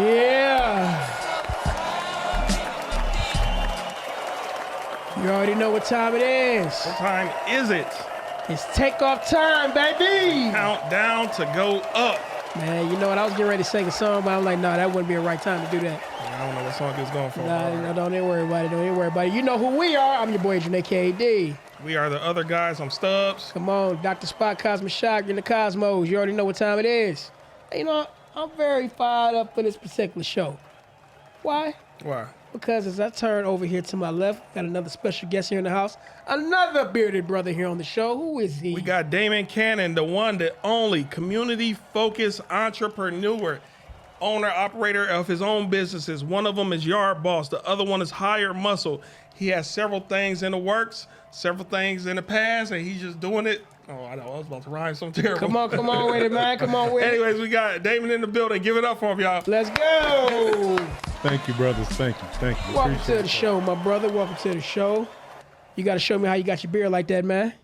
Yeah. You already know what time it is. What time is it? It's takeoff time, baby. Countdown to go up. Man, you know what? I was getting ready to sing a song, but I'm like, nah, that wouldn't be the right time to do that. I don't know what song it's going for. Nah, don't even worry about it. Don't even worry about it. You know who we are. I'm your boy, Adrian, a.k.a. D. We are the other guys. I'm Stubbs. Come on, Dr. Spot, Cosmic Shock, you're in the cosmos. You already know what time it is. And you know, I'm very fired up for this particular show. Why? Why? Because as I turn over here to my left, got another special guest here in the house. Another bearded brother here on the show. Who is he? We got Damon Cannon, the one, the only community-focused entrepreneur, owner, operator of his own businesses. One of them is Yard Boss. The other one is Higher Muscle. He has several things in the works, several things in the past, and he's just doing it. Oh, I know. I was about to rhyme something terrible. Come on with it, man. Come on with it. Anyways, we got Damon in the building. Give it up for him, y'all. Let's go. Thank you, brothers. Thank you. Welcome Appreciate to the show, my brother. Welcome to the show. You got to show me how you got your beard like that, man.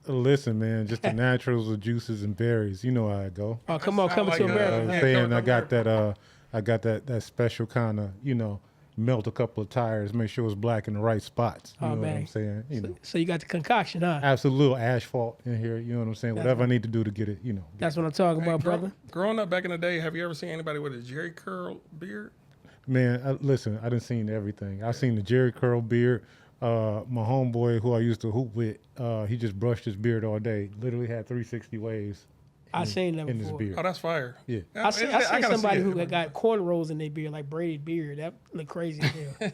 Listen, man, just the naturals of juices and berries. You know how I go. Oh, come on, coming like to that. America. Yeah, Saying I got that special kind of, melt a couple of tires, make sure it's black in the right spots. You know what I'm saying? So you got the concoction, huh? Absolute asphalt in here. You know what I'm saying? Whatever I need to do to get it, That's what I'm talking about, brother. Growing up back in the day, have you ever seen anybody with a Jerry curl beard? Man, listen, I done seen everything. I seen the Jerry curl beard. My homeboy who I used to hoop with, he just brushed his beard all day. Literally had 360 waves. I seen that in his before. beard. Oh, that's fire. Yeah. I seen gotta somebody see it. who got cornrows in their beard, like braided beard. That looked crazy as hell.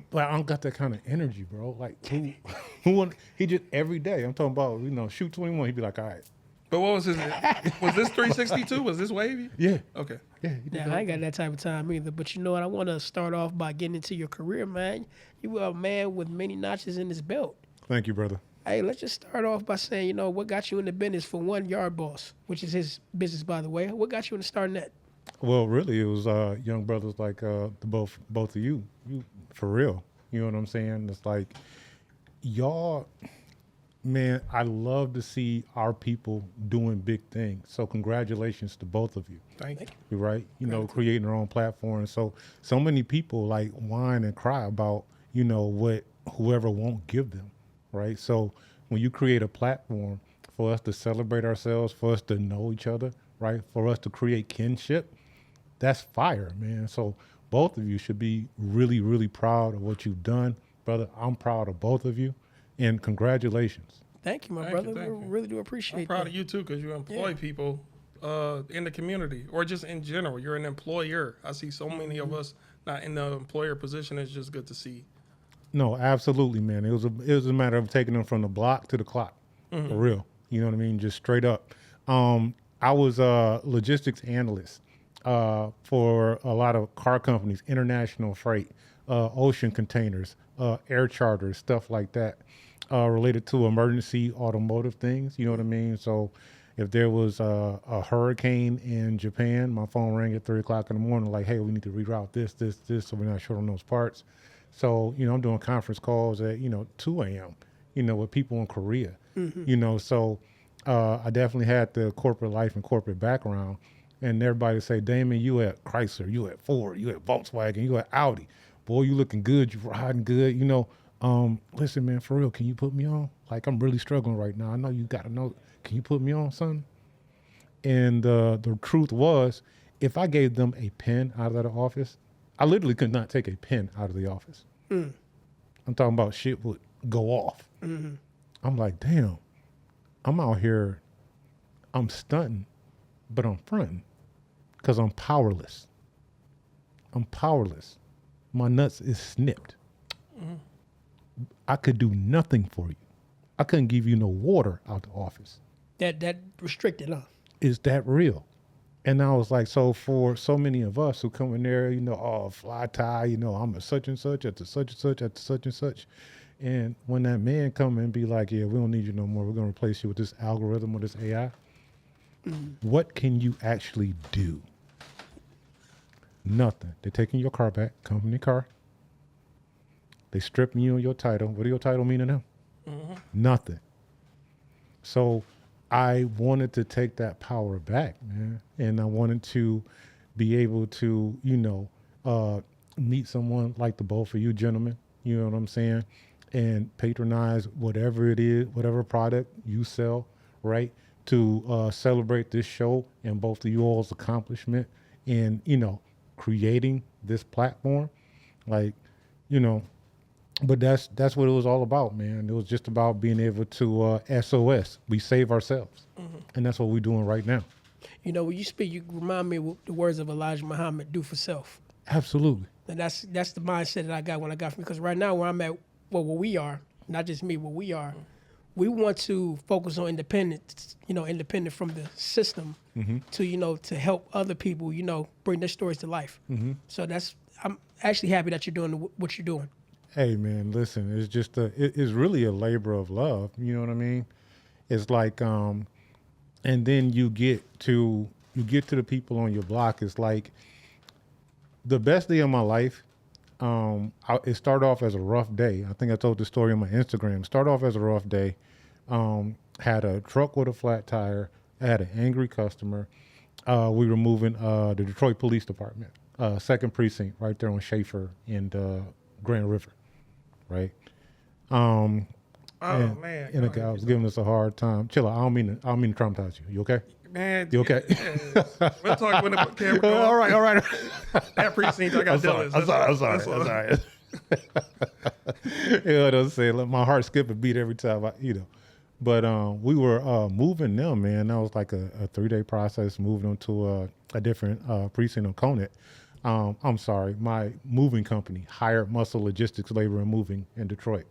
But I don't got that kind of energy, bro. Like who want? He just every day. I'm talking about shoot 21. He'd be like, all right. But what was his? Was this 362? Was this wavy? Yeah. Okay. Yeah. Yeah, I ain't got that type of time either. But you know what? I want to start off by getting into your career, man. You are a man with many notches in his belt. Thank you, brother. Hey, let's just start off by saying, what got you in the business for one, Yard Boss, which is his business, by the way. What got you into starting that? Well, really, it was young brothers like the both of you for real. You know what I'm saying? It's like y'all, man. I love to see our people doing big things. So congratulations to both of you. Thank you. You're right. Creating their own platform. So many people like whine and cry about what whoever won't give them. Right. So when you create a platform for us to celebrate ourselves, for us to know each other, right, for us to create kinship, that's fire, man. So both of you should be really, really proud of what you've done, brother. I'm proud of both of you, and congratulations. Thank you, my brother. We really do appreciate I'm proud that. of you too, because you employ people in the community, or just in general. You're an employer. I see so many of us not in the employer position. It's just good to see. No, absolutely, man. It was a matter of taking them from the block to the clock, for real. You know what I mean? Just straight up. I was a logistics analyst for a lot of car companies, international freight, ocean containers, air charters, stuff like that, related to emergency automotive things. You know what I mean? So if there was a hurricane in Japan, my phone rang at 3 o'clock in the morning, like, hey, we need to reroute this, so we're not short on those parts. So, I'm doing conference calls at, 2 a.m., with people in Korea, so I definitely had the corporate life and corporate background. And everybody say, Damon, you at Chrysler, you at Ford, you at Volkswagen, you at Audi. Boy, you looking good, you riding good, listen, man, for real, can you put me on? Like, I'm really struggling right now. I know you got to know, can you put me on, son? And the truth was, if I gave them a pen out of the office, I literally could not take a pen out of the office. I'm talking about shit would go off. I'm like, damn, I'm out here, I'm stunting, but I'm fronting because I'm powerless. My nuts is snipped. I could do nothing for you. I couldn't give you no water out the office. That restricted, huh? Is that real? And I was like, so for so many of us who come in there, fly tie, I'm a such and such at the such and such at the such and such. And when that man come and be like, yeah, we don't need you no more. We're going to replace you with this algorithm or this AI. What can you actually do? Nothing. They're taking your car back, company car. They stripping you of your title. What do your title mean to them? Nothing. So I wanted to take that power back, man. And I wanted to be able to, meet someone like the both of you gentlemen, you know what I'm saying, and patronize whatever it is, whatever product you sell, right, to celebrate this show and both of you all's accomplishment in, creating this platform. Like, you know, but that's what it was all about, man. It was just about being able to SOS. We save ourselves. And that's what we're doing right now. You know, when you speak, you remind me of the words of Elijah Muhammad, do for self. Absolutely. And that's the mindset that I got when I got from, because right now where I'm at, well, where we are, not just me, where we are, we want to focus on independence, independent from the system to, to help other people, bring their stories to life. So I'm actually happy that you're doing what you're doing. Hey man, listen, it's just it's really a labor of love. You know what I mean? It's like, and then you get to the people on your block. It's like the best day of my life. It started off as a rough day. I think I told the story on my Instagram. Started off as a rough day. Had a truck with a flat tire. I had an angry customer. We were moving the Detroit Police Department, 2nd Precinct, right there on Schaefer and Grand River, right? Man. And a guy was giving us a hard time. Chill out. I don't mean to traumatize you. You okay? Man, you okay? We'll talk when the camera goes. All right. That precinct, I got jealous. I'm sorry. You know what I'm saying? Let my heart skip a beat every time But we were moving them, man. That was like a 3-day process, moving them to a different precinct on Conant. I'm sorry, my moving company, Hired Muscle Logistics, Labor and Moving in Detroit.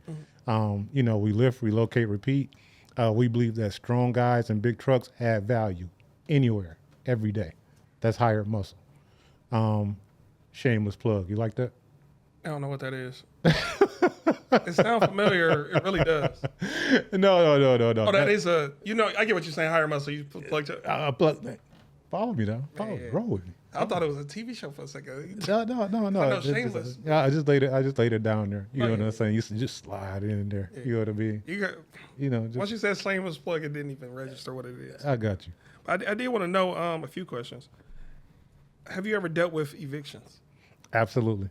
We lift, relocate, repeat. We believe that strong guys and big trucks add value anywhere, every day. That's Hired Muscle. Shameless plug. You like that? I don't know what that is. It sounds familiar. It really does. No. Oh, that is I get what you're saying. Higher muscle. You plug to. Follow me now. Roll with me. I thought it was a TV show for a second. No. I know, Shameless. I just laid it down there. You know what I'm saying? You just slide in there. Yeah. You know what I mean? Once you said Shameless plug, it didn't even register what it is. I got you. I did want to know a few questions. Have you ever dealt with evictions? Absolutely.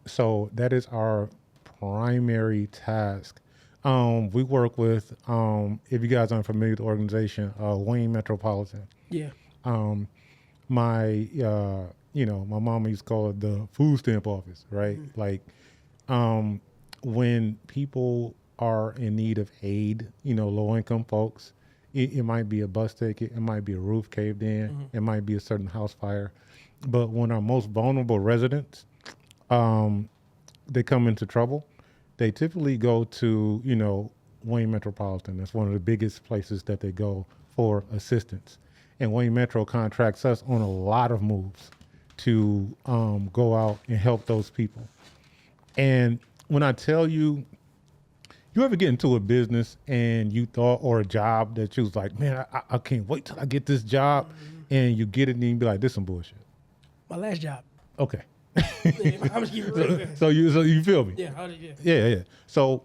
So that is our primary task. We work with, if you guys aren't familiar with the organization, Wayne Metropolitan. Yeah. My mama used to call it the food stamp office, right? Like, when people are in need of aid, low income folks, it might be a bus ticket, it might be a roof caved in, it might be a certain house fire. But when our most vulnerable residents, they come into trouble, they typically go to, Wayne Metropolitan. That's one of the biggest places that they go for assistance. And Wayne Metro contracts us on a lot of moves to go out and help those people. And when I tell you, you ever get into a business and you thought, or a job that you was like, man, I can't wait till I get this job, and you get it and you be like, this some bullshit. My last job. Okay. Yeah, so you feel me? Yeah. So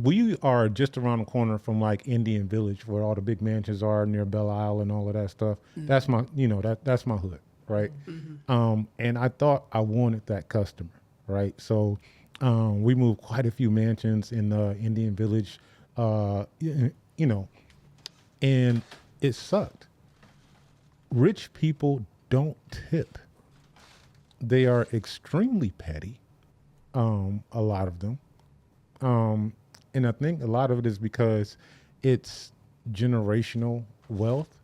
we are just around the corner from like Indian Village, where all the big mansions are near Belle Isle and all of that stuff. That's my that's my hood, right? And I thought I wanted that customer, right? So we moved quite a few mansions in Indian Village, and it sucked. Rich people don't tip. They are extremely petty, a lot of them. And I think a lot of it is because it's generational wealth,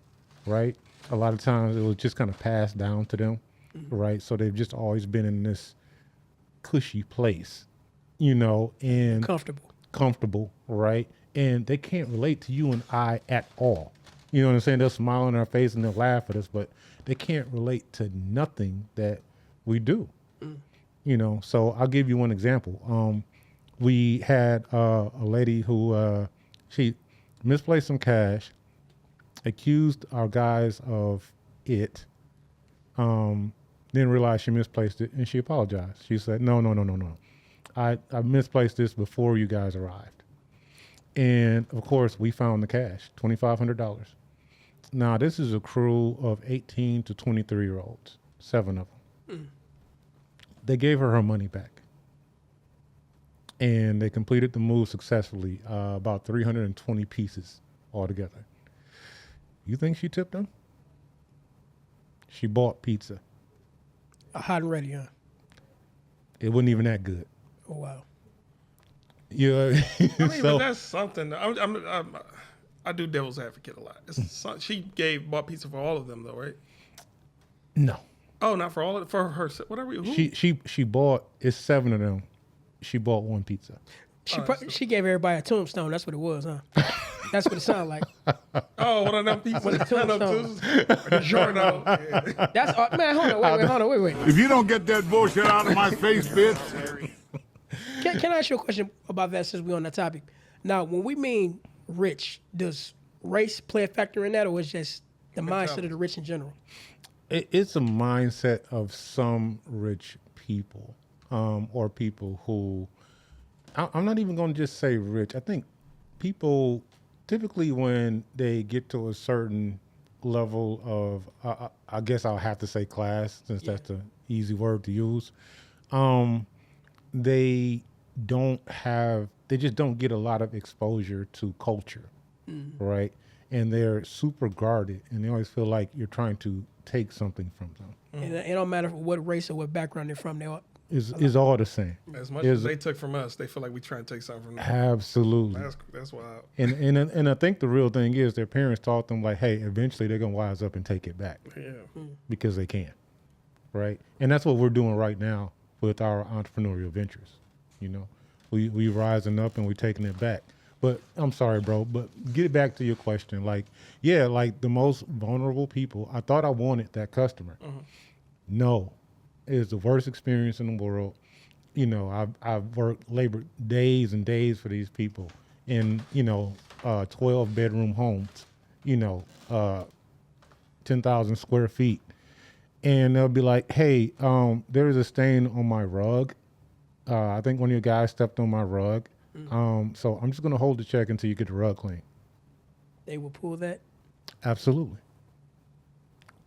right? A lot of times it was just kind of passed down to them, right? So they've just always been in this cushy place, and comfortable, right? And they can't relate to you and I at all. You know what I'm saying? They'll smile on our face and they'll laugh at us, but they can't relate to nothing that we do. So I'll give you one example. We had a lady who she misplaced some cash, accused our guys of it, then realized she misplaced it, and she apologized. She said, no. I misplaced this before you guys arrived. And of course, we found the cash, $2,500. Now, this is a crew of 18 to 23-year-olds, 7 of them. They gave her money back. And they completed the move successfully, about 320 pieces altogether. You think she tipped them? She bought pizza. Hot and ready, huh? It wasn't even that good. Oh, wow. Yeah. I mean, but that's something. I do devil's advocate a lot. She bought pizza for all of them, though, right? No. Oh, not for all of it. For her. Whatever. Who? She bought. It's 7 of them. She bought 1 pizza. She gave everybody a tombstone. That's what it was, huh? That's what it sounded like. Oh, one of them pizzas. One of the tombstones. DiGiorno. Yeah. That's man. Hold on. Wait. If you don't get that bullshit out of my face, bitch. Can I ask you a question about that since we're on that topic? Now, when we mean rich, does race play a factor in that, or is just the mindset of the rich in general? It's a mindset of some rich people, or people who, I'm not even going to just say rich. I think people typically when they get to a certain level of, I guess I'll have to say class, since that's the easy word to use. They just don't get a lot of exposure to culture, right? And they're super guarded, and they always feel like you're trying to take something from them. And it don't matter what race or what background they're from. Is all the same. As much as they took from us, they feel like we trying to take something from them. Absolutely. That's wild. And I think the real thing is their parents taught them like, hey, eventually they're gonna wise up and take it back. Yeah. Because they can, right? And that's what we're doing right now with our entrepreneurial ventures. You know, we rising up and we're taking it back. But I'm sorry, bro, but get back to your question. Like, yeah, like the most vulnerable people, I thought I wanted that customer. No, it's the worst experience in the world. You know, I've labored days and days for these people in, 12 bedroom homes, 10,000 square feet. And they'll be like, hey, there's a stain on my rug. I think one of your guys stepped on my rug. So I'm just going to hold the check until you get the rug clean. They will pull that? Absolutely.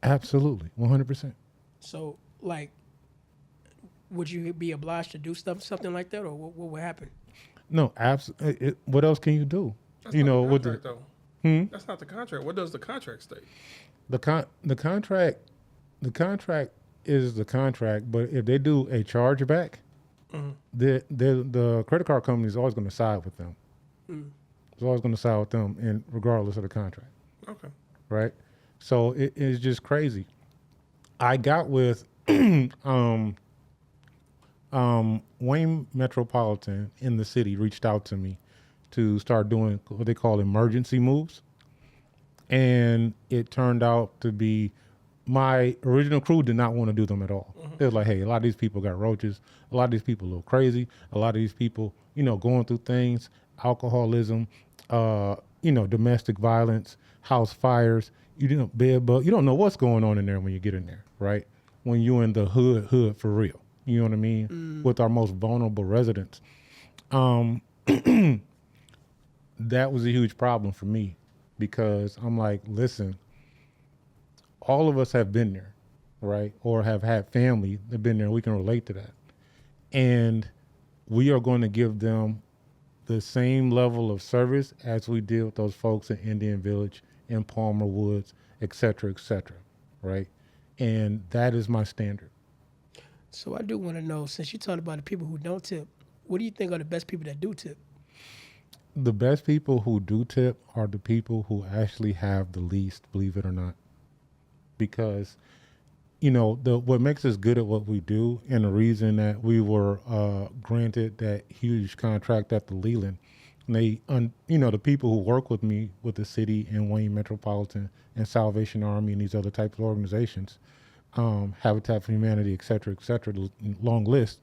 100%. So, like, would you be obliged to do something like that, or what would happen? No, absolutely. What else can you do? That's not the contract, though. That's not the contract. What does the contract state? The contract is the contract, but if they do a chargeback, the credit card company is always going to side with them. It's always going to side with them, and regardless of the contract. Okay. Right. So it's just crazy. I got with Wayne Metropolitan in the city reached out to me to start doing what they call emergency moves, and it turned out to be my original crew did not want to do them at all. They was like, hey, a lot of these people got roaches. A lot of these people a little crazy. A lot of these people, going through things, alcoholism, domestic violence, house fires, bed bug. You don't know what's going on in there when you get in there, right? When you're in the hood for real. You know what I mean? With our most vulnerable residents. That was a huge problem for me because I'm like, listen, all of us have been there, right? Or have had family that been there. We can relate to that. And we are going to give them the same level of service as we did with those folks in Indian Village, in Palmer Woods, et cetera, right? And that is my standard. So I do want to know, since you talked about the people who don't tip, what do you think are the best people that do tip? The best people who do tip are the people who actually have the least, believe it or not. Because, what makes us good at what we do, and the reason that we were granted that huge contract at the Leland, the people who work with me with the city and Wayne Metropolitan and Salvation Army and these other types of organizations, Habitat for Humanity, et cetera, long list,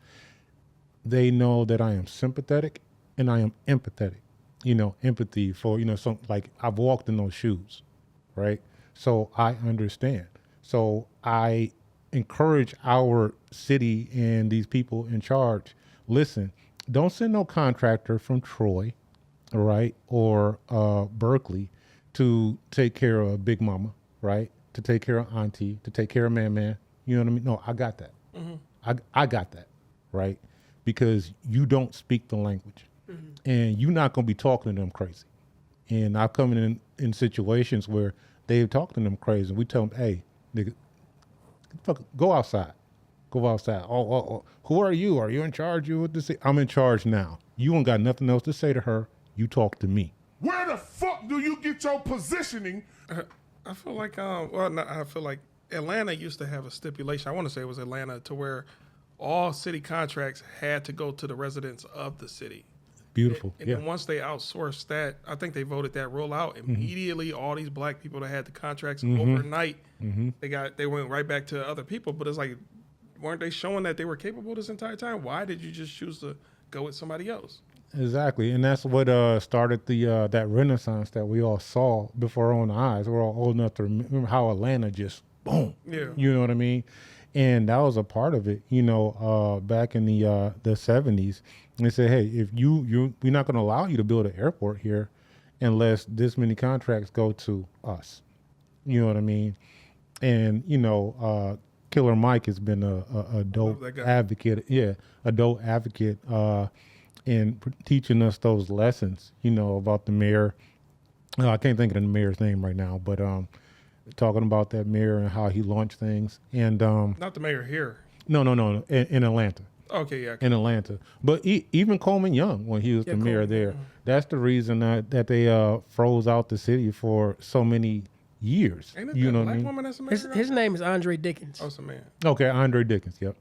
they know that I am sympathetic and I am empathetic. Empathy for, like I've walked in those shoes, right? So I understand. So I encourage our city and these people in charge, listen, don't send no contractor from Troy, right, or Berkeley to take care of Big Mama, right, to take care of Auntie, to take care of Man. You know what I mean? No, I got that. I got that, right? Because you don't speak the language, and you're not gonna be talking to them crazy. And I've come in situations where they've talked to them crazy, and we tell them, hey, nigga, go outside. Go outside. Oh, who are you? Are you in charge? You what to say? I'm in charge now. You ain't got nothing else to say to her. You talk to me. Where the fuck do you get your positioning? I feel like I feel like Atlanta used to have a stipulation. I want to say it was Atlanta, to where all city contracts had to go to the residents of the city. Beautiful. And yeah. then once they outsourced that, I think they voted that rule out immediately. All these black people that had the contracts overnight, they went right back to other people. But it's like, weren't they showing that they were capable this entire time? Why did you just choose to go with somebody else? Exactly, and that's what started the that renaissance that we all saw before our own eyes. We're all old enough to remember how Atlanta just boom. Yeah. You know what I mean? And that was a part of it. Back in the 70s, they said, hey, if we're not going to allow you to build an airport here unless this many contracts go to us. You know what I mean? And Killer Mike has been a dope advocate. Yeah, a dope advocate. And teaching us those lessons, about the mayor. I can't think of the mayor's name right now, but talking about that mayor and how he launched things. And not the mayor here. No, in Atlanta. Okay, yeah. In Atlanta. But even Coleman Young, when he was the mayor there, that's the reason that they froze out the city for so many years. Ain't it that black woman that's the mayor? His name is Andre Dickens. Oh, it's a man. Okay, Andre Dickens, yep.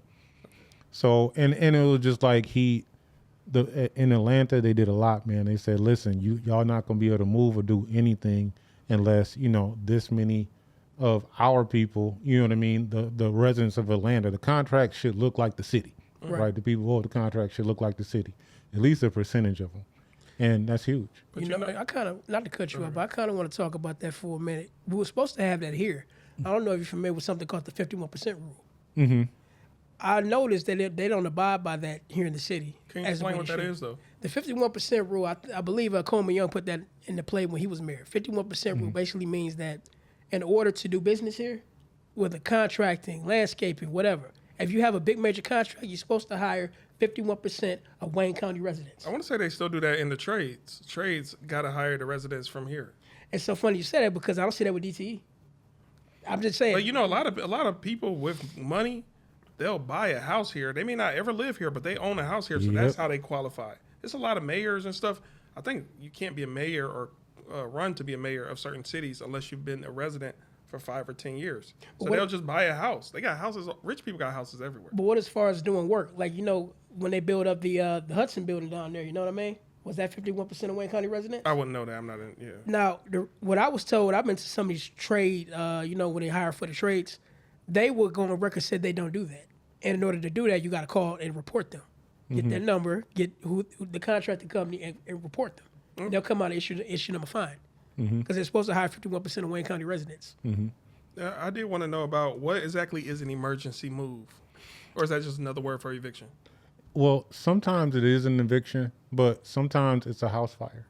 So, and it was just like in Atlanta, they did a lot, man. They said, listen, y'all not going to be able to move or do anything unless, this many of our people, you know what I mean, the residents of Atlanta, the contract should look like the city, right? The people who hold the contract should look like the city, at least a percentage of them. And that's huge. But I kind of, not to cut you off, but I kind of want to talk about that for a minute. We were supposed to have that here. I don't know if you're familiar with something called the 51% rule. Mm-hmm. I noticed that they don't abide by that here in the city. Can you explain what that is, though? The 51% rule, I believe Coleman Young put that into play when he was mayor. 51% rule basically means that in order to do business here, whether contracting, landscaping, whatever, if you have a big major contract, you're supposed to hire 51% of Wayne County residents. I want to say they still do that in the trades. Trades got to hire the residents from here. It's so funny you say that because I don't see that with DTE. I'm just saying. But a lot of people with money, they'll buy a house here. They may not ever live here, but they own a house here, so that's how they qualify. There's a lot of mayors and stuff. I think you can't be a mayor or run to be a mayor of certain cities unless you've been a resident for 5 or 10 years. So they'll just buy a house. They got houses. Rich people got houses everywhere. But what as far as doing work? Like, when they build up the Hudson building down there, you know what I mean? Was that 51% of Wayne County residents? I wouldn't know that. I'm not in, yeah. Now, what I was told, I've been to some of these trade, when they hire for the trades, they were going to record said they don't do that. And in order to do that, you got to call and report them. Get their number, get who the contracting company, and report them. Mm-hmm. They'll come out and issue them a fine. Because they're supposed to hire 51% of Wayne County residents. Yeah, I did want to know about what exactly is an emergency move? Or is that just another word for eviction? Well, sometimes it is an eviction, but sometimes it's a house fire,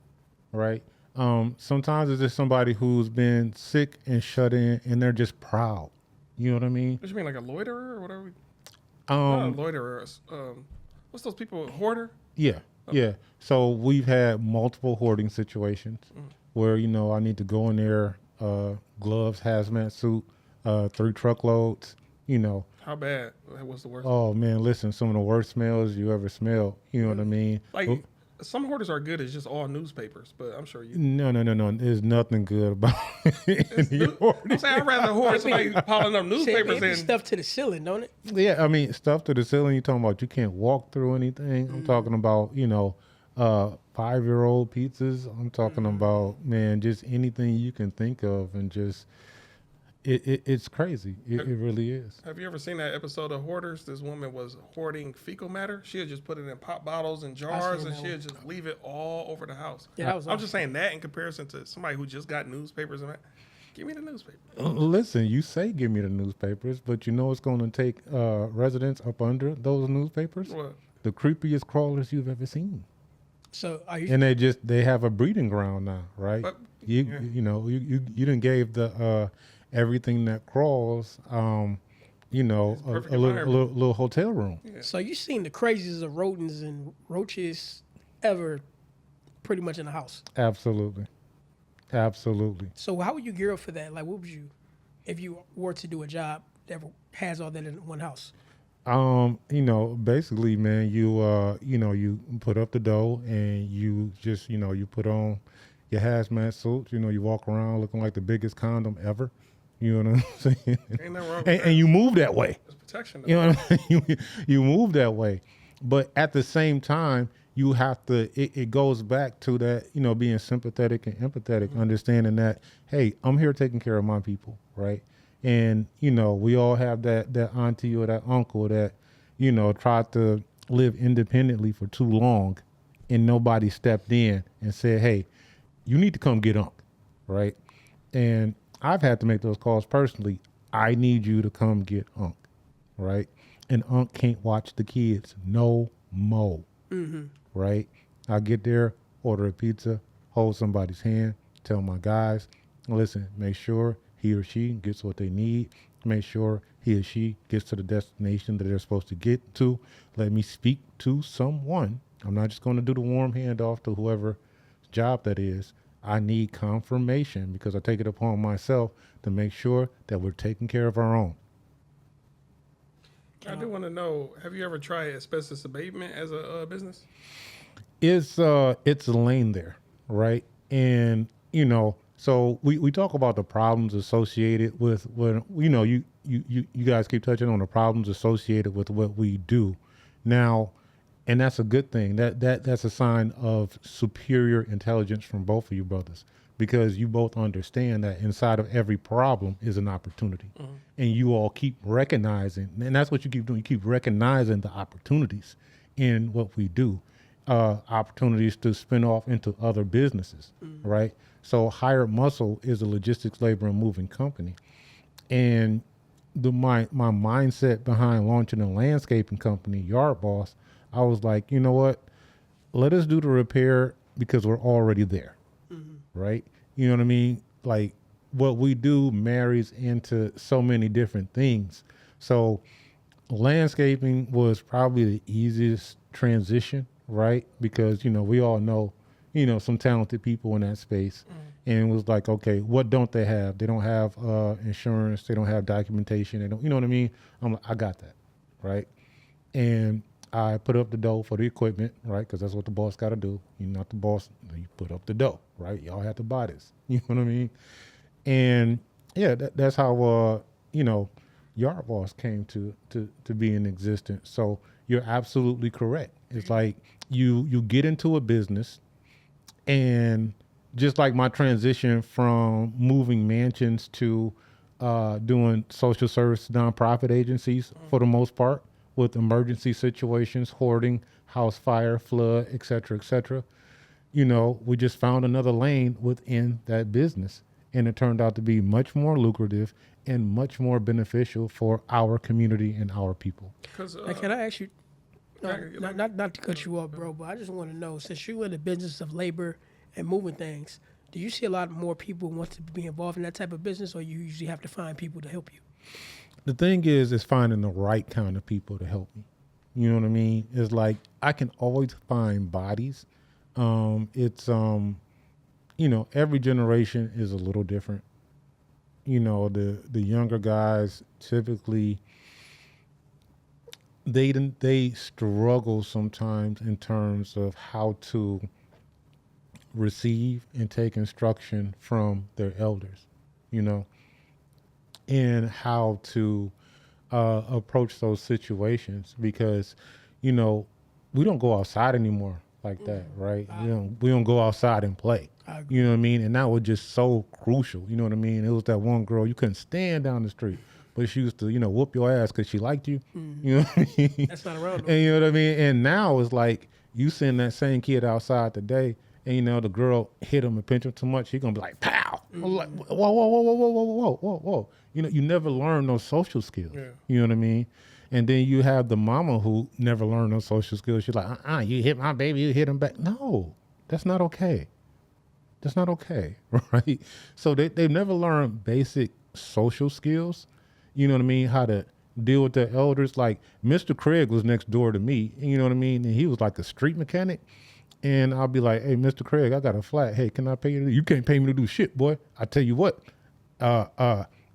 right? Sometimes it's just somebody who's been sick and shut in, and they're just proud. You know what I mean? What you mean, like a loiterer or whatever? Not a loiterer. What's those people? Hoarder? Yeah, yeah. So we've had multiple hoarding situations where, I need to go in there, gloves, hazmat suit, 3 truckloads, How bad? What's the worst? Oh, man, listen, some of the worst smells you ever smelled. You know what I mean? Like, some hoarders are good. It's just all newspapers, but I'm sure you... No. There's nothing good about any hoarding. I'm saying I'd rather hoard somebody piling up newspapers than... stuff to the ceiling, don't it? Yeah, I mean, stuff to the ceiling. You're talking about you can't walk through anything. I'm talking about, 5-year-old pizzas. I'm talking about, man, just anything you can think of, and just... It's crazy. It really is. Have you ever seen that episode of Hoarders? This woman was hoarding fecal matter. She had just put it in pop bottles and jars, and she would just leave it all over the house. Yeah, I'm just saying that in comparison to somebody who just got newspapers and that. Give me the newspaper. Listen, you say give me the newspapers, but you know it's going to take residents up under those newspapers? What? The creepiest crawlers you've ever seen. So are you? And they have a breeding ground now, right? But, you done gave the everything that crawls you know, a perfect little, environment. little hotel room. So you seen the craziest of rodents and roaches ever, pretty much in the house. Absolutely. Absolutely. So how would you gear up for that? Like, what would you, if you were to do a job that has all that in one house? You know, basically, man, you put up the dough and you just, you put on your hazmat suit. You know, you walk around looking like the biggest condom ever. You know what I'm saying? Ain't nothing wrong with And that. you move that way. It's protection. You know what I mean? You move that way. But at the same time, you have to, it goes back to that, being sympathetic and empathetic, understanding that, hey, I'm here taking care of my people, right? And, we all have that auntie or that uncle that, tried to live independently for too long and nobody stepped in and said, hey, you need to come get Unc, right? And I've had to make those calls personally. I need you to come get Unc, right? And Unc can't watch the kids no more, right? I get there, order a pizza, hold somebody's hand, tell my guys, listen, make sure he or she gets what they need. Make sure he or she gets to the destination that they're supposed to get to. Let me speak to someone. I'm not just going to do the warm handoff to whoever's job that is. I need confirmation because I take it upon myself to make sure that we're taking care of our own. I do want to know, have you ever tried asbestos abatement as a business? It's a lane there, right? And, so we talk about the problems associated with when, you guys keep touching on the problems associated with what we do now. And that's a good thing. That's a sign of superior intelligence from both of you brothers, because you both understand that inside of every problem is an opportunity. And you all keep recognizing, and that's what you keep doing. You keep recognizing the opportunities in what we do, opportunities to spin off into other businesses, right? So Hired Muscle is a logistics, labor, and moving company. And my mindset behind launching a landscaping company, Yard Boss, I was like, you know what? Let us do the repair because we're already there, right? You know what I mean? Like what we do marries into so many different things. So landscaping was probably the easiest transition, right? Because, we all know, some talented people in that space. And it was like, okay, what don't they have? They don't have insurance. They don't have documentation. They don't, you know what I mean? I'm like, I got that, right? And I put up the dough for the equipment, right? Because that's what the boss got to do. You're not the boss. You put up the dough, right? Y'all have to buy this. You know what I mean? And yeah, that's how, Yard Boss came to be in existence. So you're absolutely correct. It's like you get into a business, and just like my transition from moving mansions to doing social service nonprofit agencies for the most part, with emergency situations, hoarding, house fire, flood, et cetera, we just found another lane within that business. And it turned out to be much more lucrative and much more beneficial for our community and our people. Now, can I ask you, not to cut you off, bro, but I just want to know, since you're in the business of labor and moving things, do you see a lot more people want to be involved in that type of business, or you usually have to find people to help you? The thing is finding the right kind of people to help me. You know what I mean? It's like I can always find bodies. Every generation is a little different. The younger guys typically they struggle sometimes in terms of how to receive and take instruction from their elders, and how to approach those situations, because, we don't go outside anymore like that, right? We don't go outside and play. You know what I mean? And that was just so crucial. You know what I mean? It was that one girl you couldn't stand down the street, but she used to, whoop your ass because she liked you. You know what I mean? That's not around. And you know what I mean? And now it's like you send that same kid outside today, and the girl hit him and pinch him too much, he gonna be like, pow. Like, whoa. You never learn those social skills. Yeah. You know what I mean? And then you have the mama who never learned those social skills. She's like, you hit my baby, you hit him back. No, that's not okay. That's not okay, right? So they've never learned basic social skills. You know what I mean? How to deal with the elders. Like Mr. Craig was next door to me, you know what I mean? And he was like a street mechanic. And I'll be like, hey, Mr. Craig, I got a flat. Hey, can I pay you? You can't pay me to do shit, boy. I tell you what,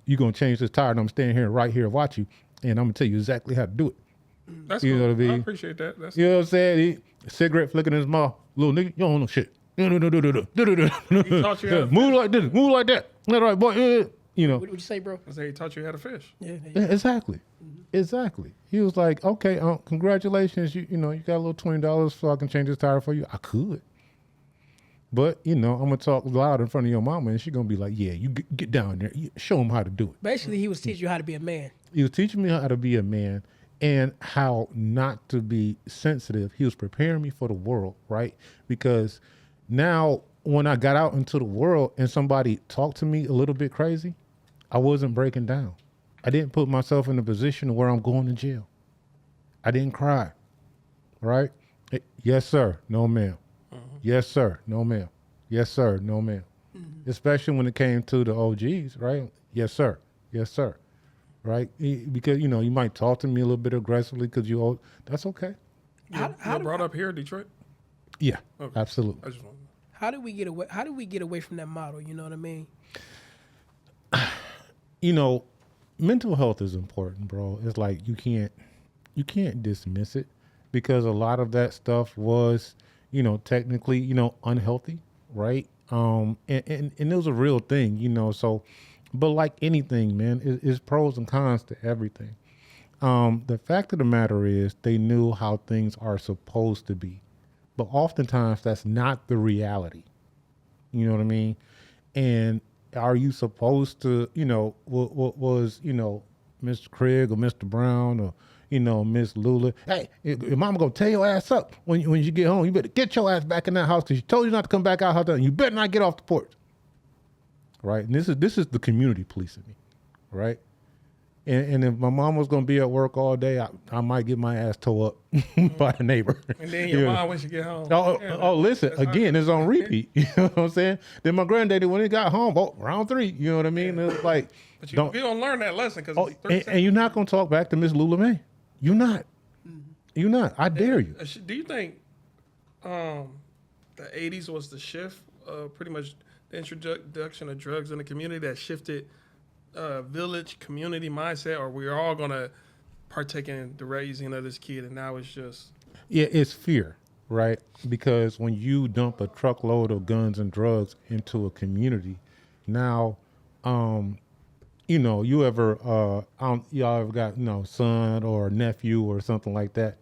you going to change this tire and I'm staying here right here watch you. And I'm going to tell you exactly how to do it. That's You cool. know what I mean? I appreciate that. That's You know what I'm saying? Cigarette flicking in his mouth. Little nigga, you don't know shit. He taught you how to Move like this, move like that. All right, boy. You know. What you say, bro? I say he taught you how to fish. Yeah. Yeah, exactly. Exactly. He was like, okay, congratulations. You know, you got a little $20 so I can change this tire for you. I could. But, you know, I'm going to talk loud in front of your mama and she's going to be like, yeah, you get down there. Show him how to do it. Basically, he was teaching you how to be a man. He was teaching me how to be a man and how not to be sensitive. He was preparing me for the world, right? Because now when I got out into the world and somebody talked to me a little bit crazy, I wasn't breaking down. I didn't put myself in a position where I'm going to jail. I didn't cry, right? Yes, sir. No, ma'am. Yes, sir. No, ma'am. Yes, sir. No, ma'am. Especially when it came to the OGs, right? Yes, sir. Yes, sir. Right? Because, you know, you might talk to me a little bit aggressively because you old. That's okay. You're brought up here in Detroit? Yeah, Okay. absolutely. I just want How do we get away? How do we get away from that model? You know what I mean? You know, mental health is important, bro. It's like you can't dismiss it because a lot of that stuff was, you know, technically, you know, unhealthy, right? And it was a real thing, you know. So, but like anything, man, it's pros and cons to everything. The fact of the matter is, they knew how things are supposed to be, but oftentimes that's not the reality. You know what I mean? And are you supposed to, you know, what was, you know, Mr. Craig or Mr. Brown or, you know, Miss Lula? Hey, your mama gonna tear your ass up when you get home. You better get your ass back in that house because she told you not to come back out there. You better not get off the porch. Right? And this is the community policing me, right? And if my mom was gonna be at work all day, I might get my ass tore up by the neighbor. And then your mom when she get home. Listen, again, it's on repeat. You know what I'm saying? Then my granddaddy, when he got home, round 3, you know what I mean? It was like, But you don't learn that lesson because and you're not gonna talk back to Miss Lula May. You're not. You're not. I dare you. Do you think the 80s was the shift, pretty much the introduction of drugs in the community that shifted village community mindset, or we're all going to partake in the raising of this kid and now it's just... Yeah, it's fear, right? Because when you dump a truckload of guns and drugs into a community, now, you know, y'all ever got, you know, son or nephew or something like that.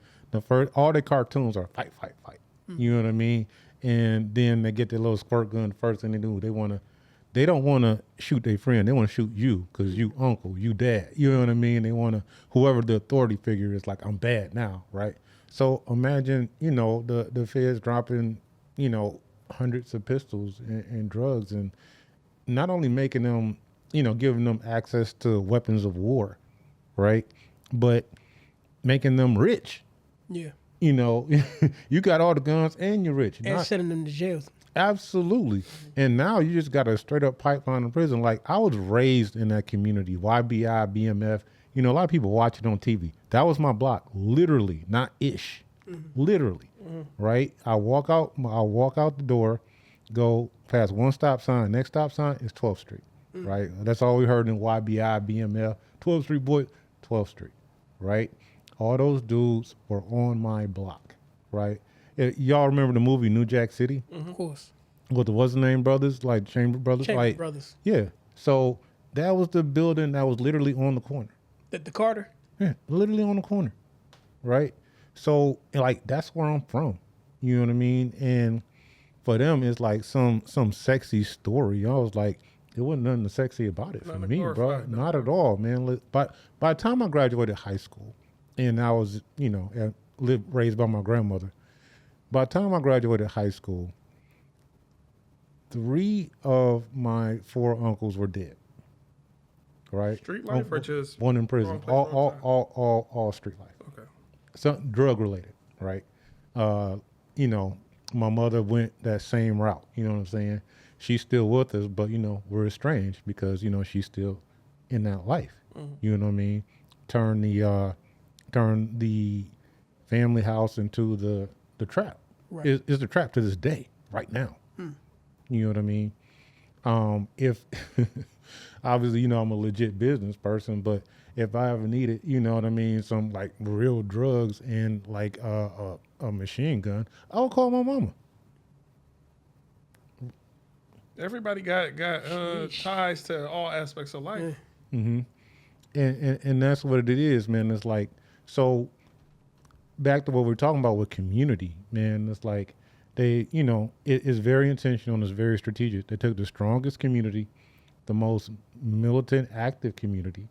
All the cartoons are fight, fight, fight. You know what I mean? And then they get their little squirt gun. First thing they do, they don't want to shoot their friend. They want to shoot you because you uncle, you dad. You know what I mean? They want to, whoever the authority figure is, like, I'm bad now, right? So imagine, you know, the feds dropping, you know, hundreds of pistols and drugs and not only making them, you know, giving them access to weapons of war, right? But making them rich. Yeah. You know, you got all the guns and you're rich. And sending them to jail. Absolutely. And now you just got a straight up pipeline in prison. Like, I was raised in that community, YBI, BMF. You know, a lot of people watch it on TV. That was my block, literally, not ish, literally, right? I walk out the door, go past one stop sign. Next stop sign is 12th Street, right? That's all we heard in YBI, BMF, 12th Street, boy, 12th Street, right? All those dudes were on my block, right? Y'all remember the movie New Jack City? Of course. With the what's the name brothers, like Chamber Brothers? Chamber like, Brothers. Yeah. So that was the building that was literally on the corner. The Carter? Yeah, literally on the corner, right? So, like, that's where I'm from. You know what I mean? And for them, it's like some sexy story. I was like, there wasn't nothing sexy about it for me, bro. Not at all, man. But by the time I graduated high school, and I was, you know, raised by my grandmother, by the time I graduated high school, 3 of my 4 uncles were dead. Right? Street life or just one in prison? All street life. Okay. Something drug related, right? You know, my mother went that same route. You know what I'm saying? She's still with us, but, you know, we're estranged because, you know, she's still in that life. You know what I mean? turned the family house into the trap. Right. It's the trap to this day, right now. You know what I mean? If obviously, you know, I'm a legit business person, but if I ever needed, you know what I mean, some like real drugs and like a machine gun, I'll call my mama. Everybody got ties to all aspects of life. And that's what it is, man. It's like, so back to what we're talking about with community, man. It's like they, you know, it is very intentional and it's very strategic. They took the strongest community, the most militant, active community,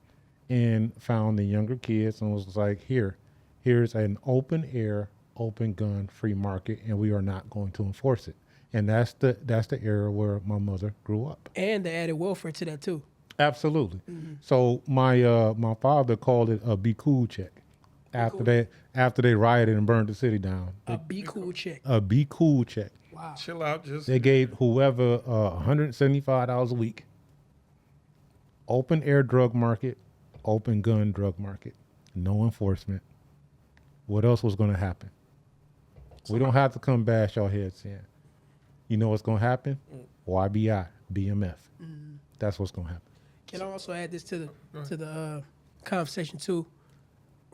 and found the younger kids and was like, here's an open air, open gun free market, and we are not going to enforce it. And that's the era where my mother grew up. And they added welfare to that too. Absolutely. So my father called it a be cool check. After they rioted and burned the city down. A be cool check. A be cool check. Wow. Chill out, just They gave whoever $175 a week. Open air drug market, open gun drug market, no enforcement. What else was going to happen? We don't have to come bash our heads in. You know what's going to happen? YBI, BMF. That's what's going to happen. Can I also add this to the conversation too?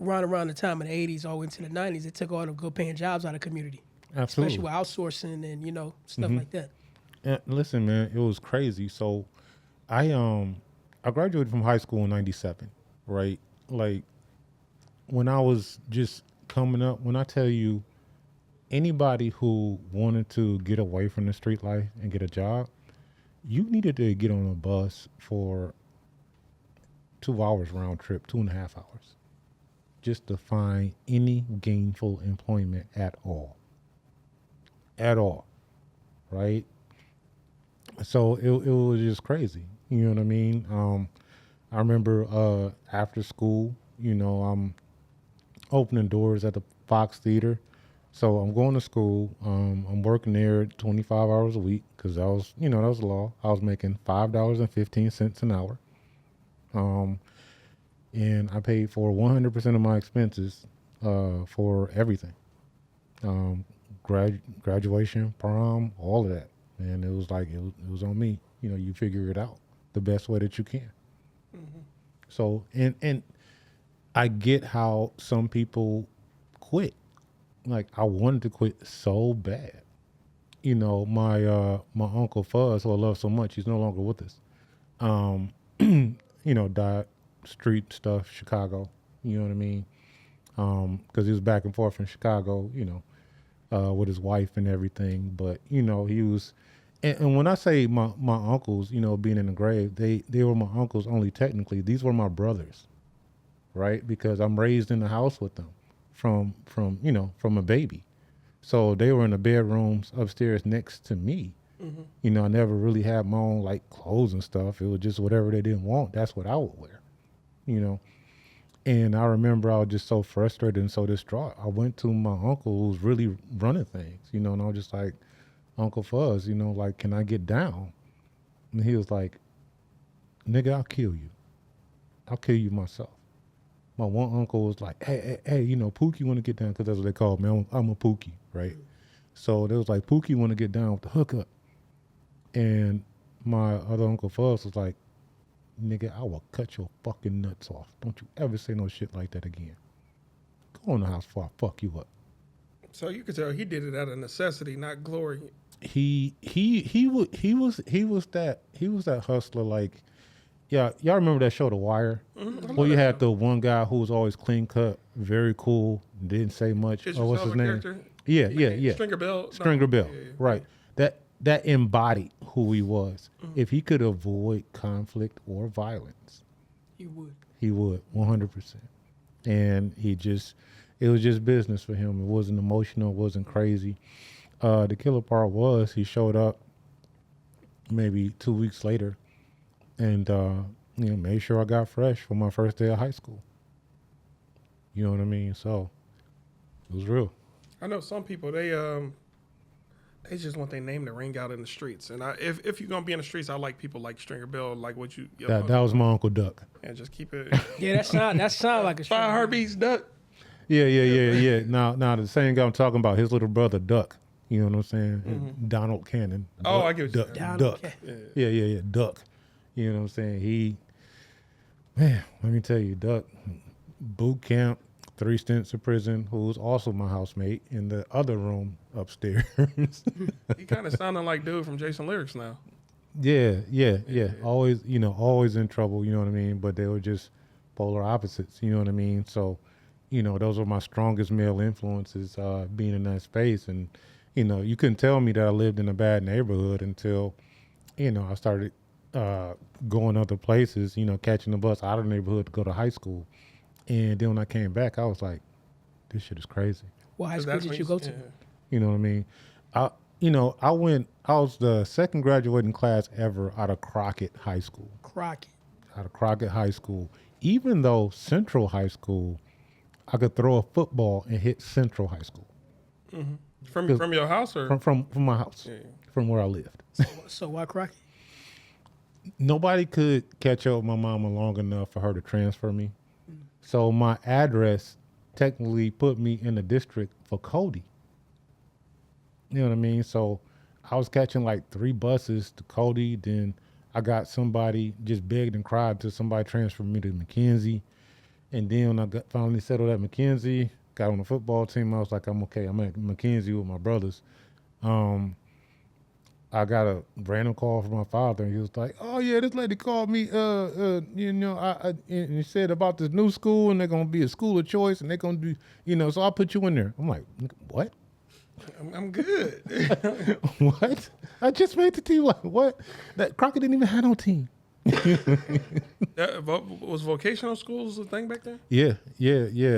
Around the time of the 80s, all into the 90s, it took all the good paying jobs out of the community. Absolutely. Especially with outsourcing and, you know, stuff like that. And listen, man, it was crazy. So I graduated from high school in 97, right? Like when I was just coming up, when I tell you anybody who wanted to get away from the street life and get a job, you needed to get on a bus for 2 hours round trip, 2.5 hours, just to find any gainful employment at all. At all. Right? So it was just crazy. You know what I mean? I remember after school, you know, I'm opening doors at the Fox Theater. So I'm going to school. I'm working there 25 hours a week because that was the law. I was making $5.15 an hour. And I paid for 100% of my expenses for everything. Graduation, prom, all of that. And it was like, it was on me. You know, you figure it out the best way that you can. So, and I get how some people quit. Like, I wanted to quit so bad. You know, my Uncle Fuzz, who I love so much, he's no longer with us. You know, died, street stuff, Chicago, you know what I mean? Because he was back and forth in Chicago, you know, with his wife and everything. But, you know, he was, and when I say my uncles, you know, being in the grave, they were my uncles only technically. These were my brothers, right? Because I'm raised in the house with them from a baby. So they were in the bedrooms upstairs next to me. You know, I never really had my own like clothes and stuff. It was just whatever they didn't want. That's what I would wear, you know. And I remember I was just so frustrated and so distraught. I went to my uncle who was really running things, you know, and I was just like, Uncle Fuzz, you know, like, can I get down? And he was like, nigga, I'll kill you. I'll kill you myself. My one uncle was like, hey, you know, Pookie want to get down, because that's what they call me. I'm a Pookie, right? So they was like, Pookie want to get down with the hookup. And my other Uncle Fuzz was like, nigga, I will cut your fucking nuts off. Don't you ever say no shit like that again. Go in the house before I fuck you up. So you could tell he did it out of necessity, not glory. He was that hustler. Like, yeah, y'all remember that show The Wire? Well, you had the one guy who was always clean cut, very cool, didn't say much. Did Oh, what's his name? character? Yeah. Stringer Bell. Stringer Bell, Yeah. right. That embodied who he was. If he could avoid conflict or violence, He would. he would, 100%. And it was just business for him. It wasn't emotional, it wasn't crazy. The killer part was he showed up maybe 2 weeks later and made sure I got fresh for my first day of high school. You know what I mean? So it was real. I know some people, they They just want their name to ring out in the streets. And if you're gonna be in the streets, I like people like Stringer Bell, like what you. That was my Uncle Duck. And just keep it. Yeah, that sound like a 5 heartbeats, Duck. Yeah. Now the same guy I'm talking about, his little brother Duck. You know what I'm saying? Donald Cannon. Oh, Duck, I get what you're Duck. saying. Duck. Yeah. Duck. You know what I'm saying? Man, let me tell you, Duck, boot camp, 3 stints of prison, who was also my housemate in the other room upstairs. He kind of sounding like dude from Jason Lyrics now. Yeah. Always in trouble, you know what I mean? But they were just polar opposites, you know what I mean? So, those were my strongest male influences, being in that space. And, you couldn't tell me that I lived in a bad neighborhood until, I started going other places, catching the bus out of the neighborhood to go to high school. And then when I came back, I was like, this shit is crazy. What high school did you go to? You know what I mean? I was the second graduating class ever out of Crockett High School. Out of Crockett High School. Even though Central High School, I could throw a football and hit Central High School. Mm-hmm. From your house or? From my house, from where I lived. So why Crockett? Nobody could catch up with my mama long enough for her to transfer me. So my address technically put me in the district for Cody. You know what I mean? So I was catching like 3 buses to Cody. Then I got somebody just begged and cried till somebody transferred me to McKenzie. And then when I finally settled at McKenzie, got on the football team, I was like, I'm okay. I'm at McKenzie with my brothers. I got a random call from my father, and he was like, "Oh yeah, this lady called me. And he said about this new school, and they're gonna be a school of choice, and they're gonna do, so I'll put you in there." I'm like, "What? I'm good." What? I just made the team. Like what? That Crockett didn't even have no team. Was vocational schools a thing back then? Yeah.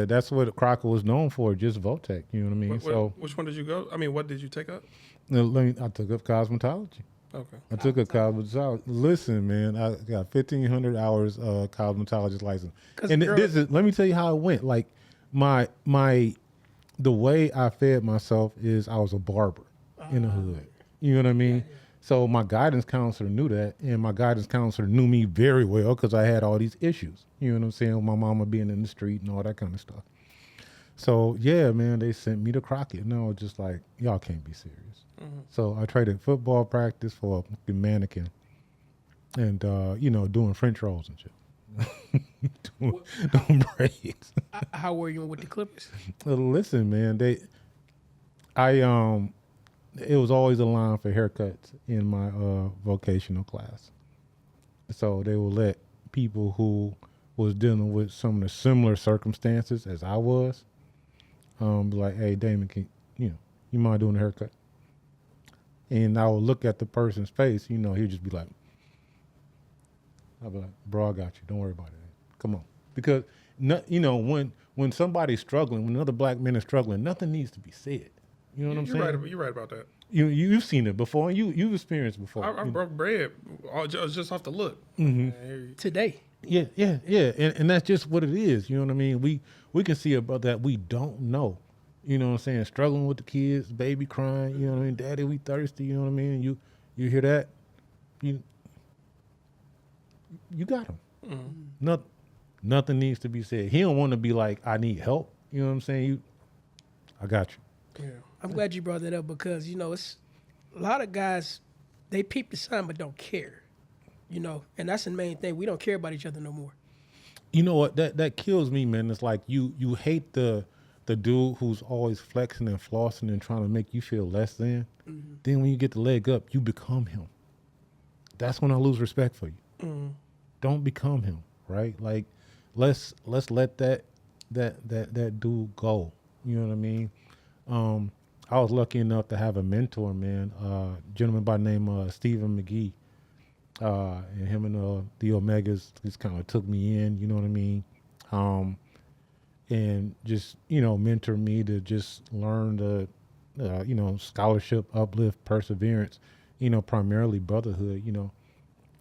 That's what Crockett was known for, just Votech. You know what I mean? So which one did you go? I mean, what did you take up? I took up cosmetology. Okay. I took up cosmetology. Listen, man, I got 1,500 hours cosmetologist license. And let me tell you how it went. Like the way I fed myself is I was a barber in the hood. You know what I mean? Yeah. So my guidance counselor knew that, and my guidance counselor knew me very well because I had all these issues. You know what I'm saying? With my mama being in the street and all that kind of stuff. So yeah, man, they sent me to Crockett, and I was just like, y'all can't be serious. Mm-hmm. So I traded football practice for a mannequin, and doing French rolls and shit, doing braids. How were you with the Clippers? Listen, man, it was always a line for haircuts in my vocational class, so they would let people who was dealing with some of the similar circumstances as I was. Be like, hey, Damon, you mind doing a haircut? And I would look at the person's face, he'd just be like, I'll be like, bro, I got you. Don't worry about it. Come on. Because, when somebody's struggling, when another black man is struggling, nothing needs to be said. You know what I'm saying? You're right about that. You've seen it before, and you've experienced before. I broke bread just off the look. Mm-hmm. Today. Yeah. And that's just what it is. You know what I mean? We can see about that we don't know. You know what I'm saying? Struggling with the kids, baby crying, you know what I mean? Daddy, we thirsty, you know what I mean? You hear that? You got him. Mm-hmm. Nothing needs to be said. He don't want to be like, I need help. You know what I'm saying? I got you. Yeah. I'm glad you brought that up because, it's a lot of guys, they peep the sign but don't care. And that's the main thing. We don't care about each other no more. You know what? That kills me, man. It's like you hate the dude who's always flexing and flossing and trying to make you feel less than. Mm-hmm. Then when you get the leg up, you become him. That's when I lose respect for you. Mm-hmm. Don't become him, right? Like let's let that dude go. You know what I mean? I was lucky enough to have a mentor, man, a gentleman by the name of Stephen McGee. And him and the Omegas just kind of took me in, you know what I mean? And just, mentor me to just learn the, scholarship, uplift, perseverance, primarily brotherhood,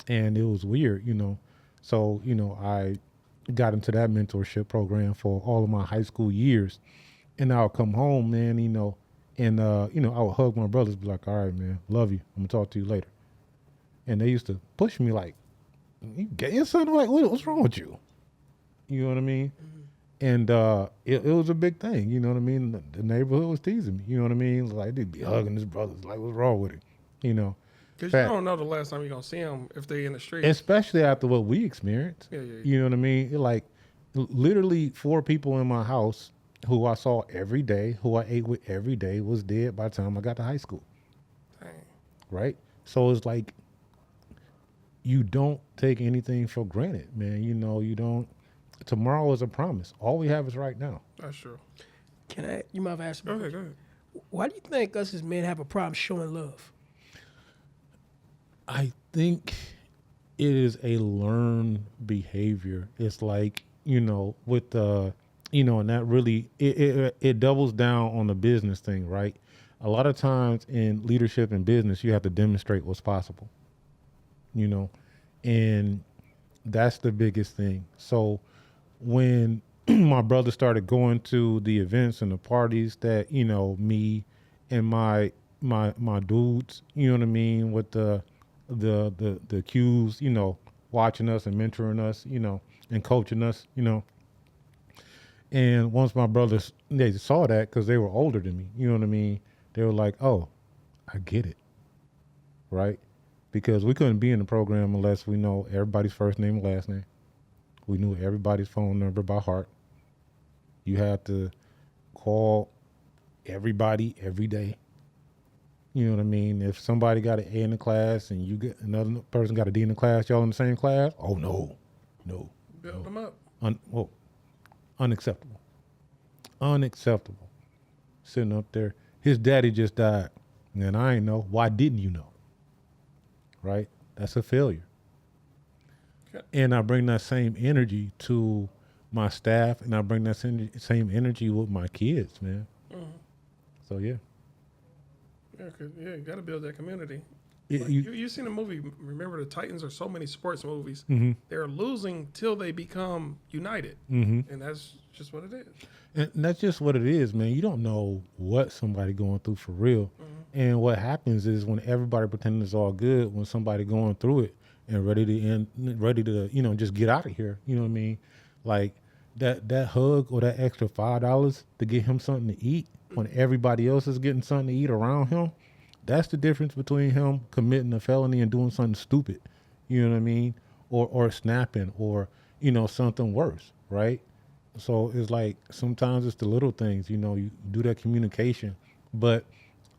and it was weird, So, I got into that mentorship program for all of my high school years, and I would come home, man, And, you know, I would hug my brothers, be like, all right, man, love you. I'm going to talk to you later. And they used to push me like, you get your son? Like, what's wrong with you? You know what I mean? And it was a big thing. You know what I mean? The neighborhood was teasing me. You know what I mean? Like, they'd be hugging his brothers. Like, what's wrong with it? You know? Because you don't know the last time you're going to see them if they in the street. Especially after what we experienced. Yeah. You know what I mean? Like, literally 4 people in my house who I saw every day, who I ate with every day, was dead by the time I got to high school. Dang. Right? So it's like, you don't take anything for granted, man. You know, you don't. Tomorrow is a promise. All we have is right now. That's true. You might have asked me. Go ahead. Why do you think us as men have a problem showing love? I think it is a learned behavior. It's like, you know, with you know, and that really it doubles down on the business thing, right? A lot of times in leadership and business, you have to demonstrate what's possible, you know, and that's the biggest thing. So when my brother started going to the events and the parties that, you know, me and my dudes, you know what I mean, with the cues, you know, watching us and mentoring us, you know, and coaching us, you know. And once my brothers, they saw that because they were older than me, you know what I mean? They were like, oh, I get it, right? Because we couldn't be in the program unless we know everybody's first name and last name. We knew everybody's phone number by heart. You had to call everybody every day. You know what I mean? If somebody got an A in the class and you get another person got a D in the class, y'all in the same class? Oh, no. Build them up. Unacceptable. Unacceptable. Sitting up there. His daddy just died. And I ain't know. Why didn't you know? Right? That's a failure. Okay. And I bring that same energy to my staff, and I bring that same energy with my kids, man. Mm-hmm. So, yeah. Yeah, you got to build that community. It, Like, you've seen the movie, Remember the Titans, or so many sports movies. Mm-hmm. They're losing till they become united. Mm-hmm. And that's just what it is. And that's just what it is, man. You don't know what somebody going through for real. Mm-hmm. And what happens is when everybody pretending it's all good, when somebody going through it and ready to, you know, just get out of here. You know what I mean? Like that hug or that extra $5 to get him something to eat when everybody else is getting something to eat around him. That's the difference between him committing a felony and doing something stupid. You know what I mean? Or snapping or, you know, something worse, right? So it's like sometimes it's the little things, you know, you do that communication. But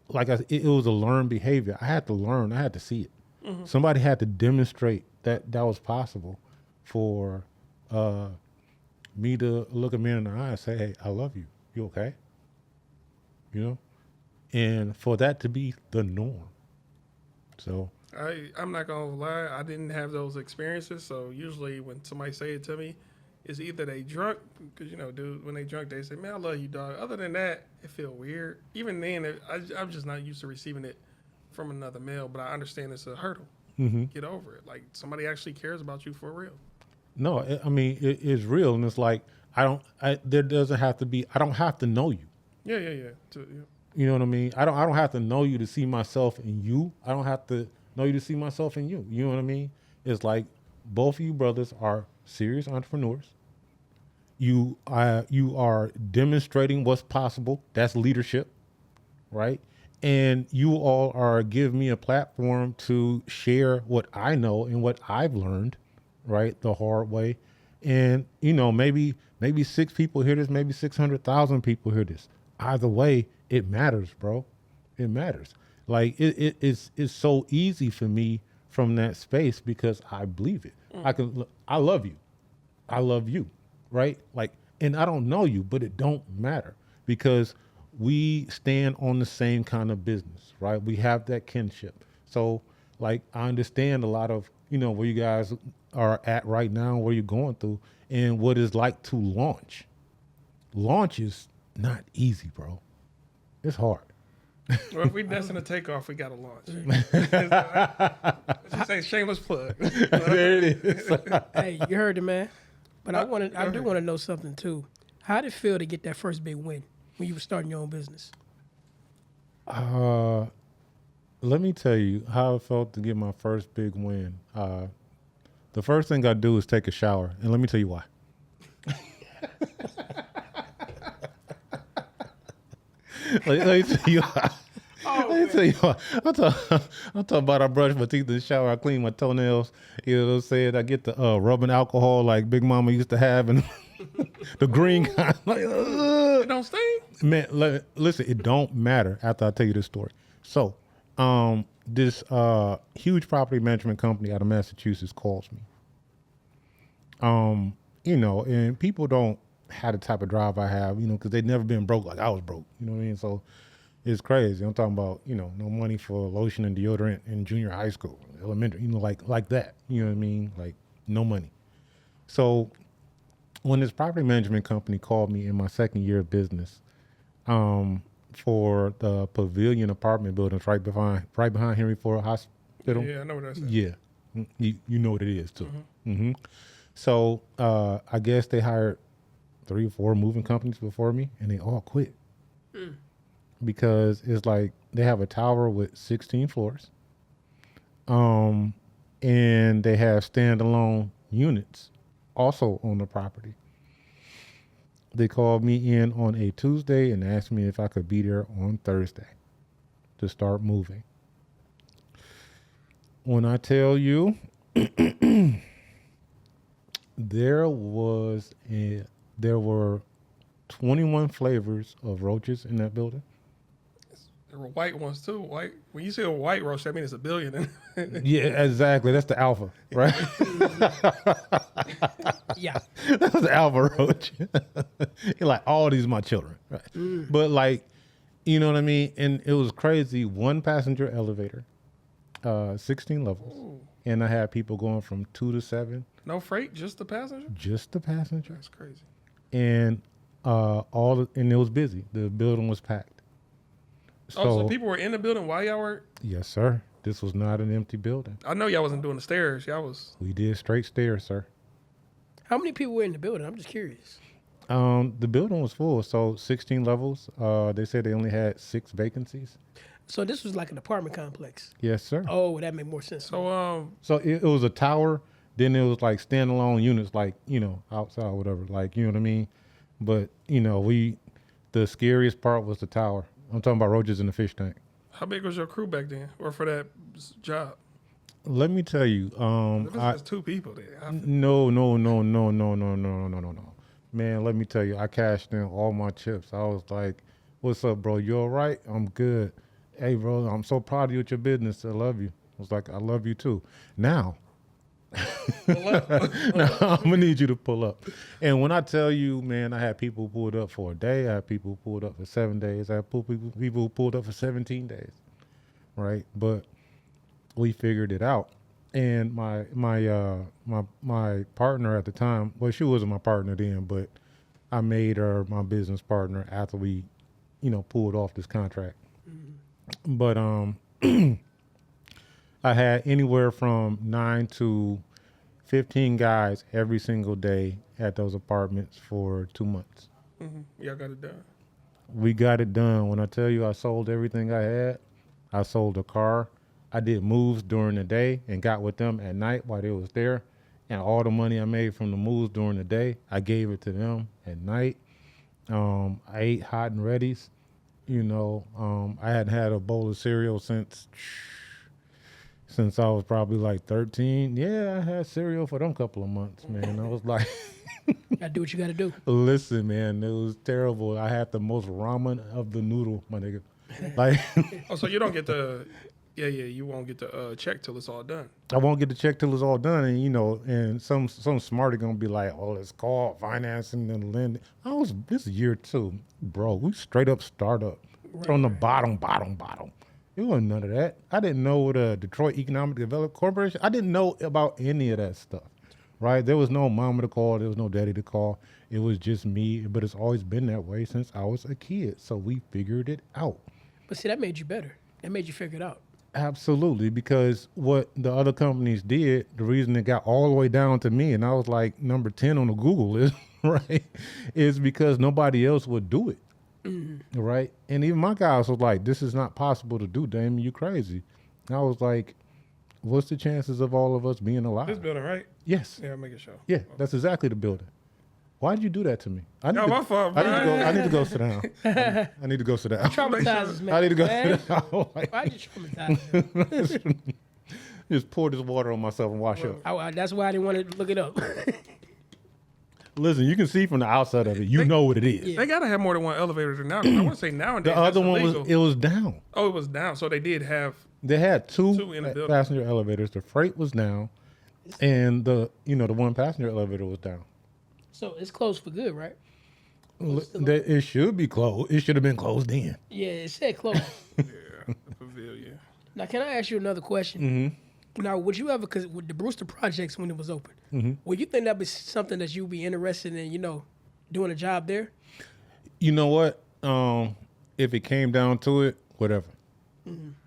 like it was a learned behavior. I had to learn. I had to see it. Mm-hmm. Somebody had to demonstrate that was possible for me to look a man in the eye and say, hey, I love you. You okay? You know? And for that to be the norm. So I'm not going to lie. I didn't have those experiences. So usually when somebody say it to me, it's either they drunk, because, you know, dude, when they drunk, they say, man, I love you, dog. Other than that, it feel weird. Even then, I'm just not used to receiving it from another male, but I understand it's a hurdle. Mm-hmm. Get over it. Like, somebody actually cares about you for real. No, I mean, it's real. And it's like, I don't have to know you. Yeah. You know what I mean? I don't have to know you to see myself in you. I don't have to know you to see myself in you. You know what I mean? It's like both of you brothers are serious entrepreneurs. You are demonstrating what's possible. That's leadership, right? And you all are giving me a platform to share what I know and what I've learned, right, the hard way. And, you know, maybe 6 people hear this, maybe 600,000 people hear this. Either way, it matters, bro. It matters. Like it's so easy for me from that space because I believe it. I love you. I love you, right? Like, and I don't know you, but it don't matter because we stand on the same kind of business, right? We have that kinship. So, like, I understand a lot of, you know, where you guys are at right now, where you're going through, and what it's like to launch. Launch is not easy, bro. It's hard. Well, if we destined to take off, we got to launch. Just say shameless plug. There it is. Hey, you heard it, man. But I do want to know something too. How did it feel to get that first big win when you were starting your own business? Let me tell you how it felt to get my first big win. The first thing I do is take a shower, and let me tell you why. Let me tell you why. Let me tell you why. I'm talking about I brush my teeth in the shower, I clean my toenails. You know what I'm saying? I get the rubbing alcohol like Big Mama used to have, and the green kind. Like, It don't sting. man, listen, it don't matter after I tell you this story. So, this huge property management company out of Massachusetts calls me. You know, and people don't have the type of drive I have, you know, because they've never been broke like I was broke. You know what I mean? So it's crazy. I'm talking about, you know, no money for lotion and deodorant in junior high school, elementary, you know, like that. You know what I mean? Like no money. So when this property management company called me in my second year of business, for the Pavilion apartment buildings right behind Henry Ford Hospital. Yeah, I know what that's at. Yeah, you know what it is too. Mm-hmm. So I guess they hired 3 or 4 moving companies before me, and they all quit because it's like they have a tower with 16 floors, and they have standalone units also on the property. They called me in on a Tuesday and asked me if I could be there on Thursday to start moving. When I tell you, there were 21 flavors of roaches in that building. There were white ones too. White. When you say a white roach, that means it's a billion. Yeah, exactly. That's the alpha, right? Yeah. That was the alpha roach. You're like, all these are my children, right? But like, you know what I mean? And it was crazy. 1 passenger elevator, 16 levels. Ooh. And I had people going from 2 to 7. No freight, just the passenger. Just the passenger. That's crazy. And and it was busy. The building was packed. So people were in the building while y'all were. Yes, sir. This was not an empty building. I know y'all wasn't doing the stairs. Y'all was. We did straight stairs, sir. How many people were in the building? I'm just curious. The building was full, so 16 levels. They said they only had 6 vacancies. So this was like an apartment complex. Yes, sir. Oh, that made more sense. So it was a tower. Then it was like standalone units, like, you know, outside or whatever. Like, you know what I mean? But, you know, the scariest part was the tower. I'm talking about roaches in the fish tank. how big was your crew back then, or for that job? Let me tell you. If it's 2 people there. No. Man, let me tell you, I cashed in all my chips. I was like, what's up, bro? You all right? I'm good. Hey, bro, I'm so proud of you with your business. I love you. I was like, I love you too. Now, now I'm gonna need you to pull up. And when I tell you, man, I had people pulled up for a day. I had people pulled up for 7 days. I had people who pulled up for 17 days. Right? But we figured it out. And my partner at the time, well, she wasn't my partner then, but I made her my business partner after we, you know, pulled off this contract. Mm-hmm. But I had anywhere from 9 to 15 guys every single day at those apartments for 2 months. Mm-hmm. Y'all got it done. We got it done. When I tell you I sold everything I had, I sold a car. I did moves during the day and got with them at night while they was there. And all the money I made from the moves during the day, I gave it to them at night. I ate hot and readies. You know, I hadn't had a bowl of cereal since I was probably like 13. Yeah, I had cereal for them couple of months, man. I was like... Gotta do what you gotta do. Listen, man, it was terrible. I had the most ramen of the noodle, my nigga. Like... Oh, so you don't get the... Yeah, you won't get the check till it's all done. I won't get the check till it's all done, and you know, and some smarty gonna be like, "Oh, it's called financing and lending." This year 2, bro. We straight up startup from the bottom. It wasn't none of that. I didn't know what a Detroit Economic Development Corporation. I didn't know about any of that stuff, right? There was no mama to call. There was no daddy to call. It was just me. But it's always been that way since I was a kid. So we figured it out. But see, that made you better. That made you figure it out. Absolutely, because what the other companies did, the reason it got all the way down to me, and I was like number 10 on the Google list, right, is because nobody else would do it. Right? And even my guys was like, this is not possible to do, Damon, you crazy. And I was like, what's the chances of all of us being alive? This building, right? Yes. Yeah, make it show. Yeah, that's exactly the building. Why did you do that to me? I need No, to, my fault, I bro. need to go sit down. I need to go sit down. Traumatizes me. I need to go man. sit down. Like, Why you traumatize me? just pour this water on myself and wash up. That's why I didn't want to look it up. Listen, you can see from the outside of it. You know what it is. They gotta have more than one elevator than now. I want to say nowadays. The other that's one illegal. was down. Oh, it was down. So they did have. They had two in the building. passenger elevators. The freight was down, and the one passenger elevator was down. So it's closed for good, right? It should be closed. It should have been closed in. Yeah, it said closed. Yeah, the Pavilion. Now, can I ask you another question? Now, would you ever, because with the Brewster Projects when it was open, would you think that be something that you'd be interested in, doing a job there? You know what? If it came down to it, whatever.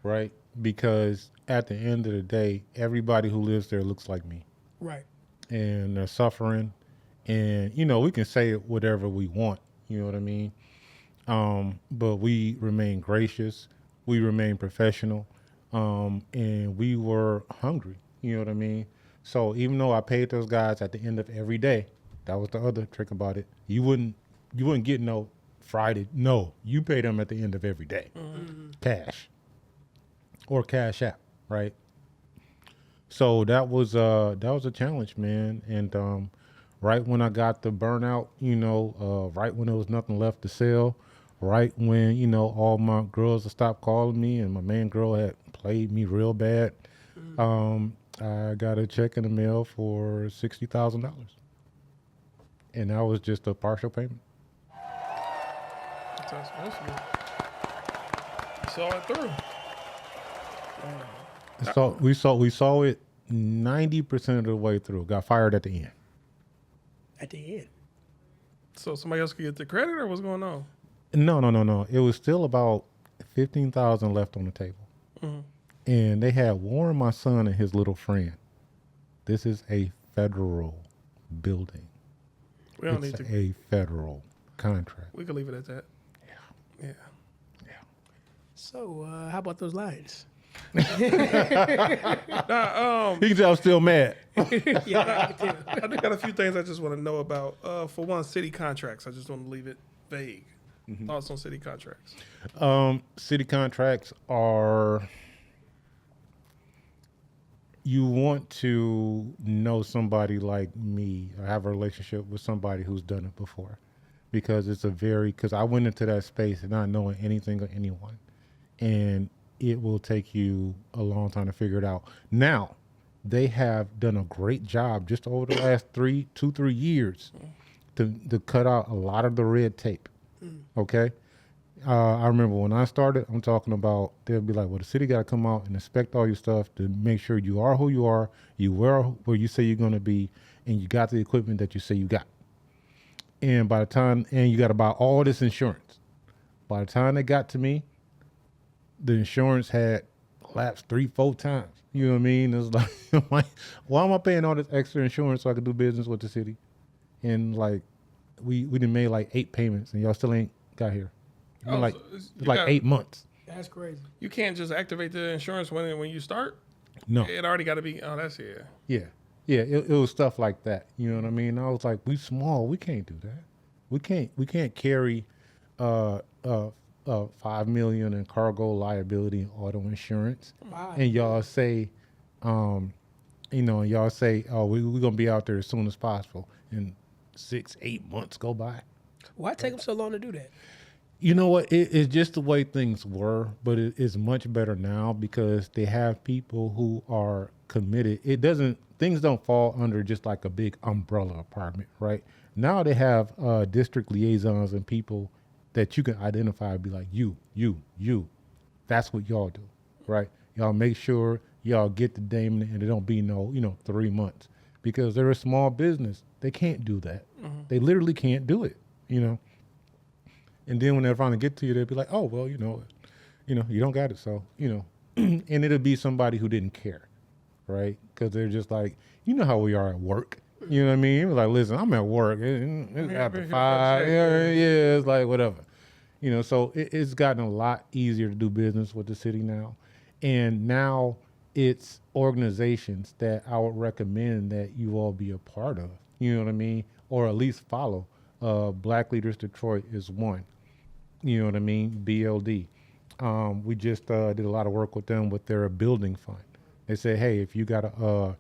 Right? Because at the end of the day, everybody who lives there looks like me. Right. And they're suffering. And, we can say whatever we want. You know what I mean? But we remain gracious. We remain professional. And we were hungry. You know what I mean? So even though I paid those guys at the end of every day, that was the other trick about it. You wouldn't get no Friday. No, you pay them at the end of every day. Cash. Or Cash App, right? So that was a challenge, man. And right when I got the burnout, right when there was nothing left to sell, right when, all my girls had stopped calling me and my main girl had played me real bad, I got a check in the mail for $60,000. And that was just a partial payment. That's how it's supposed to be. Saw it through. So we saw it 90% of the way through. Got fired at the end. At the end. So somebody else could get the credit, or what's going on? No. It was still about $15,000 left on the table. And they had warned my son and his little friend, this is a federal building. We don't It's need to. a federal contract. We can leave it at that. Yeah. So, how about those Lions? He can tell I'm still mad. Yeah, I can tell. I do got a few things I just want to know about. For one, city contracts. I just want to leave it vague. Thoughts on city contracts? City contracts are, you want to know somebody like me or have a relationship with somebody who's done it before, because because I went into that space and not knowing anything or anyone, and it will take you a long time to figure it out. Now, they have done a great job just over the last 3 years to cut out a lot of the red tape. Okay. I remember when I started, I'm talking about, they'll be like, well, the city got to come out and inspect all your stuff to make sure you are who you are, you were where you say you're going to be, and you got the equipment that you say you got. And by the time, and you got to buy all this insurance. By the time they got to me, the insurance had lapsed 3-4 times. You know what I mean? It's like, I'm like, why am I paying all this extra insurance so I can do business with the city? And like, we done made like 8 payments and y'all still ain't got here. It's been like, so it's you like got- 8 months. That's crazy. You can't just activate the insurance when you start. No. It already got to be. Oh, that's it. Yeah. It was stuff like that. You know what I mean? I was like, we small. We can't do that. We can't carry 5 million in cargo liability and auto insurance. Wow. And y'all say, oh, we're gonna be out there as soon as possible. And 6-8 months go by. Why take them so long to do that? You know what? It's just the way things were, but it is much better now because they have people who are committed. Things don't fall under just like a big umbrella apartment, right? Now they have district liaisons and people that you can identify and be like, you. That's what y'all do, right? Y'all make sure y'all get the Damon and it don't be no, 3 months, because they're a small business. They can't do that. They literally can't do it, And then when they finally get to you, they'll be like, oh, well, you don't got it. So, and it'll be somebody who didn't care, right? Because they're just like, you know how we are at work. You know what I mean? It was like, listen, I'm at work. It's after 5. Yeah, it's like whatever. So it's gotten a lot easier to do business with the city now. And now it's organizations that I would recommend that you all be a part of, you know what I mean? Or at least follow. Black Leaders Detroit is one, you know what I mean? BLD. We just did a lot of work with them with their building fund. They say, hey, if you got a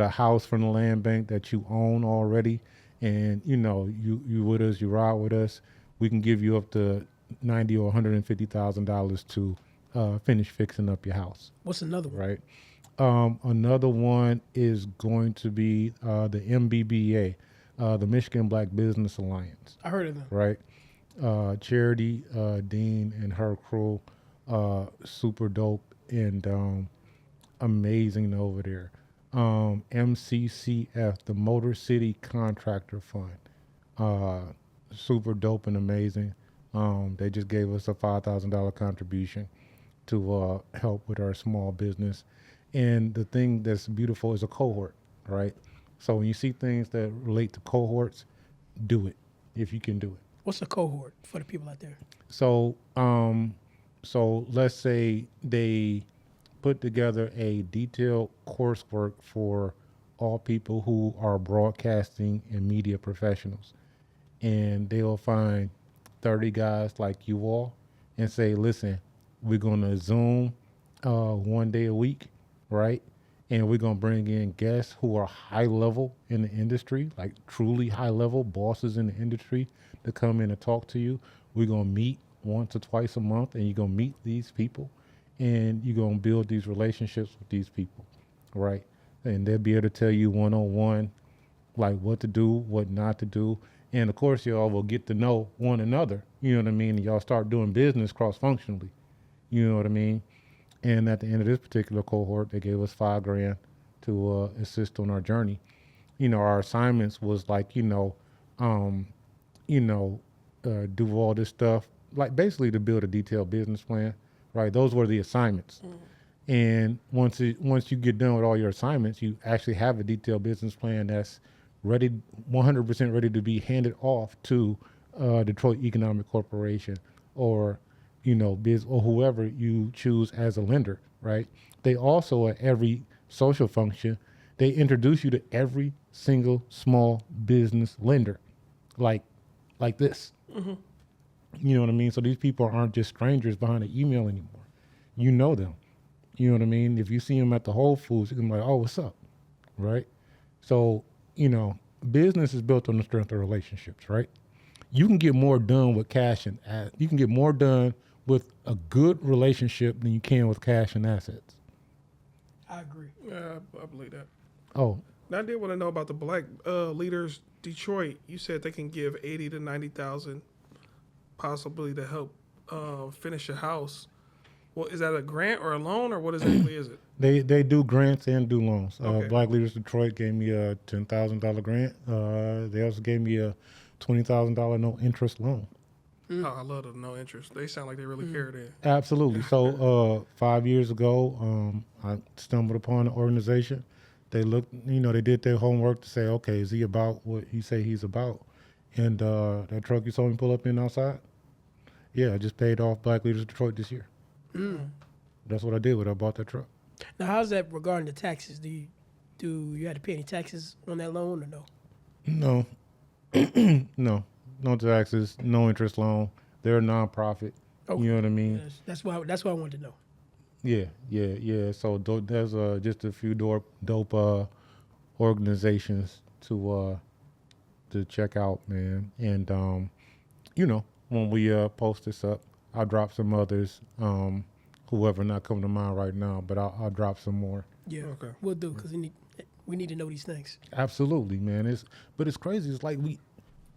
house from the land bank that you own already, and you with us, you ride with us, we can give you up to $90,000 or $150,000 to finish fixing up your house. What's another one? Right. Another one is going to be the MBBA, the Michigan Black Business Alliance. I heard of them. Right. Charity Dean and her crew, super dope and amazing over there. MCCF, the Motor City Contractor Fund, super dope and amazing. They just gave us a $5,000 contribution to help with our small business. And the thing that's beautiful is a cohort, right? So when you see things that relate to cohorts, do it if you can do it. What's a cohort for the people out there? So, so let's say they put together a detailed coursework for all people who are broadcasting and media professionals. And they will find 30 guys like you all and say, listen, we're going to Zoom 1 day a week, right? And we're going to bring in guests who are high level in the industry, like truly high level bosses in the industry to come in and talk to you. We're going to meet once or twice a month and you're going to meet these people and you're going to build these relationships with these people, right? And they'll be able to tell you one-on-one, like what to do, what not to do. And of course, y'all will get to know one another, you know what I mean? And y'all start doing business cross-functionally, you know what I mean? And at the end of this particular cohort, they gave us $5,000 to assist on our journey. Our assignments was like, do all this stuff, like basically to build a detailed business plan, right? Those were the assignments. And once you get done with all your assignments, you actually have a detailed business plan that's ready, 100% ready to be handed off to Detroit Economic Corporation or biz or whoever you choose as a lender, right? They also at every social function, they introduce you to every single small business lender, like this. Mm-hmm. You know what I mean? So these people aren't just strangers behind an email anymore. You know them. You know what I mean? If you see them at the Whole Foods, you can be like, oh, what's up, right? So, business is built on the strength of relationships, right? You can get more done with cash and you can get more done with a good relationship than you can with cash and assets. I agree. Yeah, I believe that. Oh, Now, I did want to know about the Black Leaders Detroit. You said they can give 80 to 90,000, possibly to help finish a house. Well, is that a grant or a loan, or what exactly is it? They do grants and do loans. Okay. Black Leaders Detroit gave me a $10,000 grant. They also gave me a $20,000 no interest loan. Oh, I love the no interest. They sound like they really care then. Absolutely. So 5 years ago, I stumbled upon an organization. They looked, they did their homework to say, okay, is he about what he say he's about? And that truck you saw me pull up in outside, yeah, I just paid off Black Leaders Detroit this year. That's what I did when I bought that truck. Now, how's that regarding the taxes? Do you have to pay any taxes on that loan or no? No, no taxes, no interest loan. They're a nonprofit. Okay. You know what I mean? That's what I wanted to know. Yeah. So there's just a few dope organizations to check out, man. And when we post this up, I'll drop some others. Whoever not coming to mind right now, but I'll drop some more. Yeah, Okay. we'll do because we need to know these things. Absolutely, man. It's crazy. It's like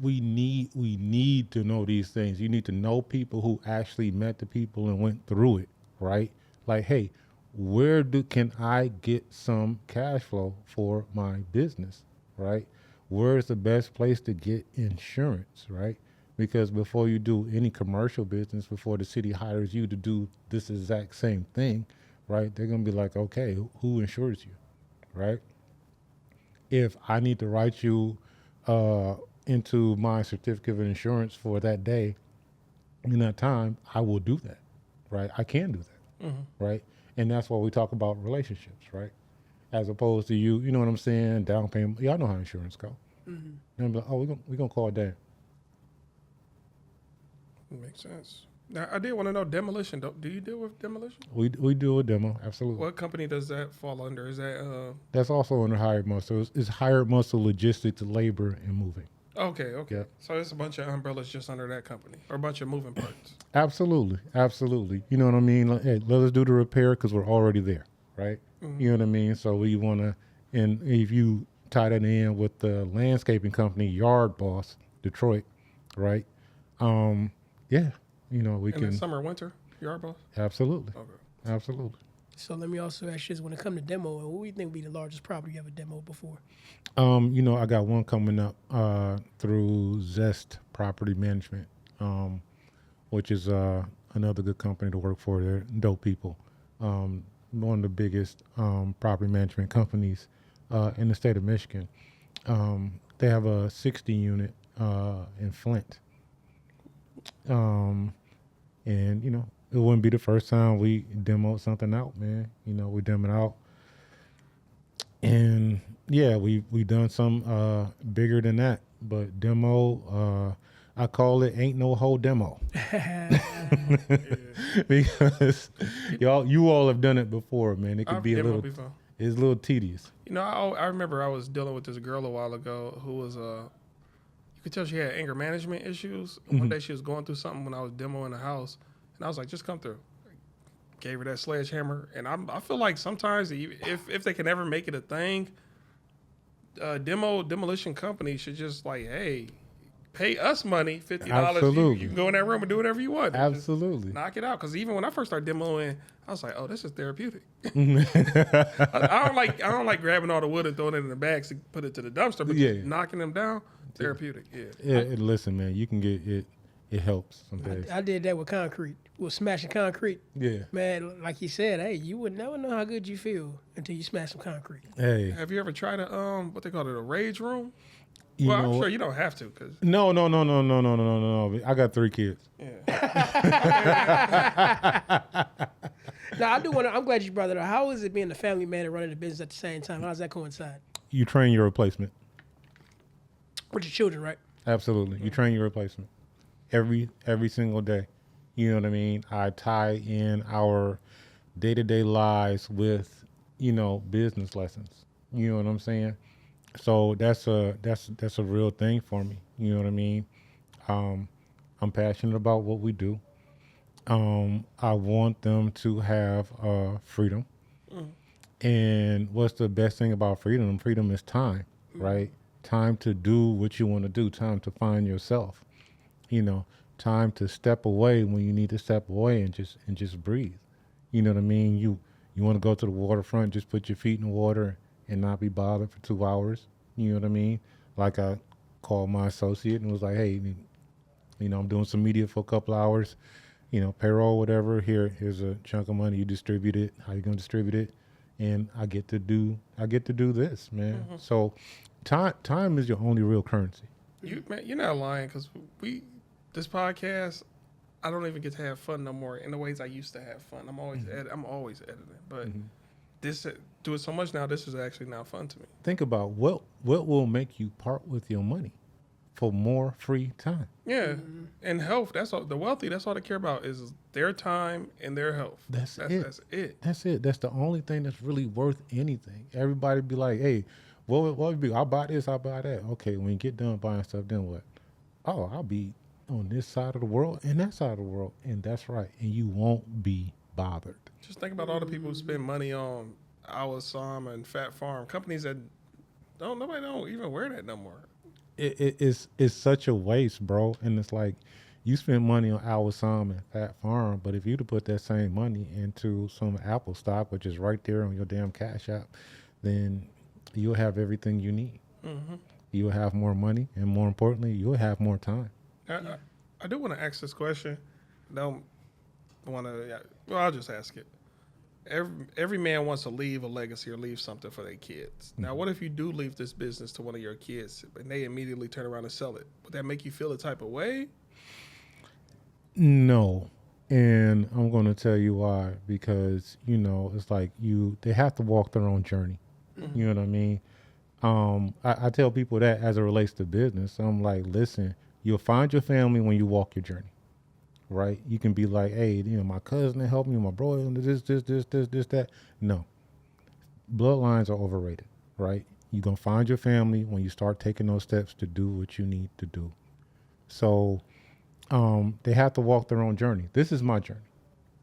we need to know these things. You need to know people who actually met the people and went through it, right? Like, hey, where can I get some cash flow for my business, right? Where's the best place to get insurance, right? Because before you do any commercial business, before the city hires you to do this exact same thing, right? They're gonna be like, okay, who insures you, right? If I need to write you into my certificate of insurance for that day, in that time, I will do that, right? I can do that, right? And that's why we talk about relationships, right? As opposed to you know what I'm saying, down payment. Y'all know how insurance go. And I'm like, oh, we're gonna call Dan. Makes sense. Now, I did want to know demolition. Do you deal with demolition? We do a demo, absolutely. What company does that fall under? Is that That's also under hired muscle. It's hired muscle, logistics, labor, and moving. okay? Yeah. So it's a bunch of umbrellas just under that company, or a bunch of moving parts. Absolutely. You know what I mean? Hey, let us do the repair because we're already there, right? You know what I mean? So we want to, and if you tie that in with the landscaping company, Yard Boss, Detroit, right? Yeah, you know, we And can. then summer, winter, yard boss. Absolutely. Okay. Absolutely. So let me also ask you this: when it comes to demo, what do you think would be the largest property you ever demoed before? You know, I got one coming up through Zest Property Management, which is another good company to work for. They're dope people. One of the biggest property management companies in the state of Michigan. They have a 60 unit in Flint. And, you know, it wouldn't be the first time we demoed something out, man. You know, we demoed out. And, yeah, we done some bigger than that. But demo, I call it ain't no whole demo. Because you all have done it before, man. It could I've be a demoed little, before. it's a little tedious. You know, I remember I was dealing with this girl a while ago who was you could tell she had anger management issues. And one day she was going through something when I was demoing the house, and I was like, just come through. Gave her that sledgehammer, and I feel like sometimes if they can ever make it a thing, demolition company should just like, hey, pay us money, $50. Absolutely. You can go in that room and do whatever you want. Just Absolutely. knock it out. Because even when I first started demoing, I was like, oh, this is therapeutic. I don't like grabbing all the wood and throwing it in the bags to put it to the dumpster, but just knocking them down, therapeutic. Yeah. Listen, man, you can get it. It helps some days. I did that with concrete. With smashing concrete. Yeah. Man, like you said, hey, you would never know how good you feel until you smash some concrete. Hey, Have you ever tried what they call it, a rage room? you Well, know, I'm sure you don't have to, cause no. I got 3 kids. Now, I'm glad you brought that up. How is it being a family man and running a business at the same time? How does that coincide? You train your replacement. With your children, right? Absolutely. You train your replacement every single day. You know what I mean? I tie in our day-to-day lives with, you know, business lessons. You know what I'm saying? So that's a real thing for me. You know what I mean? I'm passionate about what we do. I want them to have freedom. And what's the best thing about freedom? Freedom is time, right? Time to do what you want to do. Time to find yourself. You know, time to step away when you need to step away and just breathe. You know what I mean? You want to go to the waterfront, just put your feet in the water and not be bothered for 2 hours. You know what I mean? Like I called my associate and was like, hey, you know, I'm doing some media for a couple hours, you know, payroll, whatever. Here's a chunk of money. You distribute it. How you gonna distribute it? And I get to do this, man. So time is your only real currency. You're not lying, because this podcast, I don't even get to have fun no more in the ways I used to have fun. I'm always editing, but this do it so much now. This is actually now fun to me. Think about what will make you part with your money for more free time. Yeah, and health. That's all. The wealthy. That's all they care about is their time and their health. That's it. That's it. That's it. That's the only thing that's really worth anything. Everybody be like, hey, what would be? I'll buy this. I'll buy that. Okay, when you get done buying stuff, then what? Oh, I'll be on this side of the world and that side of the world, and that's right. And you won't be bothered. Just think about all the people who spend money on Our Sam and Fat Farm companies that nobody don't even wear that no more. It's such a waste, bro. And it's like you spend money on Our Sam and Fat Farm, but if you to put that same money into some Apple stock, which is right there on your damn Cash App, then you'll have everything you need. You'll have more money, and more importantly, you'll have more time. I do want to ask this question. Don't want to. Well, I'll just ask it. Every man wants to leave a legacy or leave something for their kids. Now, what if you do leave this business to one of your kids and they immediately turn around and sell it? Would that make you feel a type of way? No. And I'm going to tell you why, because, it's like they have to walk their own journey. You know what I mean? I tell people that as it relates to business. I'm like, listen, you'll find your family when you walk your journey, right? You can be like, hey, my cousin helped me, my brother, this, that. No. Bloodlines are overrated, right? You're going to find your family when you start taking those steps to do what you need to do. So they have to walk their own journey. This is my journey,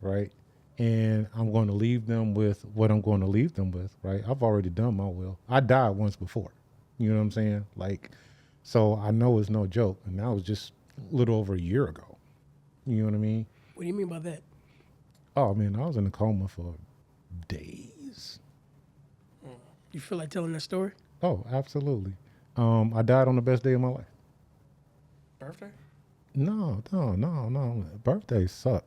right? And I'm going to leave them with what I'm going to leave them with, right? I've already done my will. I died once before. You know what I'm saying? Like, so I know it's no joke. And that was just a little over a year ago. You know what I mean? What do you mean by that? Oh, man, I was in a coma for days. You feel like telling that story? Oh, absolutely. I died on the best day of my life. Birthday? No. Birthdays suck.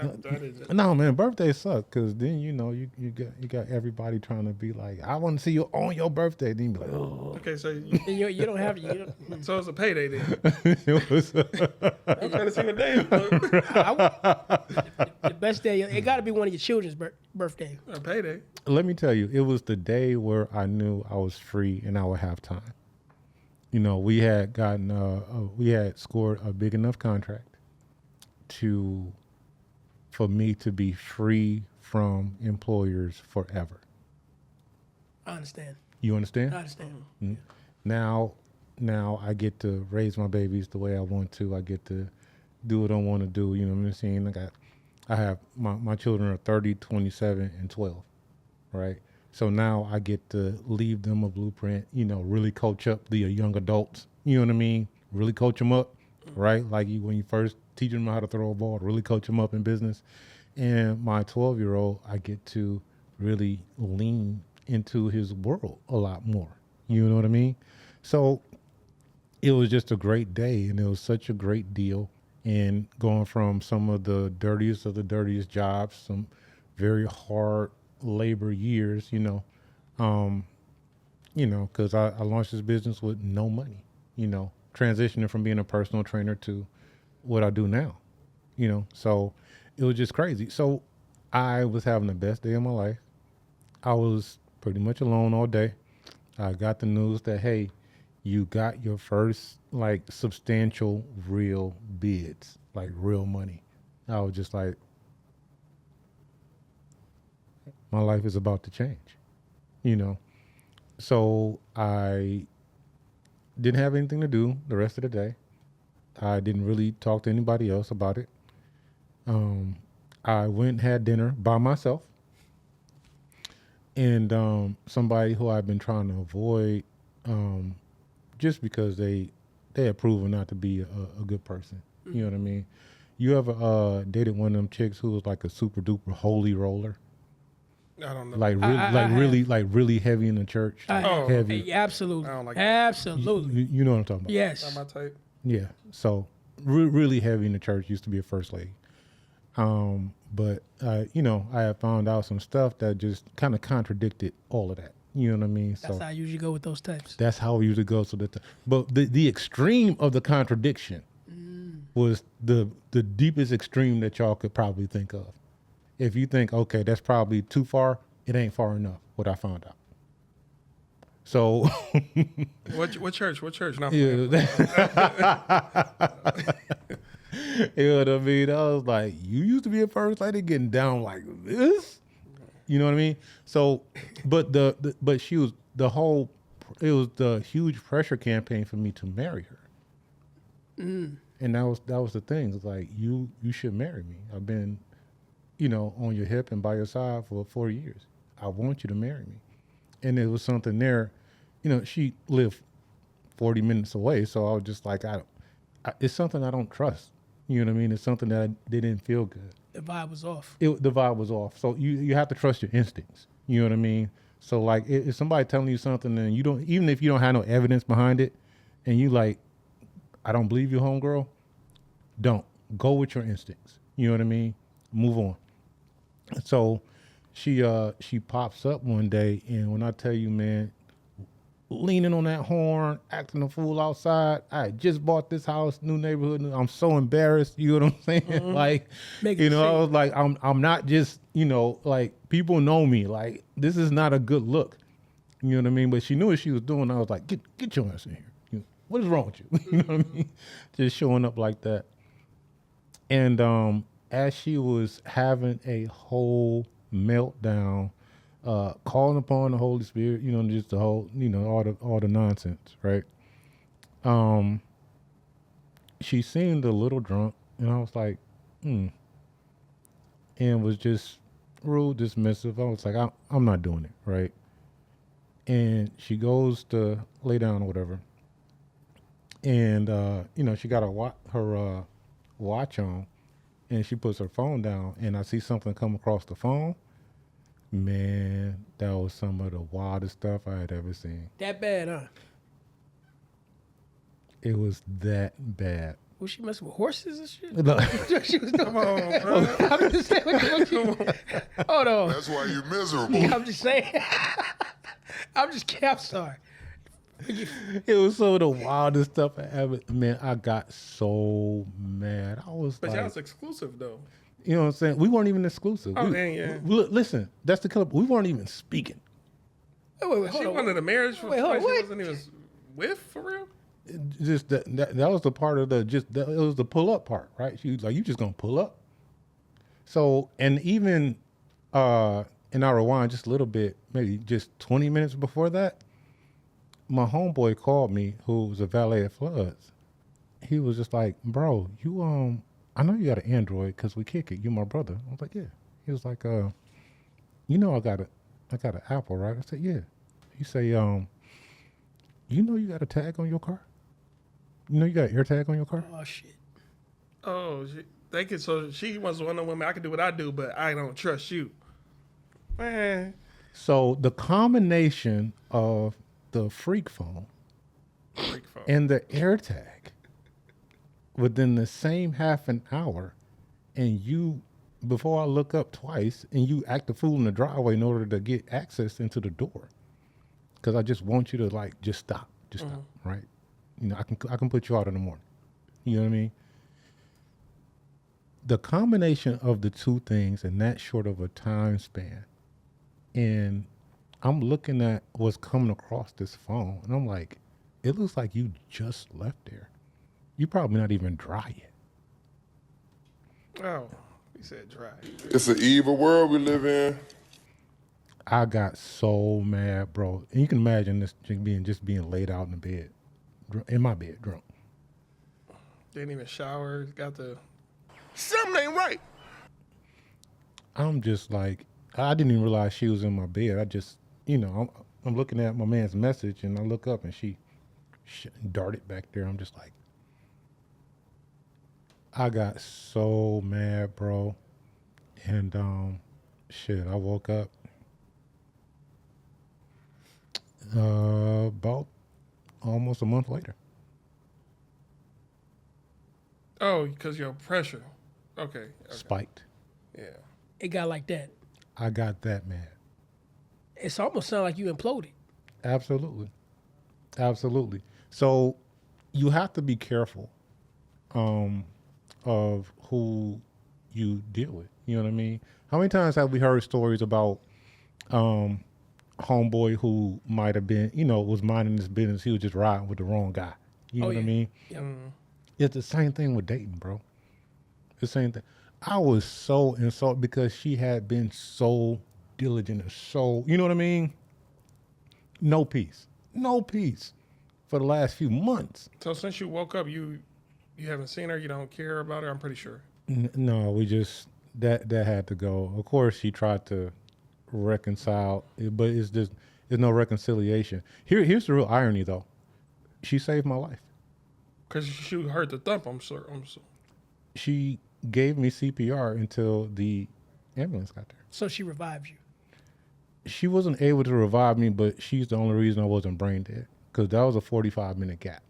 That is No, man, birthdays suck because then you got everybody trying to be like, I want to see you on your birthday. Then you be like, oh. Okay, so You don't have to. so it's a payday then. It was, I'm trying to see the day. The best day, it got to be one of your children's birthday. A payday. let me tell you, it was the day where I knew I was free and I would have time. We had we had scored a big enough contract for me to be free from employers forever. I understand. You understand? I understand. Mm. Now I get to raise my babies the way I want to. I get to do what I want to do. You know what I'm saying? I have my children are 30, 27, and 12, right? So now I get to leave them a blueprint, really coach up the young adults, you know what I mean? Really coach them up, right? Like when you first teach them how to throw a ball, really coach them up in business. And my 12-year-old, I get to really lean into his world a lot more. You know what I mean? So it was just a great day, and it was such a great deal. And going from some of the dirtiest jobs, some very hard labor years, because I launched this business with no money, transitioning from being a personal trainer to what I do now, so it was just crazy. So I was having the best day of my life. I was pretty much alone all day. I got the news that, hey, you got your first substantial real bids, real money. I was just like, my life is about to change, So I didn't have anything to do the rest of the day. I didn't really talk to anybody else about it. I went and had dinner by myself. And somebody who I've been trying to avoid just because they have proven not to be a good person. You know what I mean? You ever dated one of them chicks who was like a super duper holy roller? I don't know. Really heavy in the church. Heavy. Absolutely. I don't like Absolutely. You know what I'm talking about? Yes. Not my type. Yeah. So really heavy in the church. Used to be a first lady. But I have found out some stuff that just kind of contradicted all of that. You know what I mean? That's how I usually go with those types. That's how it usually goes. But the extreme of the contradiction was the deepest extreme that y'all could probably think of. If you think, okay, that's probably too far, it ain't far enough, what I found out. So What church? What church? Not you know what I mean? I was like, you used to be a first lady getting down like this? You know what I mean? So, but she was it was the huge pressure campaign for me to marry her. And that was the thing. It's like, you should marry me. I've been, on your hip and by your side for 4 years. I want you to marry me. And there was something there, she lived 40 minutes away. So I was just like, it's something I don't trust. You know what I mean? It's something that didn't feel good. The vibe was off. The vibe was off. So you have to trust your instincts. You know what I mean? So if somebody telling you something and you don't, even if you don't have no evidence behind it, and you I don't believe you, homegirl, don't. Go with your instincts. You know what I mean? Move on. So she pops up one day, and when I tell you, man, leaning on that horn, acting a fool outside. I had just bought this house, new neighborhood. I'm so embarrassed. You know what I'm saying? Mm-hmm. Like, Making you know, sense. I was like, I'm not just, you know, like people know me. Like, this is not a good look. You know what I mean? But she knew what she was doing. I was like, get your ass in here. You know, what is wrong with you? You know what I mean? Just showing up like that. And as she was having a whole meltdown, calling upon the Holy Spirit, you know, just the whole, you know, all the nonsense, right? She seemed a little drunk, and I was like, and was just rude, dismissive. I was like, I'm not doing it, right? And she goes to lay down or whatever, and you know, she got her watch on, and she puts her phone down, and I see something come across the phone. Man, that was some of the wildest stuff I had ever seen. That bad, huh? It was that bad. Was she messing with horses and shit? No. She was doing. Come on, bro. I'm just saying. Hold on. That's why you miserable. I'm just saying. I'm sorry. It was some of the wildest stuff I ever. Man, I got so mad. I was But like, y'all's exclusive though. you know what I'm saying? We weren't even exclusive. Oh, dang, yeah. Listen, that's the killer. We weren't even speaking. Wait, She hold on. wanted a marriage for Wait, hold on, somebody she what? wasn't even with for real. Just that was the part of it was the pull up part, right? She was like, you just gonna pull up. So, and even and I rewind just a little bit, maybe just 20 minutes before that, my homeboy called me, who was a valet at Floods. He was just like, bro, you I know you got an Android because we kick it. You my brother. I was like, yeah. He was like, you know I got an Apple, right? I said, yeah. He say, you know you got a tag on your car? You know you got an air tag on your car? Oh shit. Oh, so she was one of the women. I can do what I do, but I don't trust you, man. So the combination of the freak phone Freak phone. and the AirTag within the same half an hour, and you, before I look up twice, and you act a fool in the driveway in order to get access into the door, because I just want you to like just stop, right? You know, I can put you out in the morning. You know what I mean? The combination of the two things in that short of a time span, and I'm looking at what's coming across this phone, and I'm like, it looks like you just left there. You're probably not even dry yet. Oh, he said dry. It's an evil world we live in. I got so mad, bro. And you can imagine this just being laid out in the bed, in my bed, drunk. Didn't even shower. Got the. Something ain't right. I'm just like, I didn't even realize she was in my bed. I just, you know, I'm looking at my man's message, and I look up, and she darted back there. I'm just like, I got so mad, bro. And I woke up about almost a month later. Oh, because your pressure. Okay. Spiked. Yeah. It got like that. I got that mad. It's almost sound like you imploded. Absolutely. So you have to be careful of who you deal with. You know what I mean? How many times have we heard stories about homeboy who might have been, you know, was minding his business. He was just riding with the wrong guy. You know what I mean? Yep. It's the same thing with dating, bro. The same thing. I was so insulted because she had been so diligent and so, you know what I mean? No peace for the last few months. So since you woke up, you haven't seen her. You don't care about her. I'm pretty sure. No, we just that had to go. Of course, she tried to reconcile, but there's no reconciliation. Here's the real irony, though. She saved my life. Because she heard the thump. I'm sorry. She gave me CPR until the ambulance got there. So she revived you. She wasn't able to revive me, but she's the only reason I wasn't brain dead, because that was a 45-minute gap.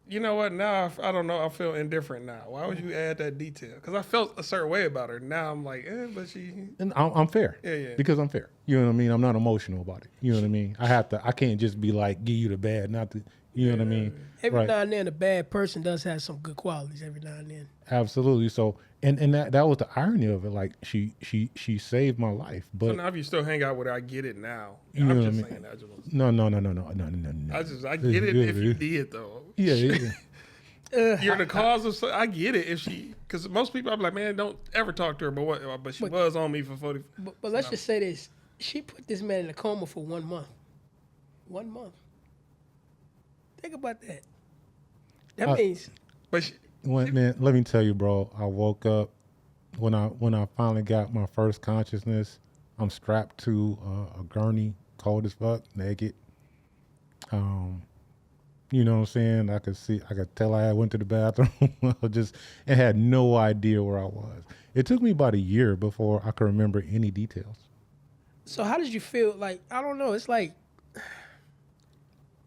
You know what? Now I don't know. I feel indifferent now. Why would you add that detail? Because I felt a certain way about her. Now I'm like, but she. And I'm fair. Yeah. Because I'm fair. You know what I mean? I'm not emotional about it. You know what I mean? I can't just be like, give you the bad, not the, you know what I mean? Every now and then, a bad person does have some good qualities. Every now and then. Absolutely. So, and that was the irony of it. Like she saved my life. But So now if you still hang out with her, I get it now. You know I'm what I just mean? saying that. Just, no. I get it if you did though. Yeah. You're the cause of. I get it if she, because most people I'm like, man, don't ever talk to her. But she was on me for 40. But let's just say this: she put this man in a coma for 1 month. 1 month. Think about that. That means. But she, Man, let me tell you, bro. I woke up when I finally got my first consciousness. I'm strapped to a gurney, cold as fuck, naked. You know what I'm saying? I could tell I went to the bathroom. I had no idea where I was. It took me about a year before I could remember any details. So how did you feel? Like, I don't know. It's like,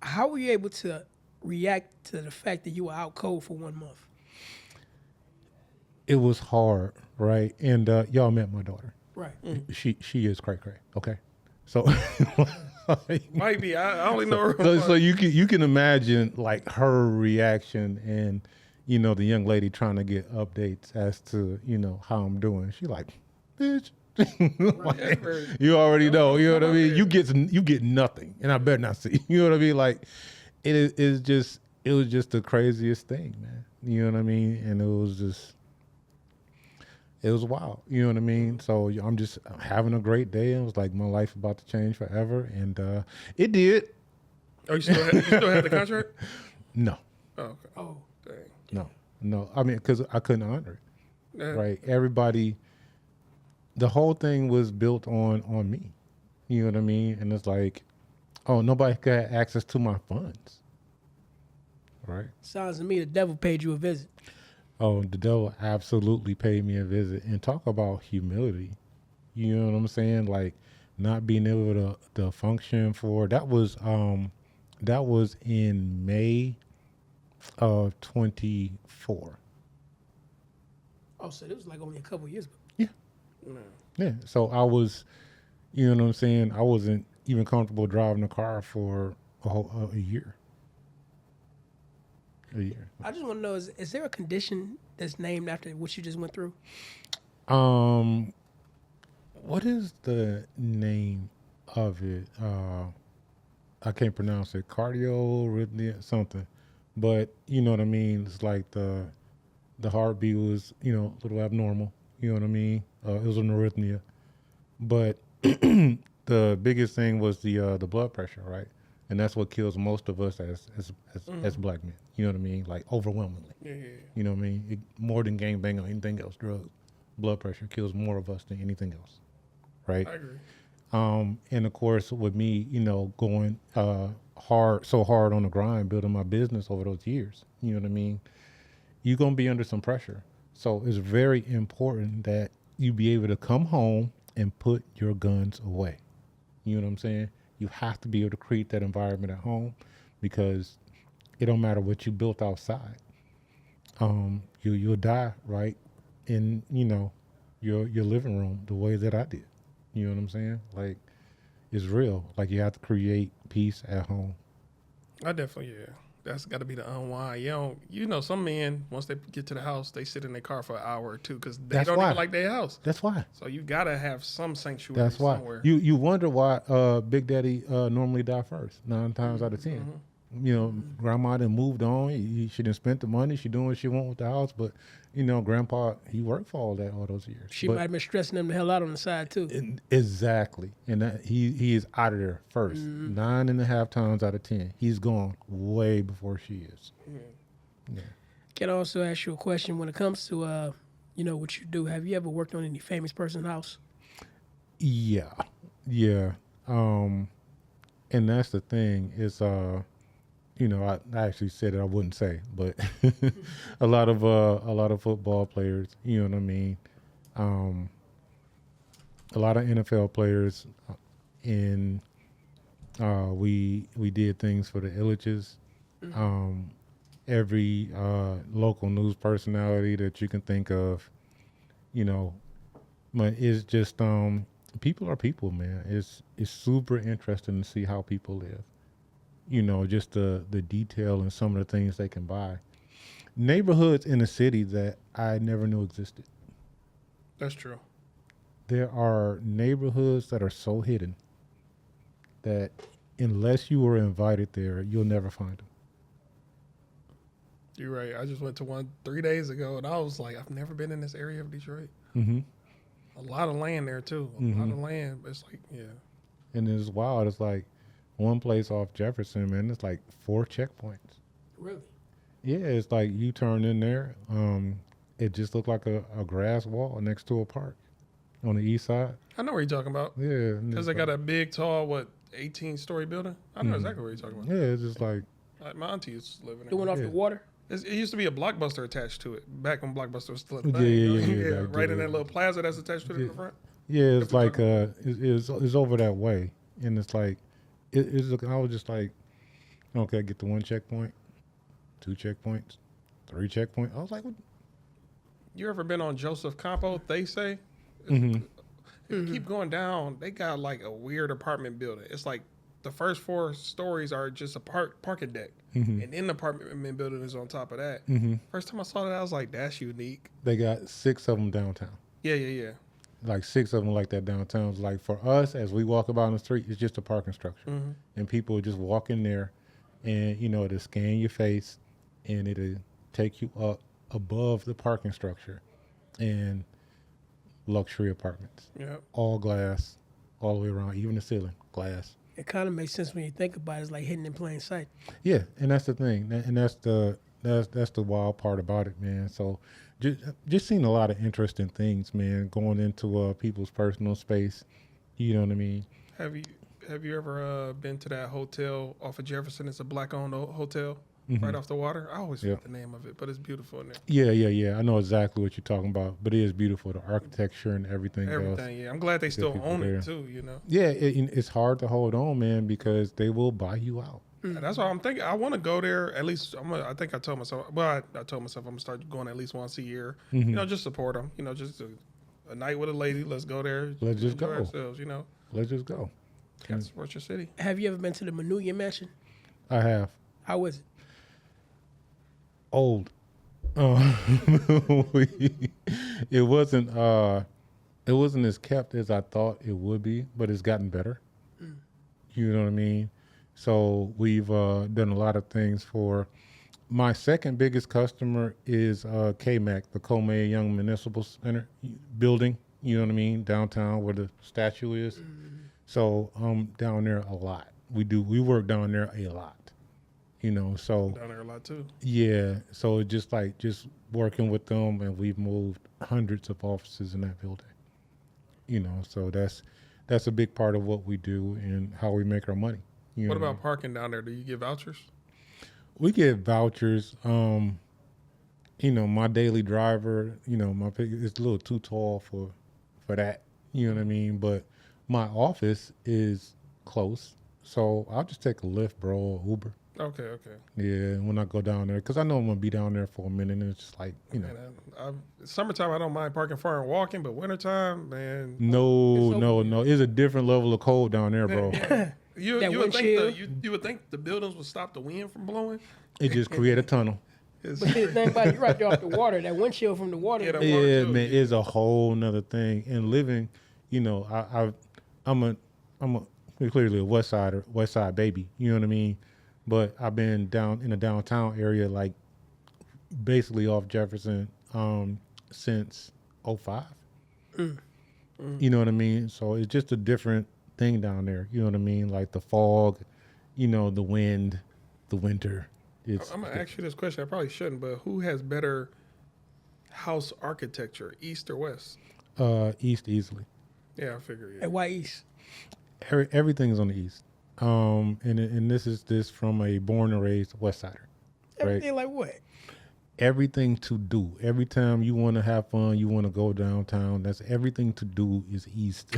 how were you able to react to the fact that you were out cold for 1 month? It was hard, right? And y'all met my daughter. Right. She is cray, okay? So might be. I only know her. So you can imagine like her reaction and the young lady trying to get updates as to how I'm doing. She like, bitch. Like, you already know. You know what I mean? You get nothing, and I better not see. You know what I mean? Like it was just the craziest thing, man. You know what I mean? And it was wild. You know what I mean? So I'm just having a great day. It was like my life about to change forever. And it did. Oh, you still have the contract? No. Oh, okay. Oh, dang. No. I mean, because I couldn't honor it. Yeah. Right? Everybody, the whole thing was built on me. You know what I mean? And it's like, oh, nobody got access to my funds. Right? Sounds to me the devil paid you a visit. Oh, the devil absolutely paid me a visit. And talk about humility. You know what I'm saying? Like not being able to function for that was in May of 24. Oh, so it was like only a couple years ago. Yeah. Yeah. So I was, you know what I'm saying? I wasn't even comfortable driving a car for a year. A year. I just want to know, is there a condition that's named after what you just went through? What is the name of it? I can't pronounce it. Cardiorhythmia, something. But you know what I mean? It's like the heartbeat was, a little abnormal. You know what I mean? It was an arrhythmia. But the biggest thing was the blood pressure, right? And that's what kills most of us as black men. You know what I mean? Like overwhelmingly. Yeah. You know what I mean? More than gangbang or anything else, drugs. Blood pressure kills more of us than anything else. Right? I agree. And of course, with me, going so hard on the grind, building my business over those years, you know what I mean? You're going to be under some pressure. So it's very important that you be able to come home and put your guns away. You know what I'm saying? You have to be able to create that environment at home because it don't matter what you built outside. You'll die right in, your living room the way that I did. You know what I'm saying? Like, it's real. Like, you have to create peace at home. I definitely, yeah. That's got to be the unwind. Some men, once they get to the house, they sit in their car for an hour or two because they don't even like their house. That's why. So you got to have some sanctuary That's why. somewhere. You wonder why Big Daddy normally die first, 9 times out of 10. Mm-hmm. Grandma done moved on. She done spent the money. She doing what she want with the house. But, Grandpa, he worked for all those years. She might have been stressing him the hell out on the side, too. Exactly. And he is out of there first. 9.5 times out of 10. He's gone way before she is. Yeah. Can I also ask you a question when it comes to, what you do? Have you ever worked on any famous person's house? Yeah. And that's the thing is, I actually said it, I wouldn't say, but a lot of football players, you know what I mean? A lot of NFL players we did things for the Illiches. every local news personality that you can think of, you know. But it's just people are people, man. It's super interesting to see how people live. You know, just the detail and some of the things they can buy. Neighborhoods in the city that I never knew existed. That's true. There are neighborhoods that are so hidden that unless you were invited there, you'll never find them. You're right. I just went to one 3 days ago, and I was like, I've never been in this area of Detroit. Mm-hmm. A lot of land there too. A lot of land. It's like, yeah. And it's wild. It's like one place off Jefferson, man. It's like 4 checkpoints. Really? Yeah, it's like you turn in there. It just looked like a grass wall next to a park on the east side. I know what you're talking about. Yeah, Because they got a big, tall, 18-story building? I know exactly what you're talking about. Yeah, it's just like My auntie used to live in The one there. off the water? It used to be a Blockbuster attached to it, back when Blockbuster was still a thing. Yeah, yeah, Right in that little plaza that's attached to it in the front. yeah, it's like it's over that way, and it's like I was just like, okay, I get the 1 checkpoint, 2 checkpoints, 3 checkpoints. I was like, what? You ever been on Joseph Campo, they say? Mm-hmm. If you keep going down, they got like a weird apartment building. It's like the first 4 stories are just a parking deck. Mm-hmm. And then the apartment building is on top of that. First time I saw that, I was like, that's unique. They got 6 of them downtown. Yeah. Like 6 of them like that downtown. It's like for us, as we walk about on the street, it's just a parking structure, and people just walk in there, and you know it'll scan your face, and it'll take you up above the parking structure, and luxury apartments, all glass, all the way around, even the ceiling glass. It kind of makes sense when you think about it. It's like hidden in plain sight. Yeah, and that's the thing, and that's the wild part about it, man. So just seeing a lot of interesting things, man, going into people's personal space. You know what I mean? Have you ever been to that hotel off of Jefferson? It's a black-owned hotel right off the water. I always forget the name of it, but it's beautiful in there. Yeah. I know exactly what you're talking about, but it is beautiful, the architecture and everything else. Yeah. I'm glad they still own it too, you know? Yeah, it's hard to hold on, man, because they will buy you out. That's why I'm thinking. I want to go there at least. I think I told myself. Well, I told myself I'm gonna start going at least once a year. You know, just support them. You know, just a night with a lady. Let's go there. Let's just enjoy go. ourselves. You know, Let's just go. gotta support your city. Have you ever been to the Manuya Mansion? I have. How was it? Old. It wasn't as kept as I thought it would be, but it's gotten better. You know what I mean? So we've done a lot of things for my second biggest customer is KMAC, the Komei Young Municipal Center building, you know what I mean, downtown where the statue is. So I'm down there a lot. We work down there a lot, you know, so. Down there a lot too. Yeah, so it's just working with them, and we've moved hundreds of offices in that building, you know, so that's a big part of what we do and how we make our money. What about parking down there? Do you give vouchers? We get vouchers. You know, my daily driver, you know, it's a little too tall for that. You know what I mean? But my office is close, so I'll just take a Lyft, bro, or Uber. Okay. Yeah, when I go down there, because I know I'm gonna be down there for a minute, and it's just like, you know. Man, summertime, I don't mind parking far and walking, but wintertime, man. No. It's a different level of cold down there, bro. You would think the buildings would stop the wind from blowing. It just create a tunnel. But see, the thing about it, you're right there off the water. That windshield from the water. Yeah, man, it's a whole nother thing. And living, you know, I'm clearly a West Side baby. You know what I mean? But I've been down in the downtown area, like basically off Jefferson, since 2005. You know what I mean? So it's just a different thing down there. You know what I mean? Like the fog, you know, the wind, the winter. I'm gonna ask you this question. I probably shouldn't, but who has better house architecture, East or West? East easily. Yeah, I figure. Yeah. And why East? Everything's on the East. And this is from a born and raised West Sider. Everything like what? everything to do. Every time you want to have fun, you want to go downtown. That's everything to do is east.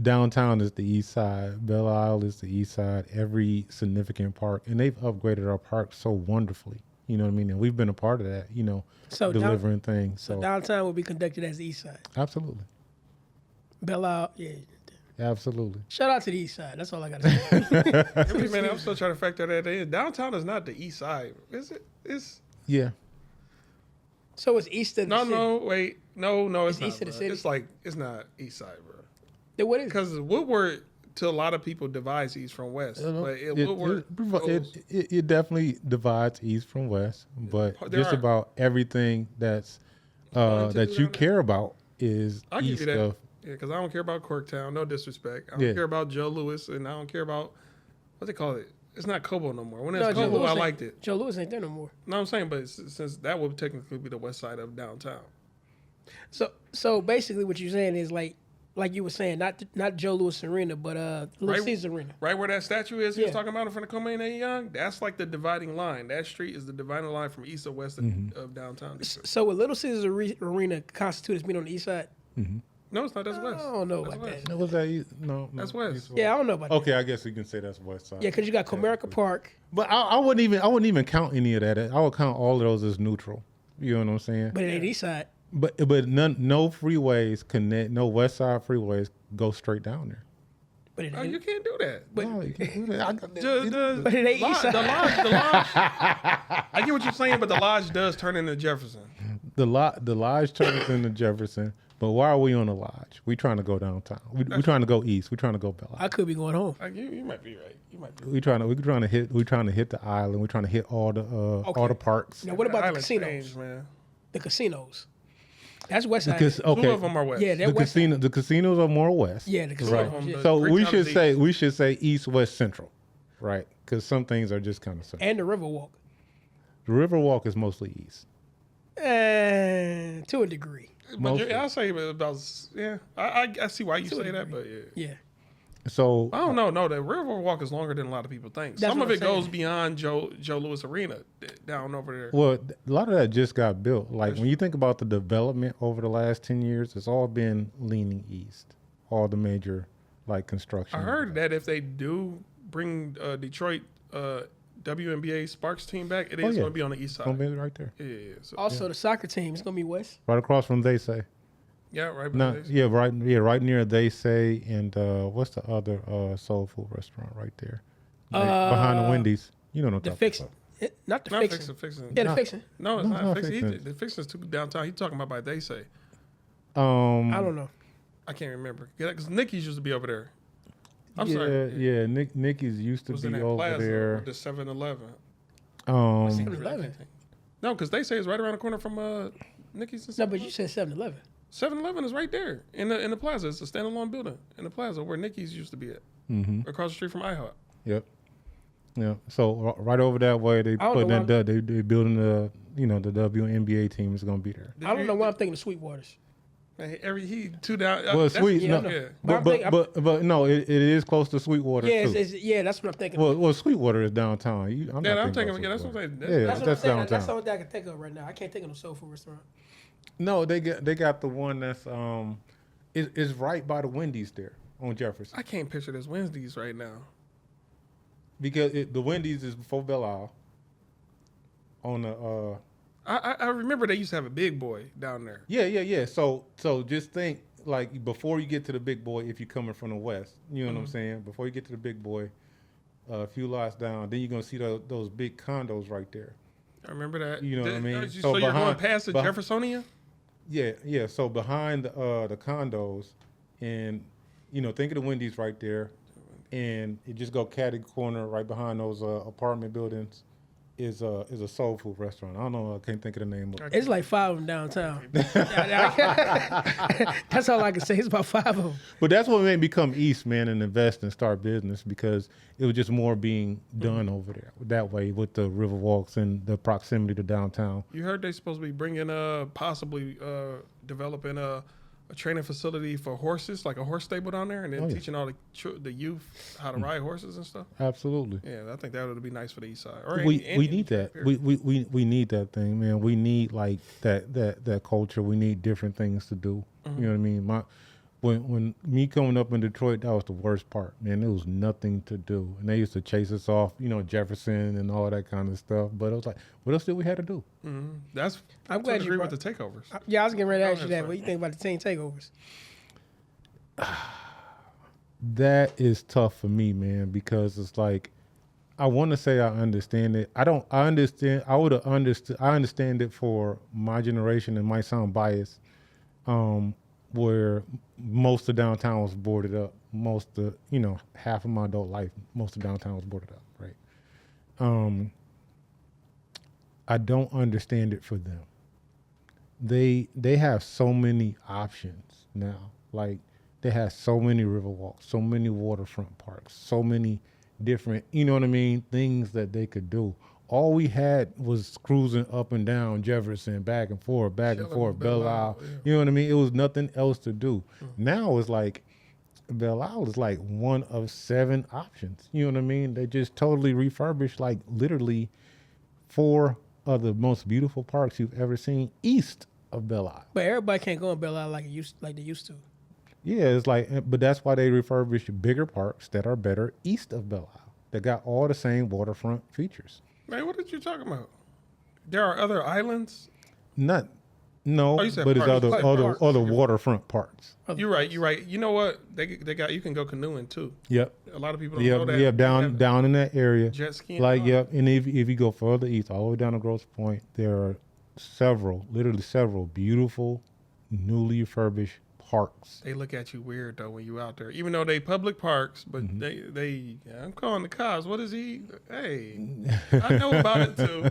Downtown is the east side. Belle Isle is the east side. Every significant park, and they've upgraded our park so wonderfully. You know what I mean? And we've been a part of that. So delivering things. So downtown will be conducted as the east side. Absolutely. Belle Isle, yeah. Absolutely. Shout out to the east side. That's all I got to say. Man, I'm still trying to factor that in. Downtown is not the east side, is it? It's So it's east of the city. No, it's It's not. east of the bro. city? It's like it's not east side, bro. Then what is it? Because Woodward, to a lot of people, divides east from west. But Woodward goes- it definitely divides east from west, but There just are- about everything that's that you care about is I'll give east you that. of. Yeah, because I don't care about Corktown. No disrespect. I don't Yeah. care about Joe Louis, and I don't care about what they call it. It's not Cobo no more. When it's No, Joe Cobo, Louis I ain't- liked it. Joe Louis ain't there no more. No, I'm saying, but since that would technically be the west side of downtown. So basically, what you're saying is like you were saying, not Joe Louis Arena, but Little Caesars Arena. Right where that statue is, he was Yeah. talking about in front of Coleman A. Young. That's like the dividing line. That street is the dividing line from east to west of downtown. So with Little Caesars Arena constitute as being on the east side? No, it's not. That's I west. don't know That's about west. that. No, was that east? No, That's no, west. east Yeah, I don't know about that. Okay, I guess you can say that's west side. Yeah, because you got Comerica Park. But I wouldn't even count any of that. I would count all of those as neutral. You know what I'm saying? But it ain't east side. But no freeways connect. No west side freeways go straight down there. But it Oh, ain't. you can't do that. No, you can't do that. But it ain't east side. The lodge. I get what you're saying, but the lodge does turn into Jefferson. The lodge turns into Jefferson. But why are we on the lodge? We trying to go downtown. We trying to go east. We trying to go Belle Isle. I could be going home. You might be right. You might be. We trying to hit the island. We trying to hit all the parks. Now, what about the Island casinos? changed, man. The casinos. That's west side. Because Two of them are west. Yeah, they're west side. the casinos are more west. Yeah, the casinos. Right. Yeah. So we Bricktown is should say east, west, central, right? Because some things are just kind of central. And the Riverwalk. The Riverwalk is mostly east. To a degree. But I'll say about I see why you say that, but yeah. Yeah. So I don't know. No, the Riverwalk is longer than a lot of people think. That's Some what of I'm it goes saying. beyond Joe Louis Arena down over there. well, a lot of that just got built. Like when you think about the development over the last 10 years, it's all been leaning east. All the major construction. I heard that if they do bring Detroit WNBA Sparks team back, it is yeah. going to be on the east It's gonna side. be right there, Yeah. So, Also, the soccer team is going to be west. right across from They Say. yeah, right. No, right near They Say, and what's the other soul food restaurant right there? Behind the Wendy's. You know what I'm The talking fixin'. about. Not the Not fixin'. fixing. Yeah, the fixin'. No, it's No, not it's not fixing. Fixin'. The fixing is too downtown. He's talking about by They Say. I don't know. I can't remember. Yeah, because Nikki's used to be over there. I'm yeah, sorry. yeah. Nikki's used to Was in be that over plaza there. with the 7-Eleven. 7-Eleven. No, because They Say is right around the corner from Nikki's. And No, but you said 7-Eleven. 7-Eleven is right there in the plaza. It's a standalone building in the plaza where Nikki's used to be at, across the street from IHOP. Yep. Yeah. So right over that way, they don't putting know that. They building the the WNBA team is gonna be there. I don't know why I'm thinking of Sweetwaters. He two down. Well, that's- Sweet, yeah, I no, know. yeah. but no, it is close to Sweetwater Yeah, too. that's what I'm thinking. Well, Sweetwater is downtown. I'm Yeah, not I'm thinking taking. Yeah, that's what I'm saying. Yeah, that's what I'm that's saying. downtown. That's the only thing I can think of right now. I can't think of no soul food restaurant. No, they got the one that's is right by the Wendy's there on Jefferson. I can't picture this Wednesdays right now. Because the Wendy's is before Belle Isle. On the I remember they used to have a big boy down there. yeah. So just think like before you get to the big boy, if you're coming from the west, you know what I'm saying. Before you get to the big boy, a few lots down, then you're gonna see those big condos right there. I remember that. You know what I mean? So, So you're going behind- past the beh- Jeffersonia? Yeah. So behind the condos, and think of the Wendy's right there, and it just go catty corner right behind those apartment buildings. Is a soul food restaurant. I don't know. I can't think of the name of it. It's like 5 of them downtown. That's all I can say. It's about 5 of them. But that's what made me come east, man, and invest and start business because it was just more being done over there that way with the river walks and the proximity to downtown. You heard they supposed to be bringing possibly developing a training facility for horses, like a horse stable down there, and then teaching all the youth how to ride horses and stuff. Absolutely. Yeah, I think that would be nice for the East Side. Or We any need that. We need that thing, man. We need like that culture. We need different things to do. You know what I mean? When me coming up in Detroit, that was the worst part, man. There was nothing to do, and they used to chase us off, Jefferson and all that kind of stuff. But it was like, what else did we have to do? I'm glad you agree with the takeovers. Yeah, I was getting ready to ask you that. What do you think about the team takeovers? That is tough for me, man, because it's like, I want to say I understand it. I understand. I would have understood. I understand it for my generation. It might sound biased, where most of downtown was boarded up. Half of my adult life, most of downtown was boarded up, right? I don't understand it for them. They have so many options now. Like, they have so many riverwalks, so many waterfront parks, so many different, things that they could do. All we had was cruising up and down Jefferson, back and forth, Belle Isle. Yeah. You know what I mean? It was nothing else to do. Now it's like, Belle Isle is like one of 7 options. You know what I mean? They just totally refurbished, like, literally 4 of the most beautiful parks you've ever seen east of Belle Isle. But everybody can't go in Belle Isle like they used to. Yeah, it's like, but that's why they refurbish bigger parks that are better east of Belle Isle. They got all the same waterfront features. Man, what are you talking about? There are other islands. No, you said but it's parks. other waterfront parks. You're right. You know what? They got. You can go canoeing too. Yep. A lot of people don't know that. Yeah, down in that area. Jet skiing. Like, yep. And if you go further east, all the way down to Grosse Pointe, there are literally several beautiful, newly refurbished parks. They look at you weird though when you out there, even though they public parks. But I'm calling the cops. What is he? Hey, I know about it too.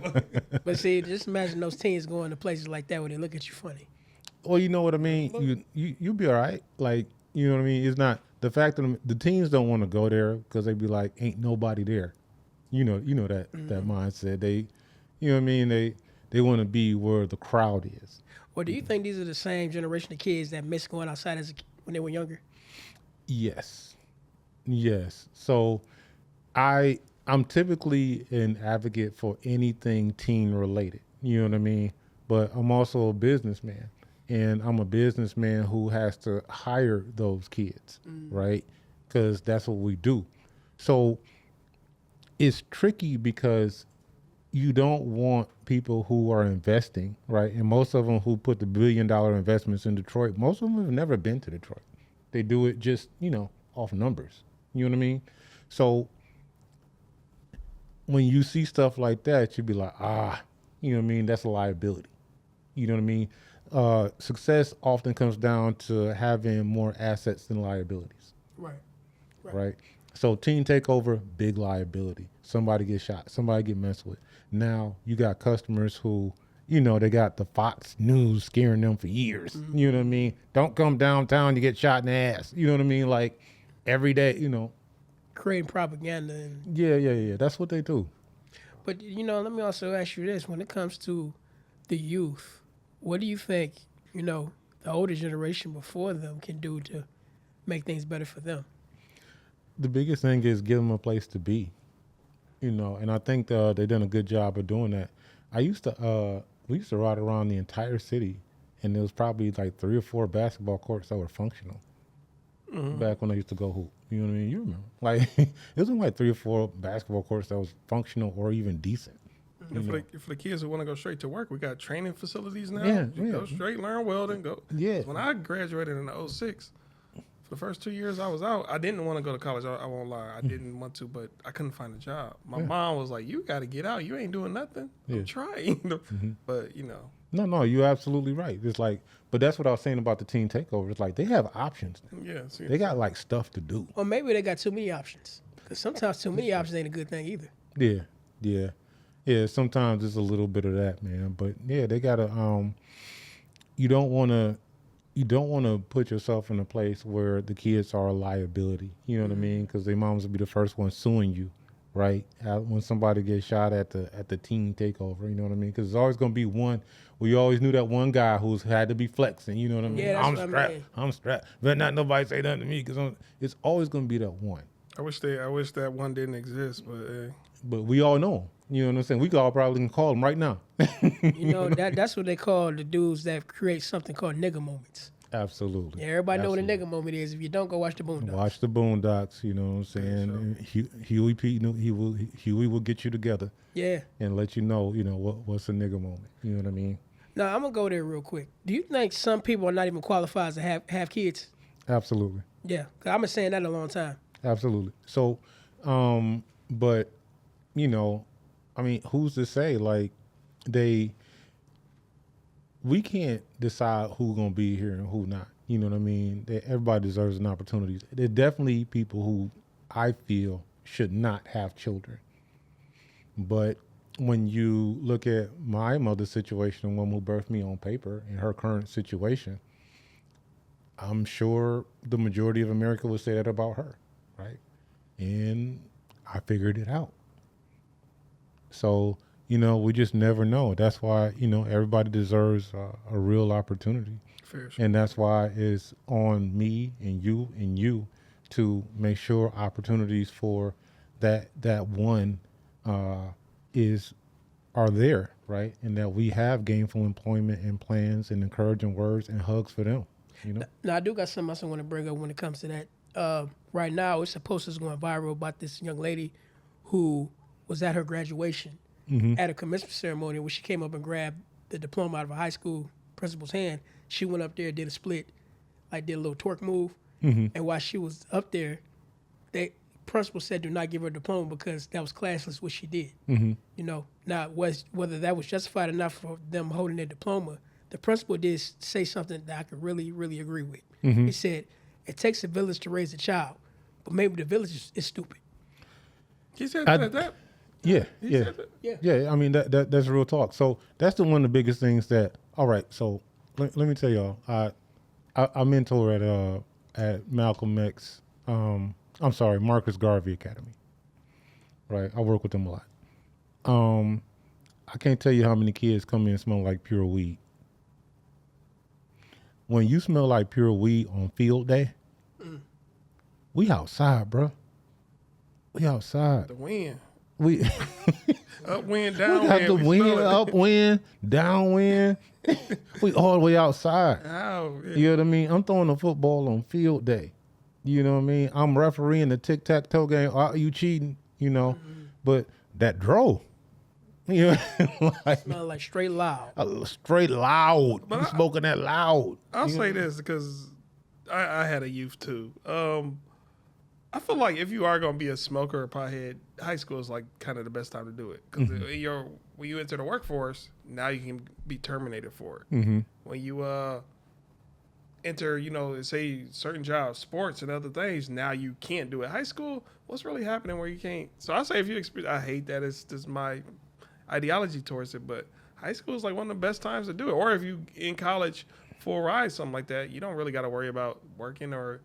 But see, just imagine those teens going to places like that where they look at you funny. Well, you know what I mean. You be all right. Like, you know what I mean. It's not the fact that the teens don't want to go there because they be like, ain't nobody there. You know that mindset. They, you know what I mean. They want to be where the crowd is. Well, do you think these are the same generation of kids that missed going outside when they were younger? Yes. So, I'm typically an advocate for anything teen related. You know what I mean. But I'm also a businessman. And I'm a businessman who has to hire those kids, right? Because that's what we do. So it's tricky because you don't want people who are investing, right? And most of them who put the $1 billion investments in Detroit, most of them have never been to Detroit. They do it just, off numbers. You know what I mean? So when you see stuff like that, you'd be like, you know what I mean? That's a liability. You know what I mean? Success often comes down to having more assets than liabilities. Right. So team takeover, big liability. Somebody gets shot. Somebody get messed with. Now you got customers who, they got the Fox News scaring them for years. You know what I mean? Don't come downtown, you get shot in the ass. You know what I mean? Like every day, Creating propaganda. And Yeah. That's what they do. But, let me also ask you this. When it comes to the youth, what do you think, the older generation before them can do to make things better for them? The biggest thing is give them a place to be, and I think they've done a good job of doing that. We used to ride around the entire city, and there was probably like 3 or 4 basketball courts that were functional back when I used to go hoop. You know what I mean? You remember. Like, it was like 3 or 4 basketball courts that was functional or even decent. For the kids who want to go straight to work, we got training facilities now. Yeah. Go straight, learn welding, go. Yeah. When I graduated in 2006, for the first 2 years I was out, I didn't want to go to college. I won't lie. I didn't want to, but I couldn't find a job. My mom was like, you got to get out. You ain't doing nothing. I'm trying. But, No, you're absolutely right. It's like, but that's what I was saying about the team takeover. It's like they have options. Yeah. They got like stuff to do. Or maybe they got too many options. Because sometimes too many options ain't a good thing either. Yeah, sometimes it's a little bit of that, man. But yeah, they gotta. You don't want to put yourself in a place where the kids are a liability. You know what I mean? Because their moms will be the first ones suing you right? When somebody gets shot at the teen takeover, you know what I mean? Because there's always gonna be one. We always knew that one guy who's had to be flexing. You know what I mean? Yeah, that's I'm what I strapped. mean. I'm strapped. But not nobody say nothing to me because it's always gonna be that one. I wish that one didn't exist, but But we all know him. You know what I'm saying? We all probably can call him right now. You know, that's what they call the dudes that create something called nigga moments. Absolutely. Yeah, everybody know what a nigga moment is. If you don't, go watch the Boondocks. Watch the Boondocks. You know what I'm saying? Huey P. You know, Huey will get you together. Yeah. And let you know what's a nigga moment. You know what I mean? Now, I'm going to go there real quick. Do you think some people are not even qualified to have kids? Absolutely. Yeah, because I've been saying that a long time. Absolutely. So, but, you know, I mean, who's to say, like, we can't decide who's going to be here and who not. You know what I mean? Everybody deserves an opportunity. There are definitely people who I feel should not have children. But when you look at my mother's situation, the one who birthed me on paper, and her current situation, I'm sure the majority of America would say that about her, right? And I figured it out. So, you know, we just never know. That's why, you know, everybody deserves a real opportunity. fair. And that's why it's on me and you to make sure opportunities for that one are there, right? And that we have gainful employment and plans and encouraging words and hugs for them, you know? Now, I do got something else I want to bring up when it comes to that. Right now, it's a post that's going viral about this young lady who was at her graduation at a commencement ceremony where she came up and grabbed the diploma out of a high school principal's hand. She went up there, did a split, like did a little twerk move. And while she was up there, principal said do not give her a diploma because that was classless what she did. You know, now whether that was justified enough for them holding their diploma, the principal did say something that I could really, really agree with. He said, it takes a village to raise a child, but maybe the village is stupid. He said that. Yeah, said that? yeah. I mean, that's real talk. So that's one of the biggest things that. All right, so let me tell y'all. I mentor at Malcolm X. Marcus Garvey Academy. Right, I work with them a lot. I can't tell you how many kids come in and smell like pure weed. When you smell like pure weed on field day, we outside, bro. We outside. The wind. We Upwind, we got downwind. the we wind, smell it. upwind, downwind. We all the way outside. Oh, yeah. You know what I mean? I'm throwing a football on field day. You know what I mean? I'm refereeing the tic-tac-toe game. Are you cheating? You know? But that dro. You know, Smell like straight loud. straight loud. You smoking that loud. I'll say this because I had a youth too. I feel like if you are going to be a smoker or pothead, high school is like kind of the best time to do it. Because when you enter the workforce, now you can be terminated for it. When you enter, you know, say certain jobs, sports and other things, now you can't do it. High school, what's really happening where you can't? So I say if you experience, I hate that it's just my ideology towards it, but high school is like one of the best times to do it. Or if you in college full ride, something like that, you don't really got to worry about working or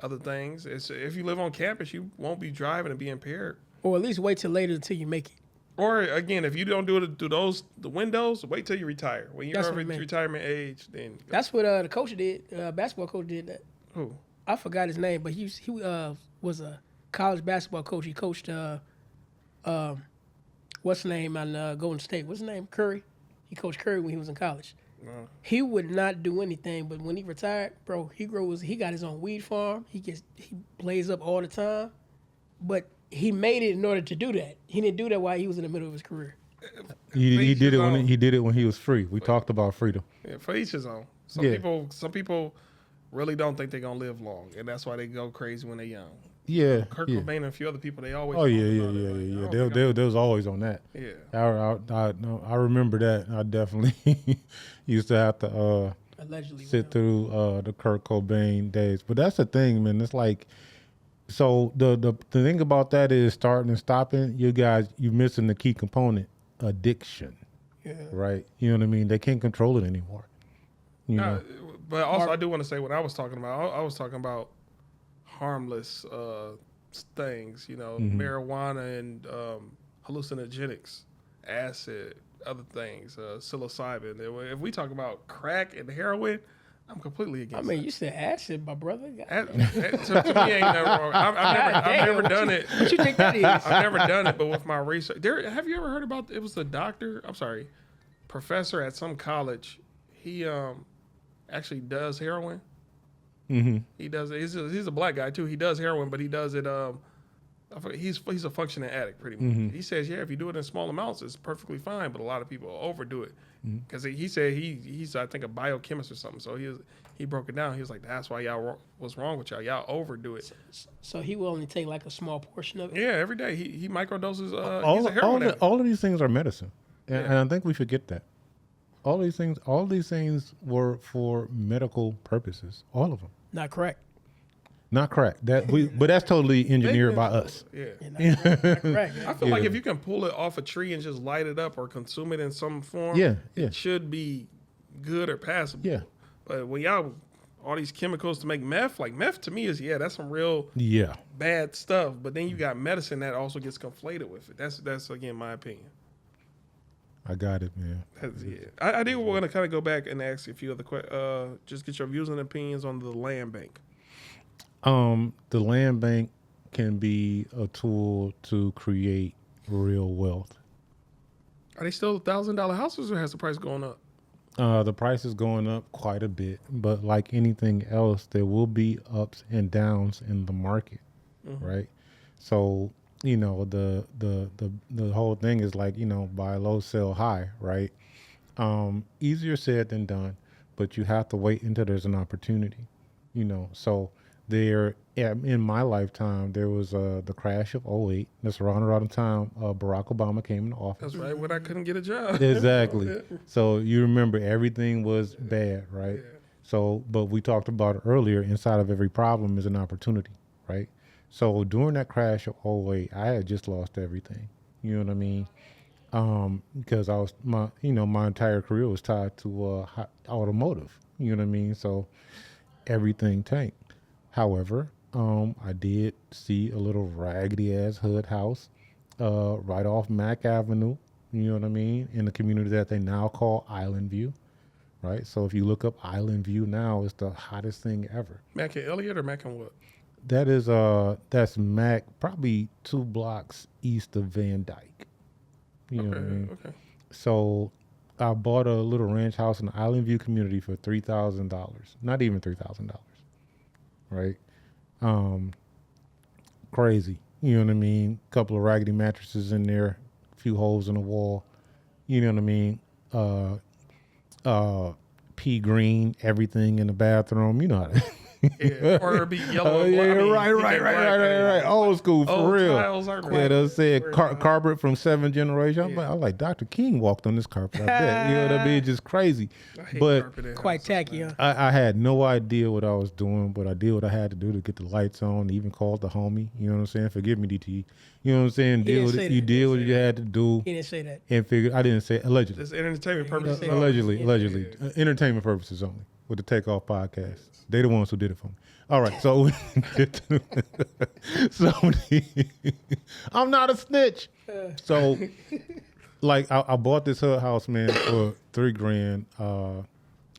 other things. If you live on campus, you won't be driving and be impaired. Or at least wait till later until you make it. Or again, if you don't do it through the windows, wait till you retire. When you're That's over what I mean. retirement age, then That's what the coach did. Basketball coach did that. who? I forgot his name, but he was a college basketball coach. He coached what's his name on Golden State? What's his name? Curry. He coached Curry when he was in college. He would not do anything, but when he retired, bro, he got his own weed farm. He plays up all the time, but he made it in order to do that. He didn't do that while he was in the middle of his career. He did it when he was free. We talked about freedom. Yeah, for each his own. Yeah. Some people really don't think they're gonna live long, and that's why they go crazy when they're young. Yeah. Kurt yeah. Cobain and a few other people, they always. Oh talk yeah. about it. Like, They was always on that. Yeah. I remember that. I definitely used to have to Allegedly. sit through the Kurt Cobain days. But that's the thing, man. It's like, so the thing about that is starting and stopping. You missing the key component, addiction. Yeah. Right. You know what I mean? They can't control it anymore. You know. But also, I do want to say what I was talking about. I was talking about harmless things, marijuana and hallucinogenics, acid, other things, psilocybin. If we talk about crack and heroin, I'm completely against you said acid, my brother. to me, ain't nothing wrong. I've never done it. What you think that is? I've never done it, but with my research, have you ever heard about? It was a doctor. I'm sorry, professor at some college. He actually does heroin. Mm-hmm. He does. He's a black guy too. He does heroin, but he does it. He's a functioning addict, pretty much. Mm-hmm. He says, if you do it in small amounts, it's perfectly fine. But a lot of people overdo it because he said he's I think a biochemist or something. So he broke it down. He was like, that's why what's wrong with y'all? Y'all overdo it. So he will only take like a small portion of it. Yeah, every day he microdoses. He's a heroin addict. all of these things are medicine, and I think we forget that. All these things were for medical purposes. All of them. Not correct. Not correct. But that's totally engineered by us. Yeah. Not correct. I feel like if you can pull it off a tree and just light it up or consume it in some form, it should be good or passable. Yeah. But when all these chemicals to make meth, like meth to me is, that's some real bad stuff. But then you got medicine that also gets conflated with it. That's again, my opinion. I got it, man. I think we're going to kind of go back and ask a few other questions. Just get your views and opinions on the land bank. The land bank can be a tool to create real wealth. Are they still $1,000 houses, or has the price gone up? The price is going up quite a bit, but like anything else, there will be ups and downs in the market, right? So, the whole thing is like, buy low, sell high, right? Easier said than done, but you have to wait until there's an opportunity, So in my lifetime, there was the crash of 2008. That's around the time Barack Obama came into office. That's right, when I couldn't get a job. Exactly. So you remember everything was bad, right? Yeah. So, but we talked about it earlier, inside of every problem is an opportunity, right? So during that crash of 2008, I had just lost everything. You know what I mean? Because I was my entire career was tied to automotive. You know what I mean? So everything tanked. However, I did see a little raggedy ass hood house right off Mack Avenue. You know what I mean? In the community that they now call Island View. Right? So if you look up Island View now, it's the hottest thing ever. Mack and Elliott or Mack and what? That is that's Mack, probably 2 blocks east of Van Dyke. You know what I mean? Okay. So I bought a little ranch house in the Island View community for $3,000. Not even $3,000. Right? Crazy. You know what I mean? Couple of raggedy mattresses in there, a few holes in the wall. You know what I mean? Pea green, everything in the bathroom. You know how to Or it'd be yellow. Right. Old school for Old real. tiles are Yeah, they said carpet from 7th generation. I'm like, Dr. King walked on this carpet. I bet. You know what I mean? Just crazy. But Quite tacky, huh? I had no idea what I was doing, but I did what I had to do to get the lights on. Even called the homie. You know what I'm saying? Forgive me, DT. You know what I'm saying? You did what you had to do. He didn't say that. And figured I didn't say allegedly. Just entertainment purposes. Allegedly. Entertainment purposes only with the Takeoff podcast. They the ones who did it for me. All right, so I'm not a snitch. So, like, I bought this hood house, man, for $3,000.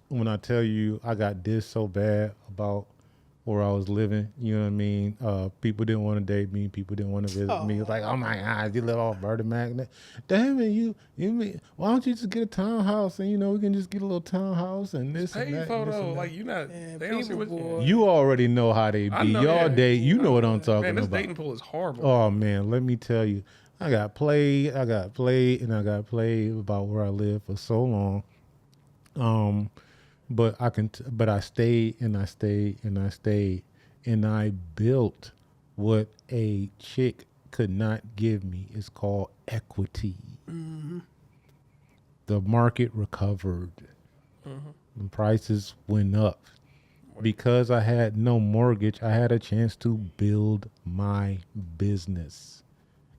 When I tell you I got dissed so bad about where I was living, you know what I mean? People didn't want to date me. People didn't want to visit me. It was like, oh my God, you live off Bertie Mac. Damn it, you mean, why don't you just get a townhouse and, we can just get a little townhouse and this and that. Photo, like you not, they don't see what you already know how they be. Y'all date, you know what I'm talking man, this about. dating pool is horrible. Oh man, let me tell you, I got played about where I live for so long. But I stayed and I built what a chick could not give me. It's called equity. Mm-hmm. The market recovered. Mm-hmm. The prices went up. Because I had no mortgage, I had a chance to build my business.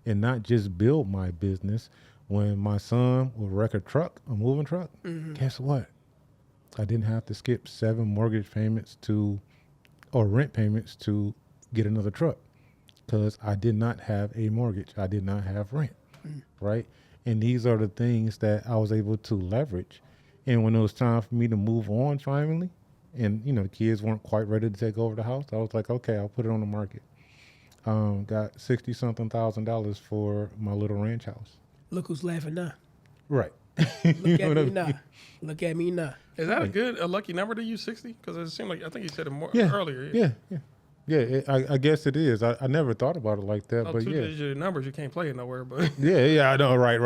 And not just build my business. When my son would wreck a moving truck, guess what? I didn't have to skip 7 mortgage payments or rent payments to get another truck. because I did not have a mortgage. I did not have rent, right? And these are the things that I was able to leverage. And when it was time for me to move on finally, and the kids weren't quite ready to take over the house, I was like, okay, I'll put it on the market. Got $60-something thousand for my little ranch house. Look who's laughing now. Right. Look at me now. Look at me now. Is that a lucky number to use 60? Because it seemed like I think you said it more earlier. Yeah. I guess it is. I never thought about it like that, but yeah. 2-digit numbers you can't play it nowhere, but Yeah, I know. Right.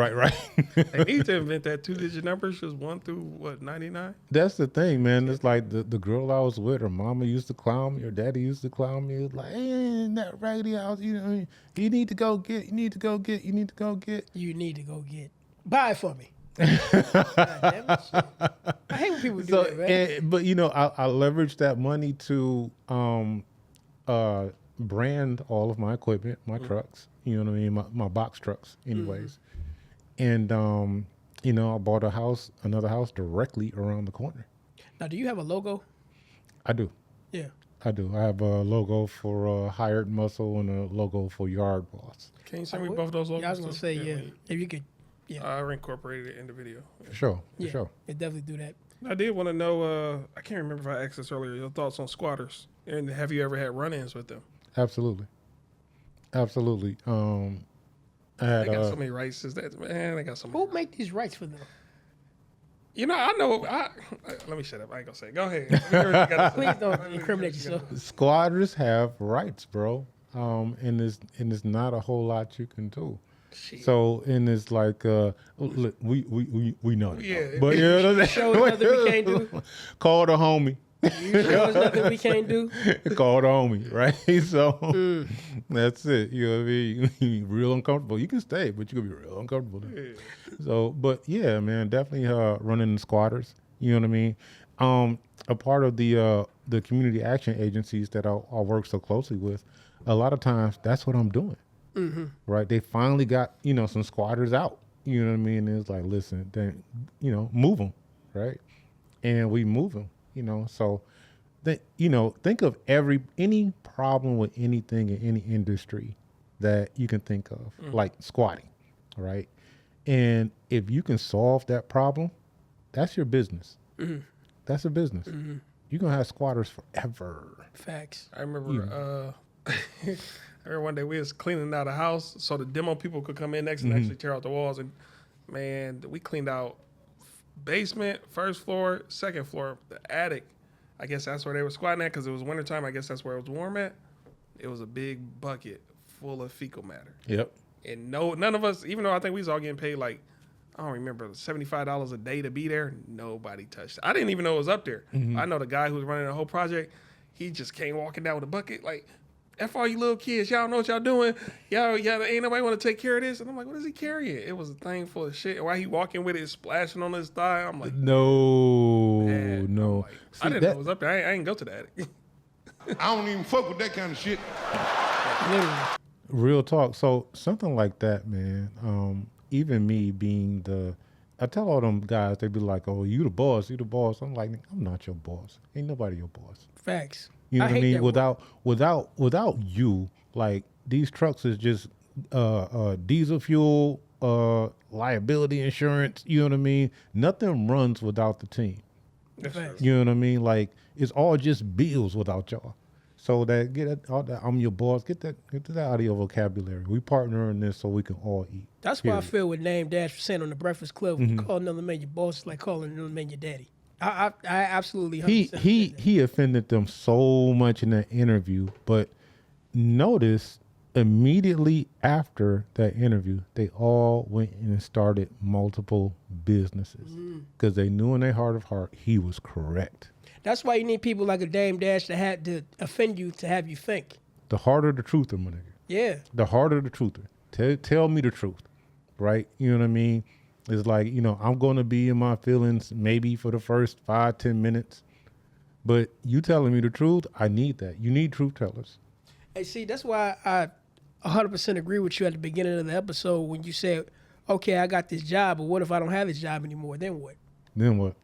they need to invent that 2-digit numbers, just 1 through 99. That's the thing, man. It's like the girl I was with, her mama used to clown me, her daddy used to clown me. It was like, hey, that raggedy house, you need to go get. You need to go get. Buy it for me. God damn it, shit. I hate when people do that, man. But I leveraged that money to brand all of my equipment, my trucks. You know what I mean, my box trucks, anyways. And I bought another house directly around the corner. Now, do you have a logo? I do. Yeah. I do. I have a logo for Hired Muscle and a logo for Yard Boss. Can you send me both those logos? Yeah, I was gonna say if you could. Yeah. I incorporated it in the video. For sure. Yeah, definitely do that. I did want to know, I can't remember if I asked this earlier, your thoughts on squatters. And have you ever had run-ins with them? Absolutely. I had, They got so many rights. They got so many. Who make these rights for them? I know. Let me shut up. I ain't going to say it. Go ahead. Please don't incriminate yourself. Squatters have rights, bro. And there's not a whole lot you can do. Shit. So, and it's like, look, we know that. Yeah. But you know what I'm Show us nothing we can't do. Call the homie. You show us nothing we can't do. Call the homie, right? So that's it. You know what I mean? You real uncomfortable. You can stay, but you're going to be real uncomfortable. Yeah. So, but yeah, man, definitely running the squatters. You know what I mean? A part of the community action agencies that I work so closely with, a lot of times that's what I'm doing. Mm-hmm. Right? They finally got, some squatters out. You know what I mean? And it's like, listen, then, move them, right? And we move them. So think of any problem with anything in any industry that you can think of, like squatting, right? And if you can solve that problem, that's your business. That's a business. You're going to have squatters forever. Facts. I remember one day we was cleaning out a house so the demo people could come in next and actually tear out the walls. And, man, we cleaned out basement, first floor, second floor, the attic. I guess that's where they were squatting at because it was wintertime. I guess that's where it was warm at. It was a big bucket full of fecal matter. Yep. And none of us, even though I think we was all getting paid like, I don't remember, $75 a day to be there, nobody touched it. I didn't even know it was up there. I know the guy who was running the whole project, he just came walking down with a bucket like, F all you little kids, y'all know what y'all doing. Y'all ain't nobody want to take care of this. And I'm like, what is he carrying? It was a thing full of shit. And while he walking with it, splashing on his thigh, I'm like, no. Like, I didn't know it was up there. I ain't go to the attic. I don't even fuck with that kind of shit. Literally. Real talk. So something like that, man. Even me being I tell all them guys, they be like, oh, you the boss. I'm like, I'm not your boss. Ain't nobody your boss. Facts. You know what I mean? Without you, like these trucks is just diesel fuel, liability insurance. You know what I mean? Nothing runs without the team. You know what I mean? Like it's all just bills without y'all. So I'm your boss. Get that out of your vocabulary. We partner in this so we can all eat. That's why I feel with Name Dash saying on the Breakfast Club, when you call another man your boss, it's like calling another man your daddy. I absolutely 100% he offended them so much in that interview, but notice immediately after that interview, they all went and started multiple businesses because they knew in their heart of heart he was correct. That's why you need people like a Dame Dash to offend you to have you think. The harder the truther, my nigga. Yeah. The harder the truther. Tell me the truth, right? You know what I mean? It's like, I'm going to be in my feelings maybe for the first 5-10 minutes, but you telling me the truth, I need that. You need truth tellers. Hey, see, that's why I 100% agree with you at the beginning of the episode when you said, okay, I got this job, but what if I don't have this job anymore? Then what? Then what?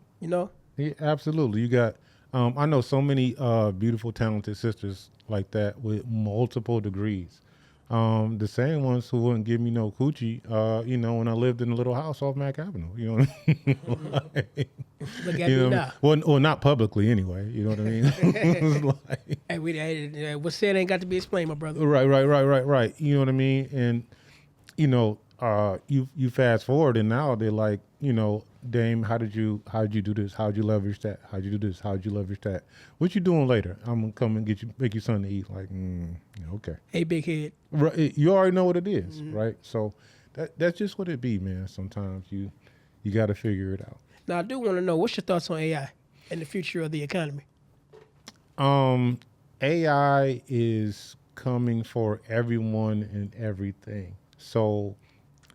Yeah, absolutely. You got, I know so many beautiful, talented sisters like that with multiple degrees, The same ones who wouldn't give me no coochie, when I lived in a little house off Mack Avenue, you know what I mean? Like, Look at me now. Well, not publicly anyway, you know what I mean? It's like, Hey, what's said ain't got to be explained, my brother. right. You know what I mean? And, you fast forward and now they're like, Dame, how'd you do this? How'd you leverage that? How'd you do this? How'd you leverage that? What you doing later? I'm gonna come and make you something to eat. Like, okay. Hey, big head. Right, you already know what it is, right? So that's just what it be, man. Sometimes you got to figure it out. Now, I do want to know, what's your thoughts on AI and the future of the economy? AI is coming for everyone and everything. So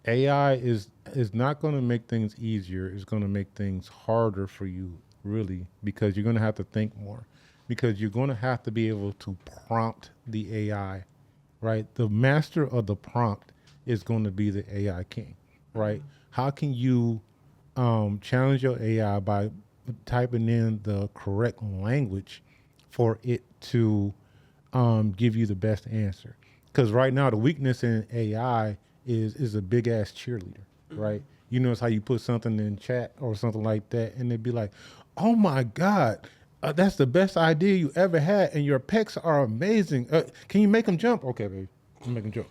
AI is not going to make things easier. It's going to make things harder for you, really, because you're going to have to think more, because you're going to have to be able to prompt the AI, right? The master of the prompt is going to be the AI king, right? How can you challenge your AI by typing in the correct language for it to give you the best answer? Because right now the weakness in AI is a big ass cheerleader, right? You notice how you put something in chat or something like that, and they'd be like, "Oh my God, that's the best idea you ever had, and your pecs are amazing. Can you make them jump?" Okay, baby, make them jump.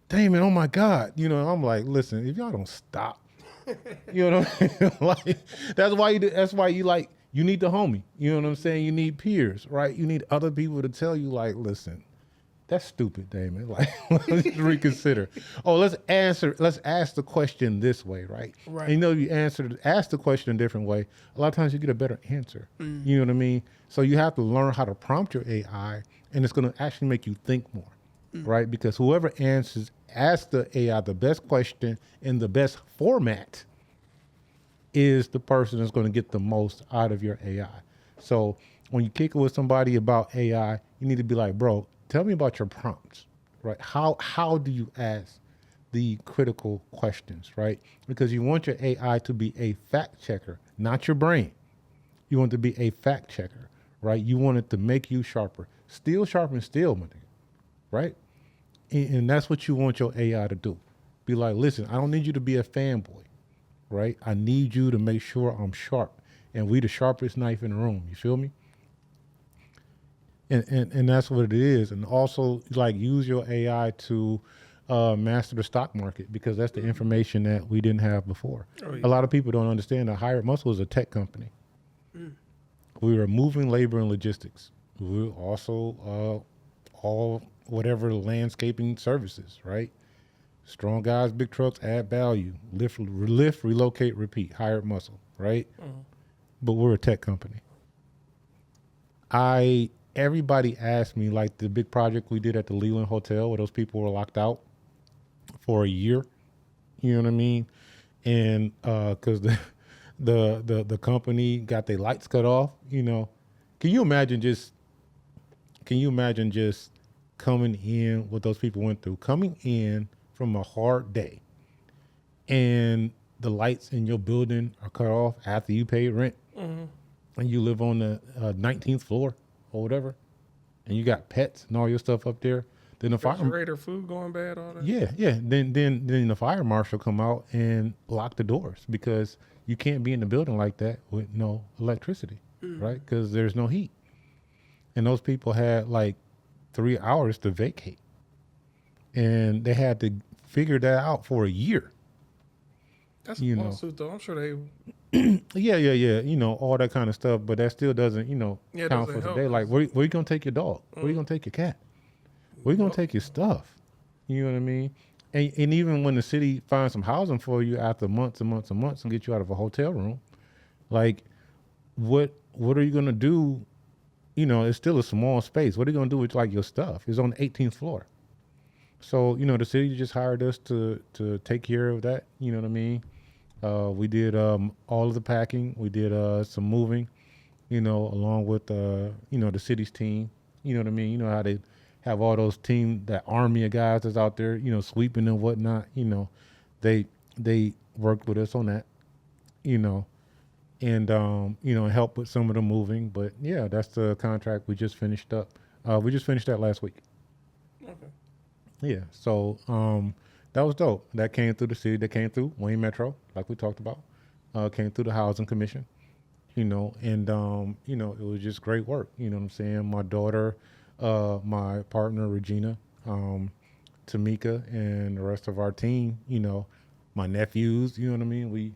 Damon, oh my God, I'm like, listen, if y'all don't stop, you know what I mean? Like, that's why you need the homie. You know what I'm saying? You need peers, right? You need other people to tell you, like, listen, that's stupid, Damon. Like, let's reconsider. Oh, let's ask the question this way, right? Right. And you ask the question a different way. A lot of times you get a better answer. You know what I mean? So you have to learn how to prompt your AI, and it's going to actually make you think more, right? Because whoever asks the AI the best question in the best format is the person that's going to get the most out of your AI. So when you kick it with somebody about AI, you need to be like, bro, tell me about your prompts, right? How do you ask the critical questions, right? Because you want your AI to be a fact checker, not your brain. You want it to be a fact checker, right? You want it to make you sharper. Steel sharpens steel, my nigga, right? And that's what you want your AI to do. Be like, listen, I don't need you to be a fanboy, right? I need you to make sure I'm sharp, and we the sharpest knife in the room. You feel me? And that's what it is. And also, like, use your AI to master the stock market, because that's the information that we didn't have before. Oh, yeah. A lot of people don't understand that Hired Muscle is a tech company. We were moving labor and logistics. We were also all whatever landscaping services, right? Strong guys, big trucks, add value, lift, relocate, repeat, Hired Muscle, right? But we're a tech company. Everybody asked me, like the big project we did at the Leland Hotel where those people were locked out for a year, you know what I mean? And because the company got their lights cut off, can you imagine just coming in what those people went through, coming in from a hard day, and the lights in your building are cut off after you paid rent, and you live on the 19th floor or whatever, and you got pets and all your stuff up there. Then the refrigerator, food going bad, all that. Yeah. Then the fire marshal come out and lock the doors, because you can't be in the building like that with no electricity, right? Because there's no heat, and those people had like 3 hours to vacate, and they had to figure that out for a year. That's a lawsuit, though. I'm sure they. Yeah. All that kind of stuff, but that still doesn't, count for today. Like, where you gonna take your dog? Where you gonna take your cat? Where you gonna take your stuff? You know what I mean? And even when the city finds some housing for you after months and months and months and get you out of a hotel room, like, what are you gonna do? It's still a small space. What are you gonna do with like your stuff? It's on the 18th floor. So, the city just hired us to take care of that. You know what I mean? We did all of the packing. We did some moving, along with, the city's team. You know what I mean? You know how they have all those that army of guys that's out there, sweeping and whatnot. They worked with us on that, and help with some of the moving. But yeah, that's the contract we just finished up. We just finished that last week. Okay. Yeah. So that was dope. That came through the city. That came through Wayne Metro, like we talked about. Came through the Housing Commission. And it was just great work. You know what I'm saying? My daughter, my partner Regina, Tamika, and the rest of our team. My nephews. You know what I mean?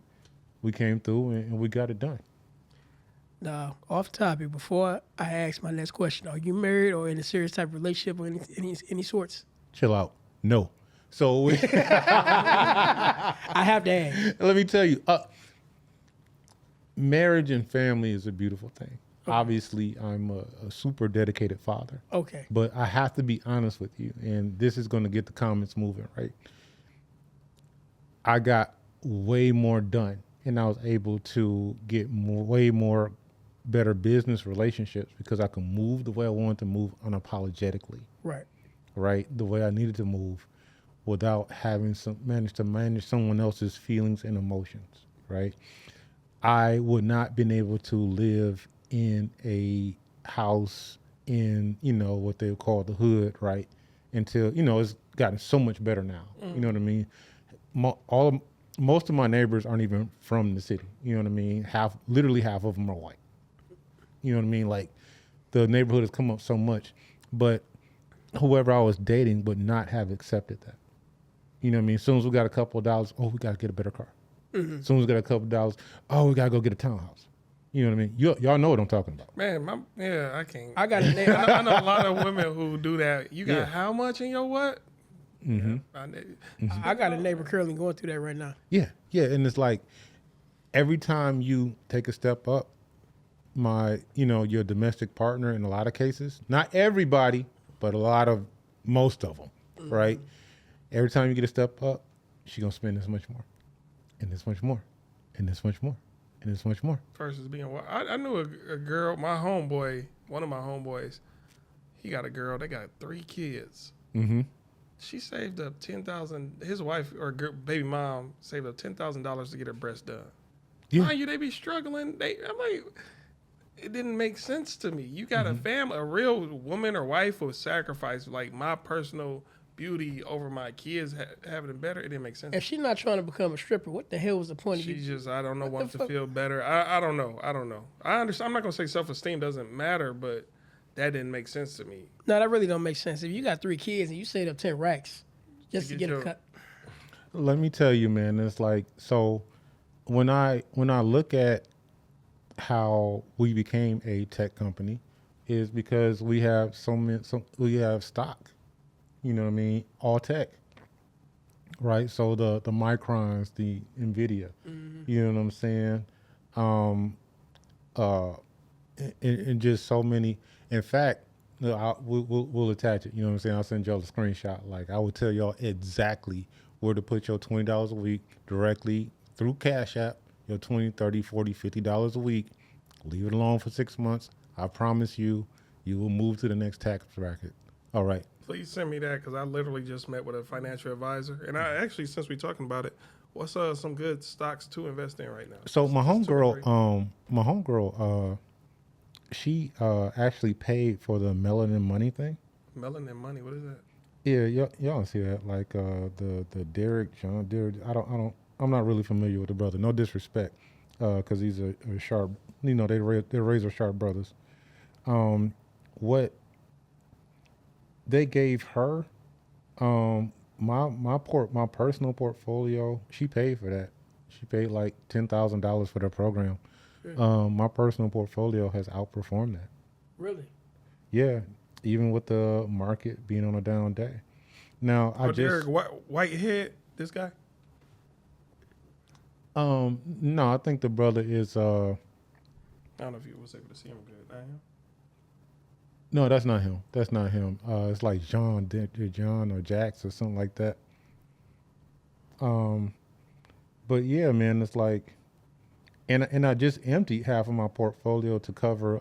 We came through and we got it done. Now, off topic, before I ask my next question, are you married or in a serious type of relationship or any sorts? Chill out. No. So I have to ask. let me tell you, marriage and family is a beautiful thing. Okay. Obviously, I'm a super dedicated father. Okay. But I have to be honest with you, and this is going to get the comments moving, right? I got way more done, and I was able to get way more better business relationships because I can move the way I wanted to move unapologetically. Right. Right? The way I needed to move without having manage someone else's feelings and emotions, right? I would not been able to live in a house in, what they would call the hood, right? Until, it's gotten so much better now. You know what I mean? Most of my neighbors aren't even from the city. You know what I mean? Literally half of them are white. You know what I mean? Like the neighborhood has come up so much, but whoever I was dating would not have accepted that. You know what I mean? As soon as we got a couple of dollars, we got to get a better car. Mm-hmm. As soon as we got a couple of dollars, we got to go get a townhouse. You know what I mean? Y'all know what I'm talking about. Man, I can't. I got a name. I know a lot of women who do that. You got how much in your what? Mm-hmm. I got a neighbor currently going through that right now. Yeah. And it's like every time you take a step up, your domestic partner in a lot of cases, not everybody, but most of them, right? Every time you get a step up, she's going to spend this much more, and this much more, and this much more, and this much more. Versus being I knew a girl, one of my homeboys, he got a girl, they got 3 kids. Mm-hmm. She saved up $10,000. His wife or baby mom saved up $10,000 to get her breasts done. Yeah. Mind you, they be struggling. I'm like, it didn't make sense to me. You got a family, a real woman or wife would sacrifice like my personal beauty over my kids having it better. It didn't make sense. If she's not trying to become a stripper, what the hell was the point of you? She just, I don't know, wants to feel better. I don't know. I understand. I'm not going to say self-esteem doesn't matter, but that didn't make sense to me. No, that really don't make sense. If you got 3 kids and you saved up 10 racks just to get a cut. Let me tell you, man, it's like, so when I look at how we became a tech company is because we have we have stock, you know what I mean? All tech, right? So the Microns, the NVIDIA, you know what I'm saying? And just so many. In fact, we'll attach it. You know what I'm saying? I'll send y'all a screenshot. Like I will tell y'all exactly where to put your $20 a week directly through Cash App, your $20, $30, $40, $50 a week. Leave it alone for 6 months. I promise you will move to the next tax bracket. All right. Please send me that because I literally just met with a financial advisor. And I actually, since we're talking about it, what's some good stocks to invest in right now? So my homegirl, she actually paid for the Melanin Money thing. Melanin Money, what is that? Yeah, y'all don't see that. Like the John Derek. I'm not really familiar with the brother. No disrespect, because he's a sharp. They're razor sharp brothers. What they gave her, my personal portfolio. She paid for that. She paid like $10,000 for their program. My personal portfolio has outperformed that. Really? Yeah, even with the market being on a down day. Now, Derek Whitehead, this guy? No, I think the brother is. I don't know if you was able to see him good. I am. No, that's not him. It's like John or Jax or something like that. But yeah, man, it's like. And I just emptied half of my portfolio to cover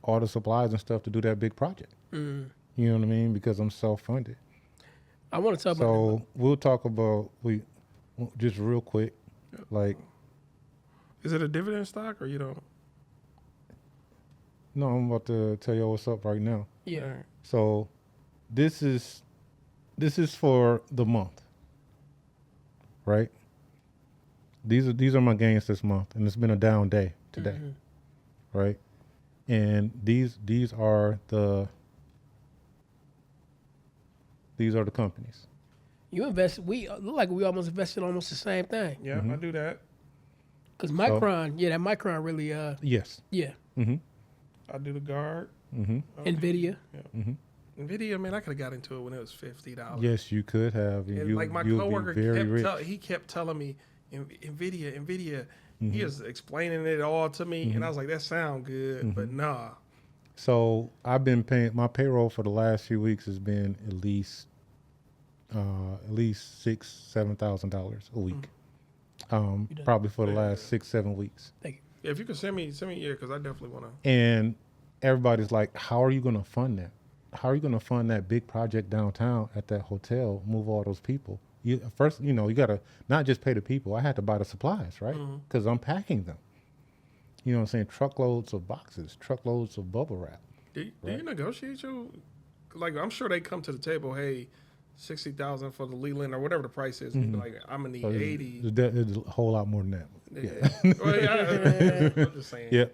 all the supplies and stuff to do that big project. You know what I mean? Because I'm self-funded. I want to talk about. So we'll talk about just real quick, like. Is it a dividend stock or you don't? No, I'm about to tell you what's up right now. Yeah. So this is This is for the month, right? These are my gains this month, and it's been a down day today, right? And these are the companies. You invest. We look like we almost invested almost the same thing. Yeah, I do that. Cause Micron, that Micron really, Yes. yeah. I do the guard. Nvidia. Nvidia, man, I could have got into it when it was $50. Yes, you could have. And And like my you'll be coworker very rich. he kept telling me, Nvidia. He was explaining it all to me, and I was like, that sound good, but nah. So I've been paying, my payroll for the last few weeks has been at least $6,000-7,000 a week. Probably for the last 6-7 weeks. Thank you. Yeah, if you could send me, because I definitely want to. And everybody's like, how are you going to fund that? How are you going to fund that big project downtown at that hotel, move all those people? First, you got to not just pay the people. I had to buy the supplies, right? Because I'm packing them. You know what I'm saying? Truckloads of boxes, truckloads of bubble wrap. Do you negotiate your? Like, I'm sure they come to the table. Hey, 60,000 for the Leland or whatever the price is. And be like, I'm gonna need 80. There's a whole lot more than that. Yeah. Well, yeah, I'm just saying. Yeah,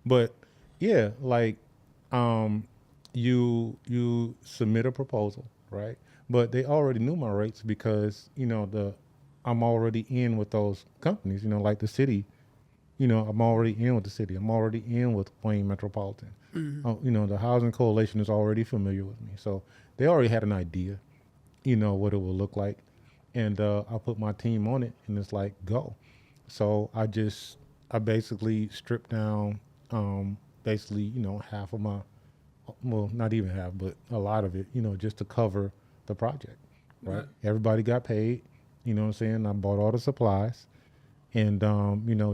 but yeah, like you submit a proposal, right? But they already knew my rates because I'm already in with those companies. Like the city. I'm already in with the city. I'm already in with Wayne Metropolitan. The Housing Coalition is already familiar with me. So they already had an idea, what it will look like. And I put my team on it, and it's like, go. So I basically stripped down, half of my, well, not even half, but a lot of it, just to cover the project, right? Everybody got paid, you know what I'm saying? I bought all the supplies. And,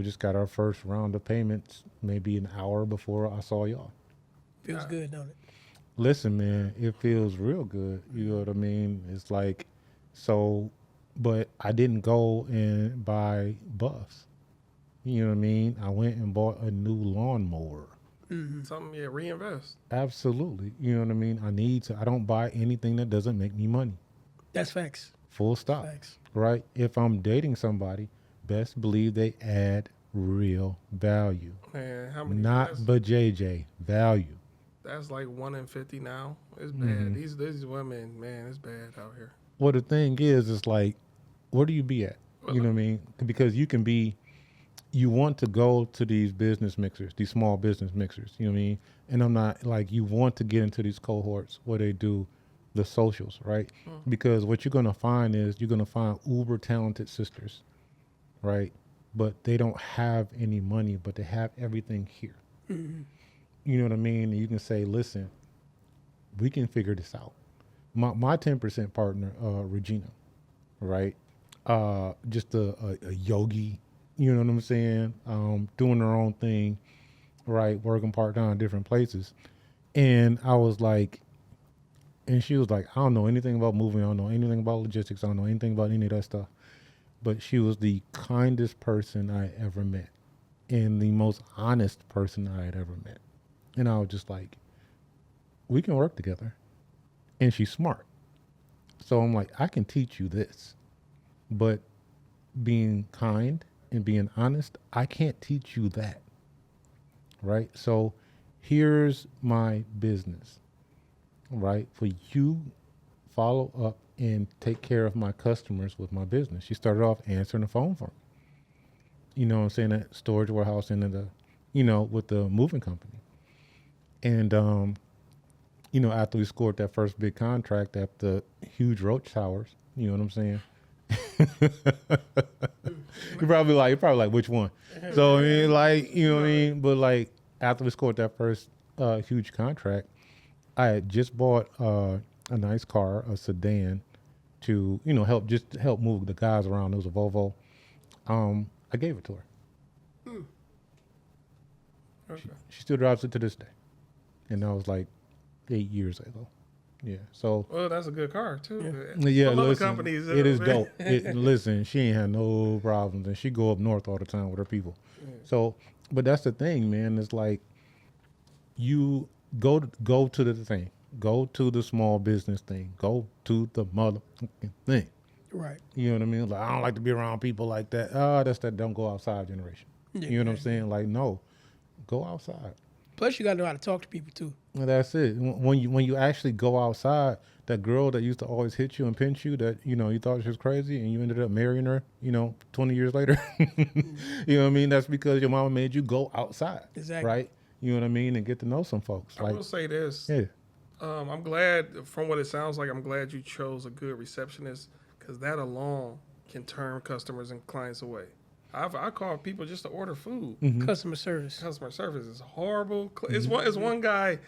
just got our first round of payments maybe an hour before I saw y'all. Feels good, don't it? Listen, man, it feels real good. You know what I mean? It's like, but I didn't go and buy buffs. You know what I mean? I went and bought a new lawnmower. Something, reinvest. Absolutely. You know what I mean? I don't buy anything that doesn't make me money. That's facts. Full stop. Facts. Right? If I'm dating somebody, best believe they add real value. Man, how many? Not but JJ value. That's like 1 in 50 now. It's bad. These women, man, it's bad out here. Well, the thing is, it's like, where do you be at? You know what I mean? Because you want to go to these business mixers, these small business mixers. You know what I mean? And I'm not like, you want to get into these cohorts where they do the socials, right? Because what you're going to find is you're going to find uber talented sisters. Right, but they don't have any money, but they have everything here. You know what I mean? And you can say, listen, we can figure this out. My 10% partner, Regina, right? Just a yogi, you know what I'm saying? Doing her own thing, right? Working part-time in different places. And I was like, and she was like, I don't know anything about moving. I don't know anything about logistics. I don't know anything about any of that stuff. But she was the kindest person I ever met and the most honest person I had ever met. And I was just like, we can work together. And she's smart. So I'm like, I can teach you this. But being kind and being honest, I can't teach you that. Right? So here's my business. Right? For you, follow up and take care of my customers with my business. She started off answering the phone for me. You know what I'm saying? That storage warehouse and with the moving company. And, after we scored that first big contract at the huge roach towers, you know what I'm saying? You're probably like, which one? So, I mean, like, you know what I mean? But like, after we scored that first huge contract, I had just bought a nice car, a sedan, to help move the guys around. It was a Volvo. I gave it to her. Okay. She still drives it to this day, and that was like 8 years ago. Yeah. So. Well, that's a good car too. Yeah. Some other Listen, companies, it is dope. Listen, she ain't had no problems, and she go up north all the time with her people. Yeah. So, but that's the thing, man. It's like you go to the thing, Go to the small business thing. Go to the motherfucking thing. Right. You know what I mean? Like, I don't like to be around people like that. Oh, that's that don't go outside generation. Yeah, You know what I'm saying? Like, no, go outside. Plus, you got to know how to talk to people too. And that's it. When you actually go outside, that girl that used to always hit you and pinch you, that you thought she was crazy, and you ended up marrying her, 20 years later. You know what I mean? That's because your mama made you go outside. Exactly. Right? You know what I mean? And get to know some folks. I will say this. Yeah. I'm glad, from what it sounds like, I'm glad you chose a good receptionist, because that alone can turn customers and clients away. I call people just to order food. Mm-hmm. Customer service. Customer service is horrible. It's one guy.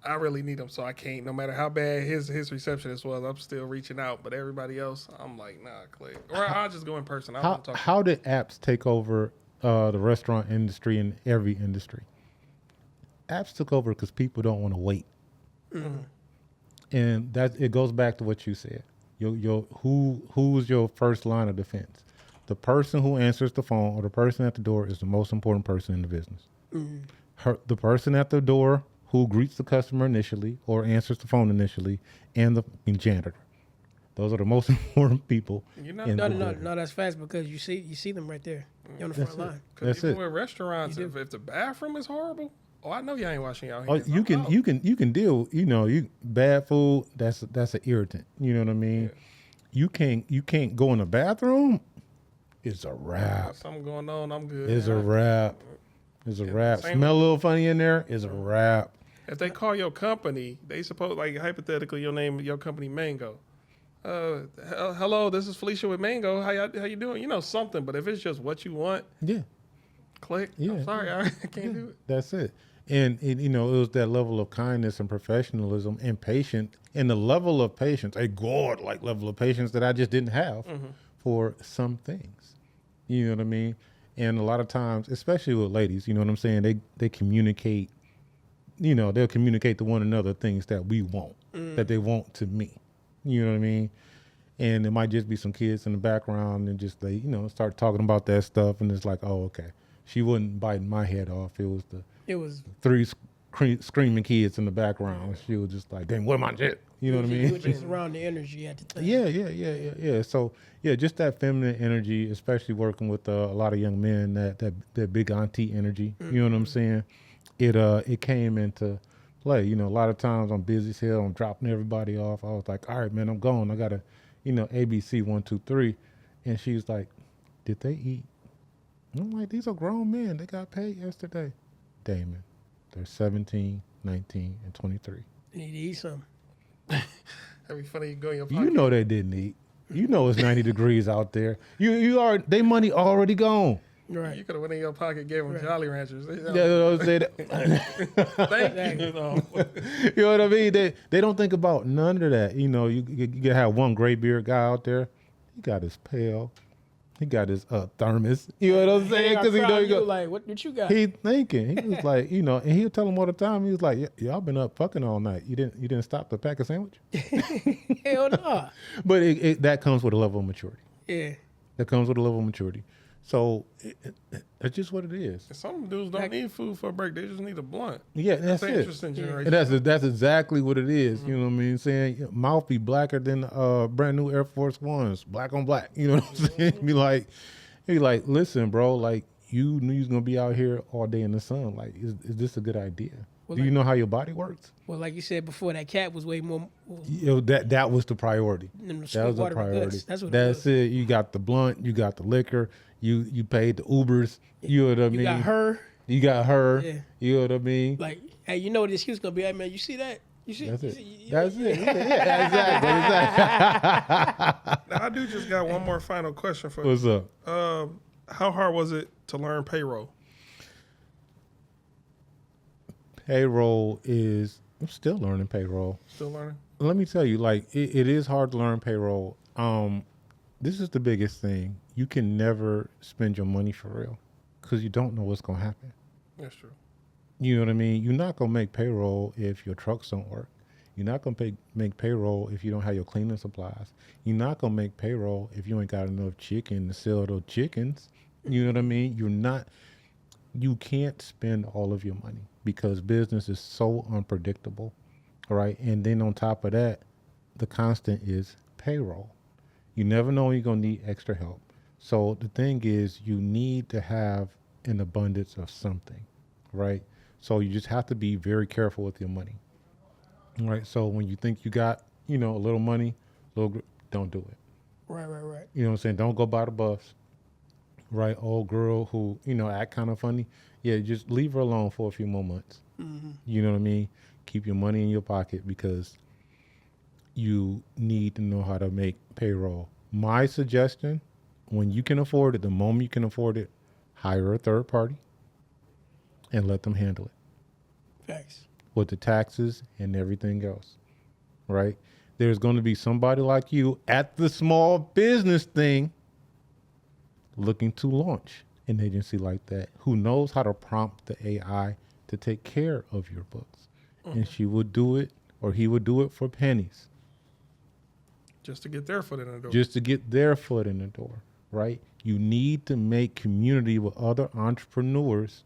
I really need him, so I can't. No matter how bad his receptionist was, I'm still reaching out. But everybody else, I'm like, nah, click. Or I'll just go in person. How did apps take over the restaurant industry and every industry? Apps took over because people don't want to wait. Mm-hmm. And that it goes back to what you said. Who's your first line of defense? The person who answers the phone or the person at the door is the most important person in the business. Mm-hmm. The person at the door who greets the customer initially or answers the phone initially, and the janitor. Those are the most important people. No, that's fast, because you see them right there. You're on the front line. Because even with restaurants, if the bathroom is horrible, I know you ain't washing your Oh, hands. you can deal. Bad food. That's an irritant. You know what I mean? Yeah. You can't go in the bathroom. It's a wrap. Something going on. I'm good. It's a wrap. It's a wrap. Smell a little funny in there. It's a wrap. If they call your company, they suppose, like, hypothetically, your company Mango. Hello, this is Felicia with Mango. How you doing? Something. But if it's just what you want, yeah, click. Yeah. I'm sorry, I can't do it. That's it. And it was that level of kindness and professionalism and patience, and the level of patience, a God-like level of patience that I just didn't have for some things. You know what I mean? And a lot of times, especially with ladies, you know what I'm saying? They communicate, they'll communicate to one another things that we want, that they want to me. You know what I mean? And it might just be some kids in the background and just they, start talking about that stuff. And it's like, oh, okay. She wasn't biting my head off. It was three screaming kids in the background. She was just like, dang, what am I just? You know what I mean? You were just around the energy at the time. Yeah. So, just that feminine energy, especially working with a lot of young men, that big auntie energy. You know what I'm saying? It came into play. A lot of times I'm busy as hell. I'm dropping everybody off. I was like, all right, man, I'm going. I got to, ABC 1, 2, 3. And she's like, did they eat? I'm like, these are grown men. They got paid yesterday. Damon, they're 17, 19, and 23. They need to eat something. That'd be funny. You go in your pocket. They didn't eat. It's 90 degrees out there. They money already gone. Right. You could have went in your pocket and gave them Jolly Ranchers. Yeah, say that. Thank you. You know what I mean? They don't think about none of that. You can have one gray beard guy out there. He got his pail. He got his thermos. You know what I'm saying? Because he go like, what you got? He thinking. He was like, and he'll tell him all the time. He was like, y'all been up fucking all night. You didn't stop to pack a sandwich? Hell no. But that comes with a level of maturity. Yeah. That comes with a level of maturity. So it's just what it is. Some dudes don't need food for a break. They just need a blunt. Yeah, that's it. Interesting generation. And that's exactly what it is. You know what I mean? Saying mouth be blacker than brand new Air Force Ones, black on black. You know what I'm saying? Be like, listen, bro. Like you knew you was gonna be out here all day in the sun. Like, is this a good idea? Well, do you know how your body works? Well, like you said before, that cat was way more. That was the priority. That was the priority. That's it. You got the blunt. You got the liquor. You paid the Ubers. You know what I mean? You got her. You got her. Yeah. You know what I mean? Like, hey, you know what the excuse gonna be? Hey, man, you see that? You see? That's it. Yeah, exactly. Now, I do just got one more final question for you. What's up? How hard was it to learn payroll? Payroll is, I'm still learning payroll. Still learning? Let me tell you, like, it is hard to learn payroll. This is the biggest thing. You can never spend your money for real because you don't know what's going to happen. That's true. You know what I mean? You're not going to make payroll if your trucks don't work. You're not going to make payroll if you don't have your cleaning supplies. You're not going to make payroll if you ain't got enough chicken to sell those chickens. You know what I mean? You can't spend all of your money. because business is so unpredictable, right? And then on top of that, the constant is payroll. You never know when you're going to need extra help. So the thing is, you need to have an abundance of something, right? So you just have to be very careful with your money, right? So when you think you got, a little money, don't do it. Right. You know what I'm saying? Don't go by the bus, right? Old girl who, act kind of funny. Yeah, just leave her alone for a few more months. Mm-hmm. You know what I mean? Keep your money in your pocket because you need to know how to make payroll. My suggestion, when you can afford it, the moment you can afford it, hire a third party and let them handle it. Facts. With the taxes and everything else, right? There's going to be somebody like you at the small business thing looking to launch an agency like that who knows how to prompt the AI to take care of your books. Mm-hmm. And she would do it, or he would do it for pennies. Just to get their foot in the door. Just to get their foot in the door, right? You need to make community with other entrepreneurs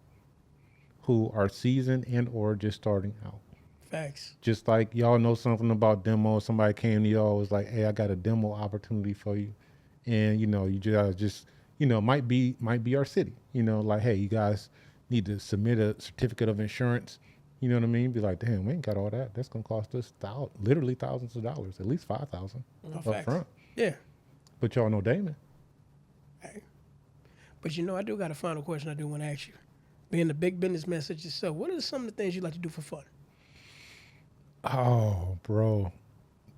who are seasoned and or just starting out. Facts. Just like y'all know something about demo. Somebody came to y'all was like, hey, I got a demo opportunity for you. And, you just might be our city. Like, hey, you guys need to submit a certificate of insurance. You know what I mean? Be like, damn, we ain't got all that. That's going to cost us literally thousands of dollars, at least $5,000 up front. Yeah. But y'all know Damon. Hey. But I do got a final question I do want to ask you. Being the big business man such as yourself, what are some of the things you like to do for fun? Oh, bro,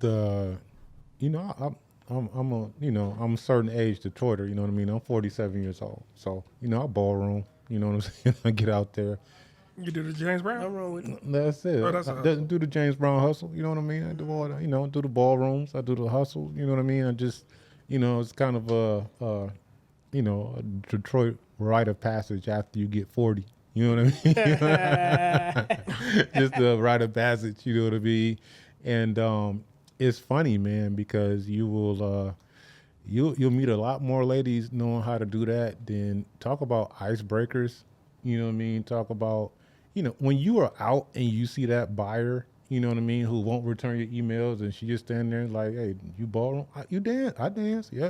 I'm a certain age to Twitter. You know what I mean? I'm 47 years old, so I ballroom. You know what I'm saying? I get out there. You do the James Brown? Nothing wrong with it. That's it. Oh, that's I doesn't do the James Brown hustle. You know what I mean? I do all that. Do the ballrooms. I do the hustle. You know what I mean? I just, it's kind of a Detroit rite of passage after you get 40. You know what I mean? Just a rite of passage, you know what I mean? And it's funny, man, because you will you'll meet a lot more ladies knowing how to do that than talk about icebreakers. You know what I mean? Talk about, when you are out and you see that buyer, you know what I mean, who won't return your emails and she just stand there like, hey, you ballroom? You dance? I dance. Yeah.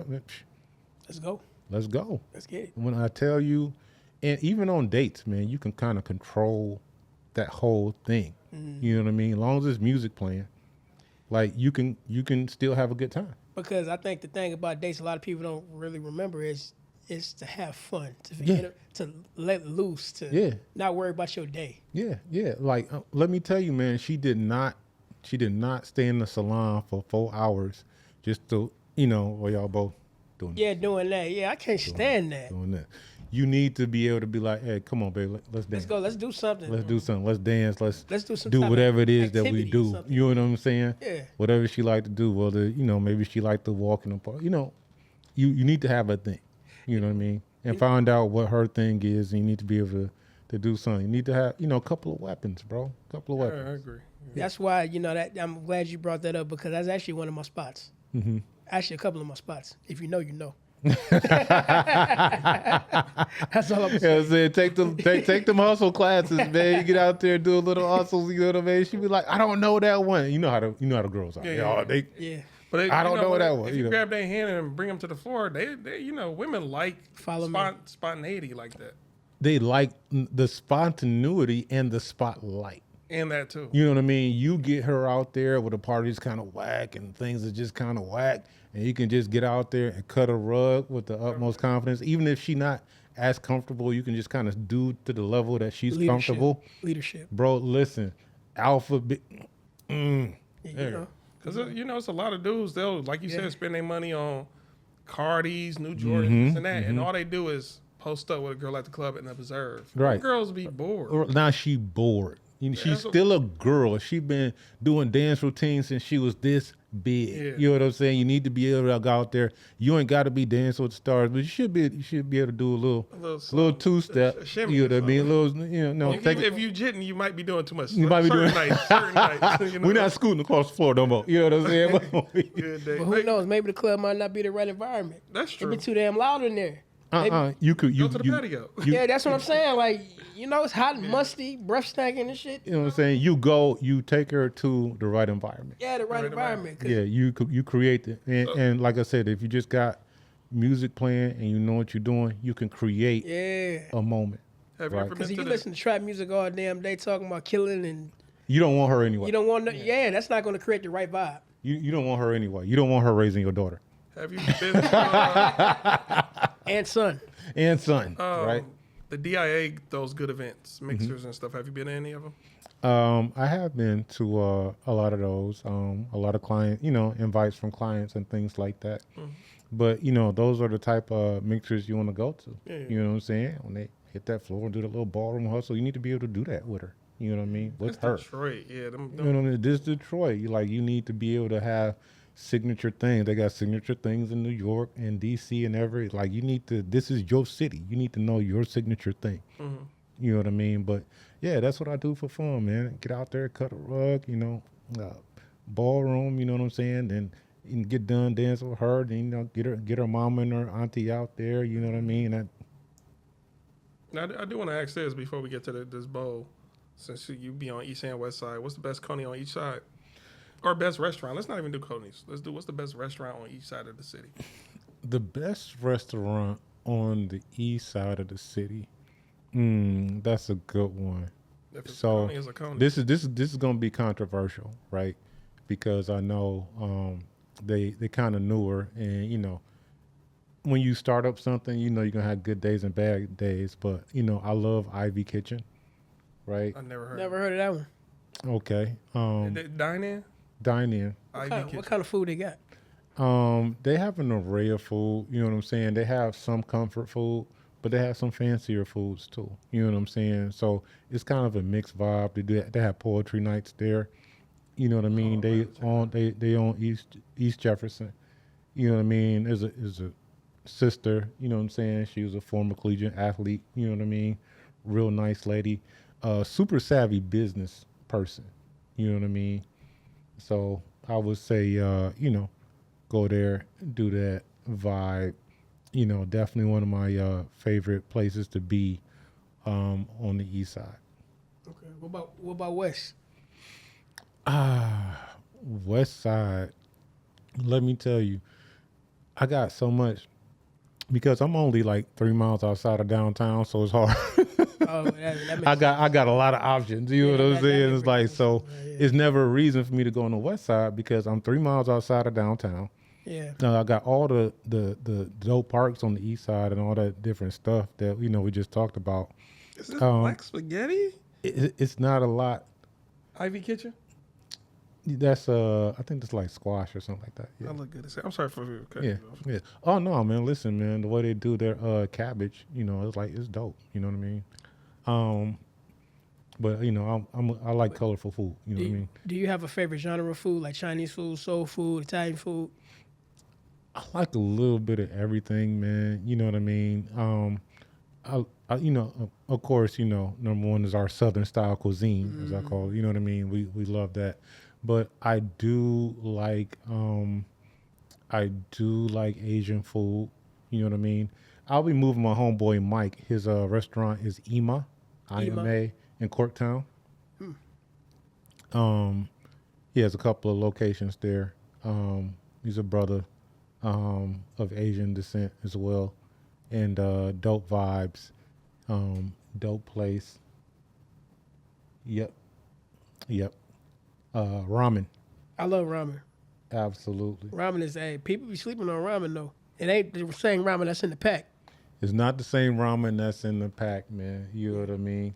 Let's go. Let's go. Let's get it. When I tell you, and even on dates, man, you can kind of control that whole thing. Mm. You know what I mean? As long as there's music playing, like you can still have a good time. Because I think the thing about dates a lot of people don't really remember is to have fun, to let loose, to not worry about your day. Yeah. Like let me tell you, man, she did not stay in the salon for 4 hours just to, well, y'all both doing that. Yeah, doing that. Yeah, I can't stand that. Doing that. You need to be able to be like, hey, come on, baby, let's dance. Let's go. Let's do something. Let's do something. Let's dance. Let's do some do whatever it is that we do. Something. You know what I'm saying? Yeah. Whatever she like to do, whether, maybe she like to walk in the park. You need to have a thing. You know what I mean? And find out what her thing is, and you need to be able to do something. You need to have, a couple of weapons, bro. A couple of weapons. I agree. Yeah. That's why, that I'm glad you brought that up because that's actually one of my spots. Mm-hmm. Actually, a couple of my spots. If you know, you know. That's all I'm saying. Yeah, take them hustle classes, man. You get out there and do a little hustles. You know what I mean? She be like, I don't know that one. You know how the girls are. Yeah. But I don't know that one. If you grab their hand and bring them to the floor, they women like spontaneity like that. They like the spontaneity and the spotlight. And that too. You know what I mean? You get her out there where the party's kind of whack and things are just kind of whack, and you can just get out there and cut a rug with the utmost confidence. Even if she's not as comfortable, you can just kind of do to the level that she's comfortable. Leadership. Bro, listen, alpha. Because it's a lot of dudes. They'll, like you said, spend their money on Cardis, New Jordans, and that, and all they do is post up with a girl at the club and observe. Right. Girls be bored. Now she bored. She's still a girl. She been doing dance routines since she was this big. Yeah. You know what I'm saying? You need to be able to go out there. You ain't got to be dancing with the stars, but you should be able to do a little two-step. You know what I mean? A little, if you jitting, you might be doing too much. You might be doing certain nights. We're not scooting across the floor no more. You know what I'm saying? But who knows? Maybe the club might not be the right environment. That's true. It be too damn loud in there. You could go to the patio. Yeah, that's what I'm saying. Like You know, it's hot and musty, breath stanking and shit. You know what I'm saying? You take her to the right environment. Yeah, the right environment. 'Cause Yeah, you create it, and like I said, if you just got music playing and you know what you're doing, you can create a moment. Have you Right. ever Because been if to you the, listen to trap music all damn day talking about killing and You don't want her anyway. you don't want that's not going to create the right vibe. You don't want her anyway. You don't want her raising your daughter Have you been to And son. and son, right? the DIA, those good events, mixers and stuff? Have you been to any of them? I have been to a lot of those. A lot of client, invites from clients and things like that. But those are the type of mixers you want to go to. Yeah. You know what I'm saying? When they hit that floor and do the little ballroom hustle, you need to be able to do that with her. You know what I mean? With It's her. Detroit, yeah. Them, You know what I mean? This is Detroit. You need to be able to have signature things. They got signature things in New York and DC and every. Like you need to. This is your city. You need to know your signature thing. You know what I mean? But yeah, that's what I do for fun, man. Get out there, cut a rug. Ballroom. You know what I'm saying? Then you can get done dancing with her. Then get her mama and her auntie out there. You know what I mean? Now, I do want to ask this before we get to this bowl. Since you be on East and West Side, what's the best coney on each side? Or best restaurant? Let's not even do conies. Let's do what's the best restaurant on each side of the city? The best restaurant on the east side of the city. That's a good one. If it's So a coney, it's a coney. this is gonna be controversial, right? Because I know they kind of newer, and when you start up something, you're gonna have good days and bad days. But I love Ivy Kitchen, right? I never heard. Never heard of that one. Okay, Dine in. dine in. What kind of food they got? They have an array of food. You know what I'm saying? They have some comfort food, but they have some fancier foods too. You know what I'm saying? So it's kind of a mixed vibe. They have poetry nights there. You know what I mean? They own East Jefferson. You know what I mean? Is a sister. You know what I'm saying? She was a former collegiate athlete. You know what I mean? Real nice lady. Super savvy business person. You know what I mean? So I would say, go there, do that vibe. Definitely one of my favorite places to be on the east side. Okay. What about West? West side, let me tell you, I got so much because I'm only like 3 miles outside of downtown, so it's hard. Oh, that makes I got a lot of options. You know what I'm that saying? It's makes like sense. it's never a reason for me to go on the west side because I'm 3 miles outside of downtown. Yeah. I got all the dope parks on the east side and all that different stuff that we just talked about. Is this black spaghetti? It's not a lot. Ivy Kitchen? That's I think that's like squash or something like that. I Yeah. look good. I'm sorry for cutting Yeah, you off. yeah. Oh no, man! Listen, man. The way they do their cabbage, it's dope. You know what I mean? But I like colorful food. You know what I mean? Do you have a favorite genre of food, like Chinese food, soul food, Italian food? I like a little bit of everything, man. You know what I mean? Of course, number one is our Southern style cuisine, as I call it. You know what I mean? We love that. But I do like Asian food. You know what I mean? I'll be moving my homeboy Mike. His restaurant is Ima, IMA, in Corktown. He has a couple of locations there. He's a brother of Asian descent as well, and dope vibes, dope place. Yep. Ramen, I love ramen. absolutely. Ramen is people be sleeping on ramen though. It ain't the same ramen that's in the pack. It's not the same ramen that's in the pack, man. You know what I mean?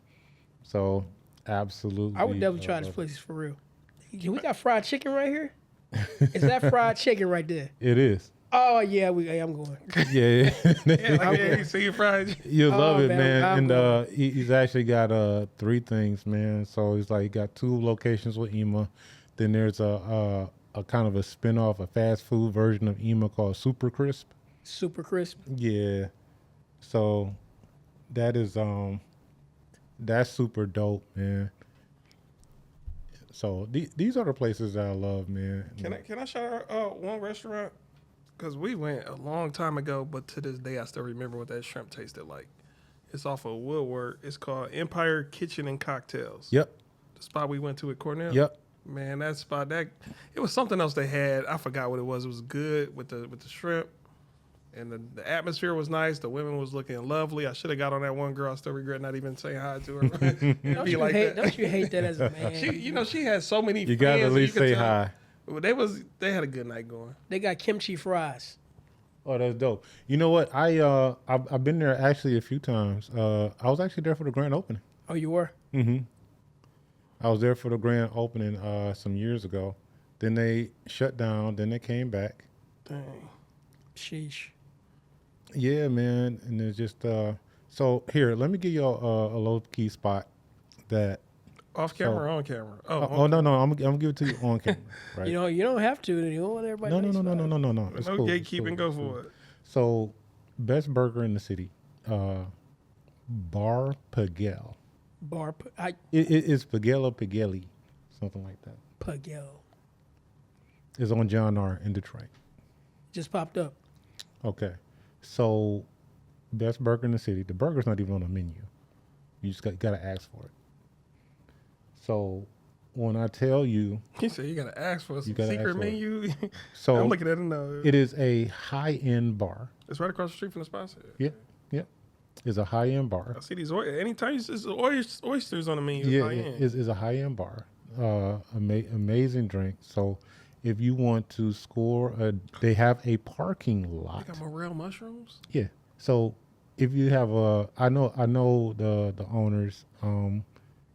So, absolutely. I would definitely try this place for real. We got fried chicken right here. Is that fried chicken right there? It is. Oh yeah, I'm going. Yeah. Yeah, you see your fried. You'll love it, man, man. I'm And going. he's actually got 3 things, man. So he's like he got 2 locations with Ema. Then there's a kind of a spin-off, a fast food version of Ema called Super Crisp. Super crisp. Yeah. So that is that's super dope, man. So these are the places that I love, man. Can I shout out one restaurant? Because we went a long time ago, but to this day I still remember what that shrimp tasted like. It's off of Woodward. It's called Empire Kitchen and Cocktails. Yep. The spot we went to at Cornell. Yep. Man, that spot, it was something else they had. I forgot what it was. It was good with the shrimp. And the atmosphere was nice. The women was looking lovely. I should have got on that one girl. I still regret not even saying hi to her. Don't you hate that as a man? She had so many You fans. got to at least say tell. hi. Well, they had a good night going. They got kimchi fries. Oh, that's dope. You know what? I've been there actually a few times. I was actually there for the grand opening. Oh, you were? Mm-hmm. I was there for the grand opening some years ago. Then they shut down. Then they came back. Dang. Sheesh. Yeah, man. And it's just so here. Let me give you a low key spot that. Off camera or on camera? Oh no, I'm gonna give it to you on camera. Right. You don't have to. You don't want everybody. No. No It's cool. gatekeeping. Go for it. So, best burger in the city, Bar Pagel. It's Pagel or Pagelli, something like that. Pagel. It's on John R. in Detroit. Just popped up. Okay, so best burger in the city. The burger's not even on the menu. You just got to ask for it. So when I tell you, He said you gotta ask for a gotta secret ask for it. menu. so I'm looking at it now. it is a high-end bar. It's right across the street from the spot. Yep. It's a high-end bar. I see these anytime it's oysters on the menu. Yeah, high-end. it's a high-end bar. Amazing drink. So if you want to score, they have a parking lot. They got morel mushrooms. Yeah. So if you have I know the owners.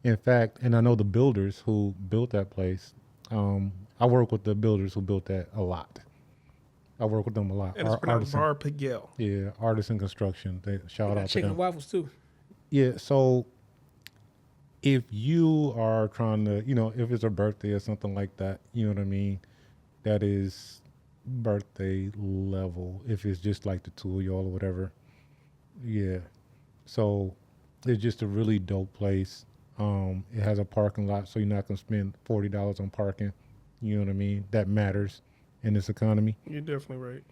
In fact, and I know the builders who built that place. I work with the builders who built that a lot. I work with them a lot. And it's pronounced Bar Pagel. Yeah, Artisan Construction. They shout out to Chicken them. waffles too. Yeah, so if you are trying to, if it's a birthday or something like that, you know what I mean? That is birthday level. If it's just like the two of y'all or whatever. Yeah. So it's just a really dope place. It has a parking lot, so you're not going to spend $40 on parking. You know what I mean? That matters in this economy. You're definitely right.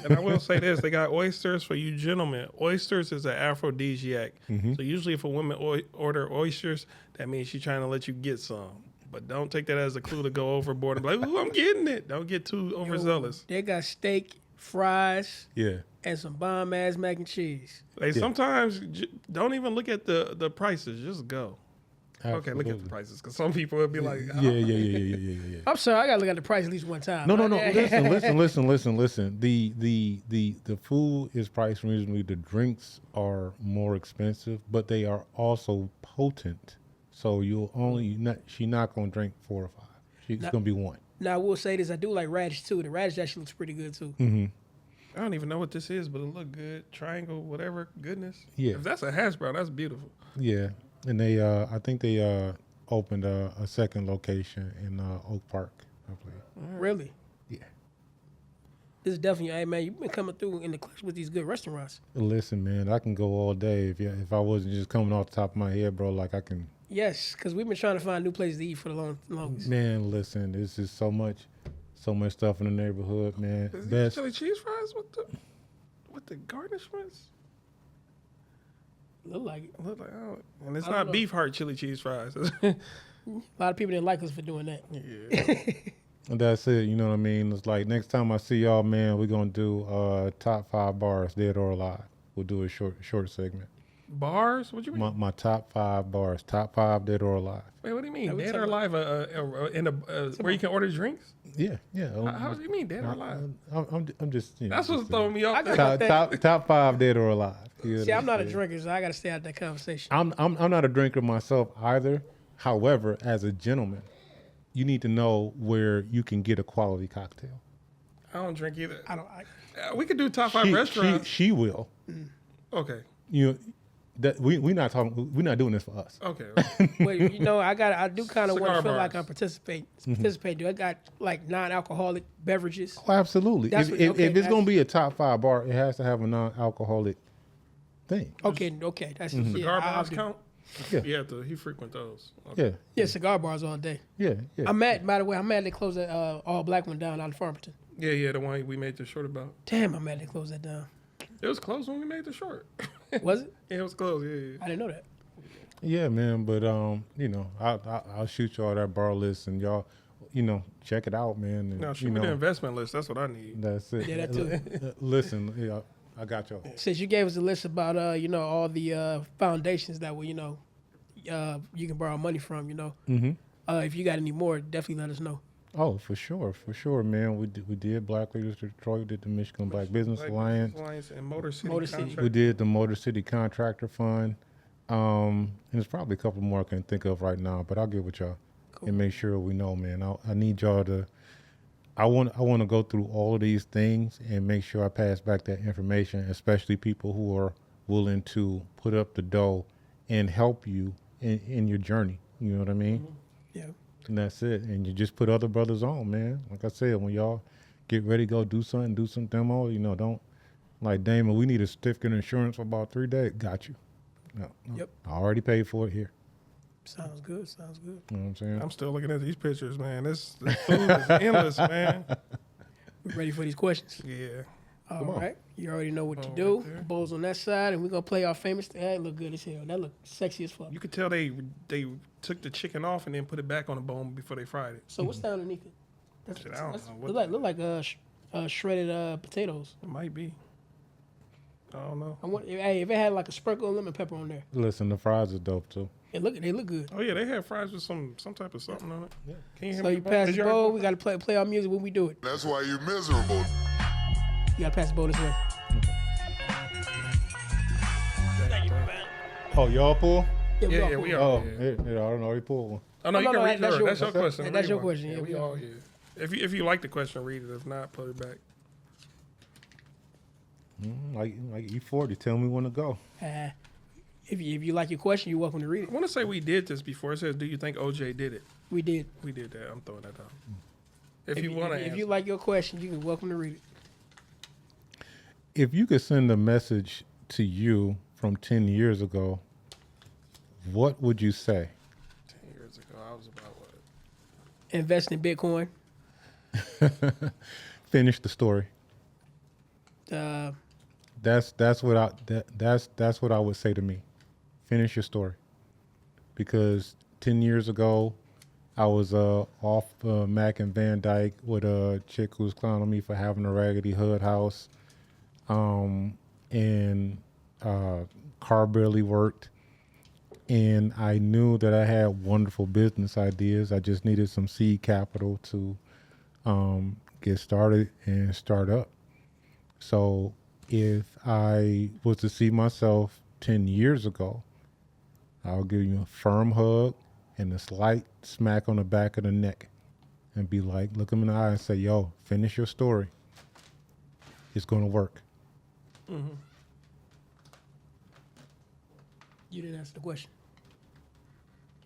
And I will say this: they got oysters for you gentlemen. Oysters is an aphrodisiac. So usually, if a woman order oysters, that means she's trying to let you get some. But don't take that as a clue to go overboard and be like, "Ooh, I'm getting it." Don't get too overzealous. They got steak, fries, Yeah. and some bomb ass mac and cheese. Like sometimes, don't even look at the prices. Just go. Absolutely. Okay, look at the prices, because some people would be like, oh. Yeah. I'm sorry, I gotta look at the price at least one time. No. Listen. The food is priced reasonably. The drinks are more expensive, but they are also potent. So she's not gonna drink 4 or 5. She's gonna be one. Now I will say this: I do like radish too. The radish actually looks pretty good too. I don't even know what this is, but it look good. Triangle, whatever, goodness. Yeah. If that's a hash brown, that's beautiful. Yeah, and they I think they opened a second location in Oak Park, I believe. Really? Yeah. This is definitely, hey man, you've been coming through in the clutch with these good restaurants. Listen, man, I can go all day if I wasn't just coming off the top of my head, bro. Like I can. Yes, because we've been trying to find new places to eat for the longest. Man, listen, there's just so much stuff in the neighborhood, man. Is these Best. chili cheese fries with the garnishments? Look like it. Look like, oh, and it's I don't not know. beef heart chili cheese fries. A lot of people didn't like us for doing that. And that's it. You know what I mean? It's like next time I see y'all, man, we're gonna do top 5 bars, dead or alive. We'll do a short segment. Bars? What you mean? My top 5 bars, top 5 dead or alive. Wait, what do you mean? Hey, we Dead talking or alive? Where you can order drinks? Yeah. How do you mean dead or alive? I'm just. That's what's throwing me off. top 5 dead or alive. You know See, I'm what not a saying? drinker, so I got to stay out of that conversation. I'm not a drinker myself either. However, as a gentleman, you need to know where you can get a quality cocktail. I don't drink either. I don't. We could do top 5 restaurants. She will. Okay. That we're not talking. We're not doing this for us. Okay. Well, I do kind of want Cigar to feel bars. like I'm participating. I got like non-alcoholic beverages. Oh, absolutely. That's If what- okay, it's gonna that's- be a top 5 bar, it has to have a non-alcoholic thing. Okay, that's yeah, Cigar I'll bars do- count? Yeah. He frequent those. Okay. Yeah. Yeah, cigar bars all day. Yeah. I'm mad. By the way, I'm mad they closed that all black one down out of Farmington. Yeah, the one we made the short about. Damn, I'm mad they closed that down. It was close when we made the short. Was it? Yeah, it was close. Yeah. I didn't know that. Yeah, man. But you know, I'll shoot y'all that bar list, and y'all, you know, check it out, man. And, No, you shoot me know, the investment list. That's what I need. that's it. Yeah, that too. Listen, yeah, I got y'all. Since you gave us a list about you know, all the foundations that will, you know, you can borrow money from, you know. Mm-hmm. If you got any more, definitely let us know. Oh, for sure, man. We did Black Leaders of Detroit. We did the Michigan Black Business Alliance. And Motor City. Motor City. Contract. We did the Motor City Contractor Fund. And there's probably a couple more I can think of right now, but I'll get with y'all and make sure we know, man. I need y'all to. I want to go through all of these things and make sure I pass back that information, especially people who are willing to put up the dough and help you in your journey. You know what I mean? Yeah. And that's it. And you just put other brothers on, man. Like I said, when y'all get ready to go do some demo, you know, don't like Damon, we need a certificate of insurance for about 3 days. Got you. No. Yep. I already paid for it here. Sounds good. Sounds good. You know what I'm saying? I'm still looking at these pictures, man. This food is endless, man. We ready for these questions? Yeah. All right. You already know what to do. right there. Bowls on that side, and we're gonna play our famous. That look good as hell. That look sexy as fuck. You could tell they took the chicken off and then put it back on the bone before they fried it. So what's down underneath it? That's, Shit, I don't know what look like shredded potatoes. It might be. I don't know. I want. Hey, if it had like a sprinkle of lemon pepper on there, Listen, the fries are dope too. they look good. Oh yeah, they had fries with some type of something on it. Yeah. Can you hear So me? you pass Is the yours- bowl. We gotta play our music when we do it. That's why you're miserable. You gotta pass the bowl this way. Oh, y'all pull? Yeah, all we cool. are. Oh, yeah. yeah, I don't know. You pulled one. Oh no, Oh, you no, can no, read that's yours. your- That's your question. that's Read your one. question, Yeah, yeah, we we all all- here. If you like the question, read it. If not, put it back. Like E40, tell me when to go. If you like your question, you're welcome to read I it. want to say we did this before. It says, "Do you think OJ did it?" We did. We did that. I'm throwing that out. If you want to, if you like your question, you can welcome to read it. If you could send a message to you from 10 years ago, what would you say? 10 years ago, I was about what? Invest in Bitcoin. Finish the story. That's what I would say to me. Finish your story. Because 10 years ago, I was off Mac and Van Dyke with a chick who was clowning me for having a raggedy hood house, and car barely worked. And I knew that I had wonderful business ideas. I just needed some seed capital to get started and start up. So if I was to see myself 10 years ago, I'll give you a firm hug and a slight smack on the back of the neck and be like, look him in the eye and say, yo, finish your story. It's going to work. You didn't answer the question.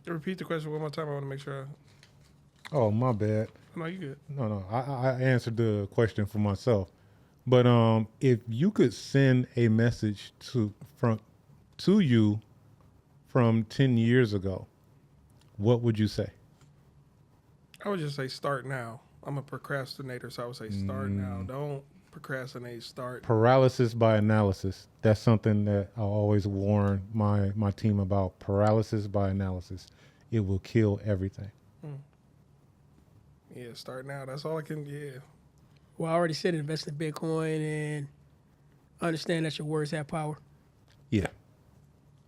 Repeat the question one more time. I want to make sure. Oh, my bad. No, you good. No, I answered the question for myself. But if you could send a message to you from 10 years ago, what would you say? I would just say start now. I'm a procrastinator, so I would say start now. Don't procrastinate. Start. Paralysis by analysis. That's something that I always warn my team about. Paralysis by analysis. It will kill everything. Yeah, start now. That's all I can. Yeah. Well, I already said invest in Bitcoin and understand that your words have power. Yeah,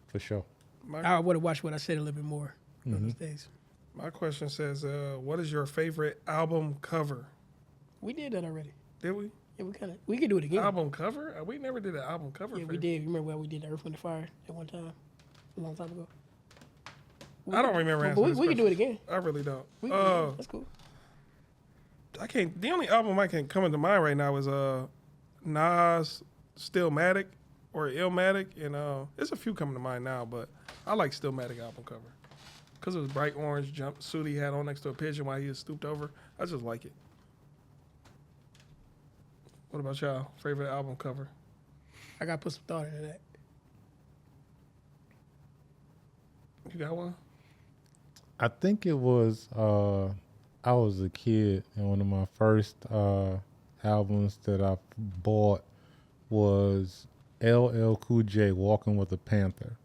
for sure. I would have watched what I said a little bit more on those days. My question says, what is your favorite album cover? We did that already. Did we? Yeah, we could do it again. Album cover? We never did an album cover. Yeah, we favorite. did. Remember when we did Earth, Wind, and Fire at one time? A long time ago. I don't remember But answering this we can do it question. again. I really don't. We can do it. That's cool. I can't. The only album I can come into mind right now is Nas, Stillmatic, or Illmatic, and there's a few coming to mind now, but I like Stillmatic album cover because it was bright orange jumpsuit he had on next to a pigeon while he was stooped over. I just like it. What about y'all? Favorite album cover? I got to put some thought into that. You got one? I think it was I was a kid, and one of my first albums that I bought was LL Cool J walking with a panther.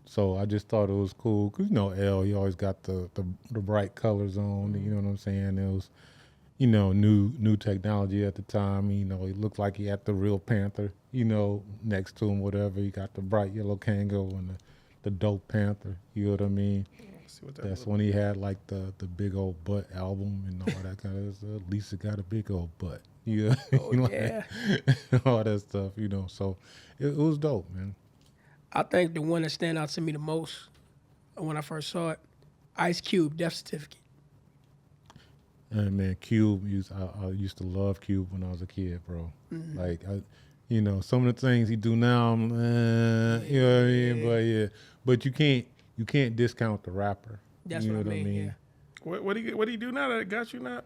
So I just thought it was cool because L, he always got the bright colors on. You know what I'm saying? It was new technology at the time. He looked like he had the real panther. Next to him, whatever. He got the bright yellow Kango and the dope panther. You know what I mean? That's when he had like the big old butt album and all that kind of stuff. Lisa got a big old butt. Yeah. Yeah. all that stuff. So it was dope, man. I think the one that stand out to me the most when I first saw it, Ice Cube death certificate. And man, Cube, I used to love Cube when I was a kid, bro. Mm-hmm. Like, some of the things he do now, you know what I mean? But yeah, but you can't discount the rapper. That's you know what I mean. Yeah. What do you do now that it got you now?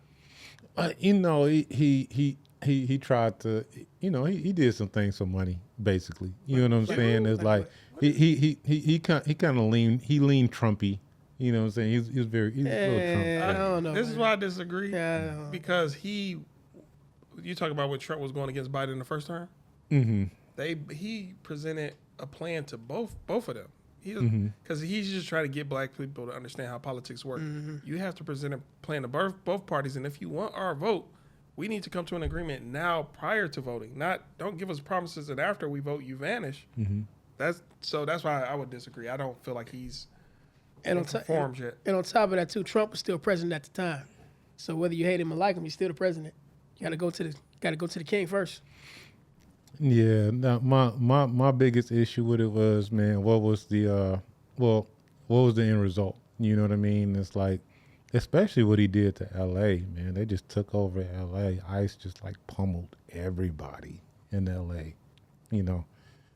He tried to, he did some things for money, basically. You know what I'm saying? It's like he kind of leaned Trumpy. You know what I'm saying? He's a little Trump. I don't know. This is why I disagree. Yeah. Because you talk about when Trump was going against Biden in the first term. Mm-hmm. He presented a plan to both of them. Because he's just trying to get black people to understand how politics work. You have to present a plan to both parties, and if you want our vote, we need to come to an agreement now prior to voting. Don't give us promises and after we vote you vanish. That's why I would disagree. I don't feel like he's performed yet. And on top of that too, Trump was still president at the time. So whether you hate him or like him, he's still the president. You gotta go to the king first. Yeah, now my biggest issue with it was, man, what was the end result? You know what I mean? It's like, especially what he did to LA, man. They just took over LA. ICE just like pummeled everybody in LA.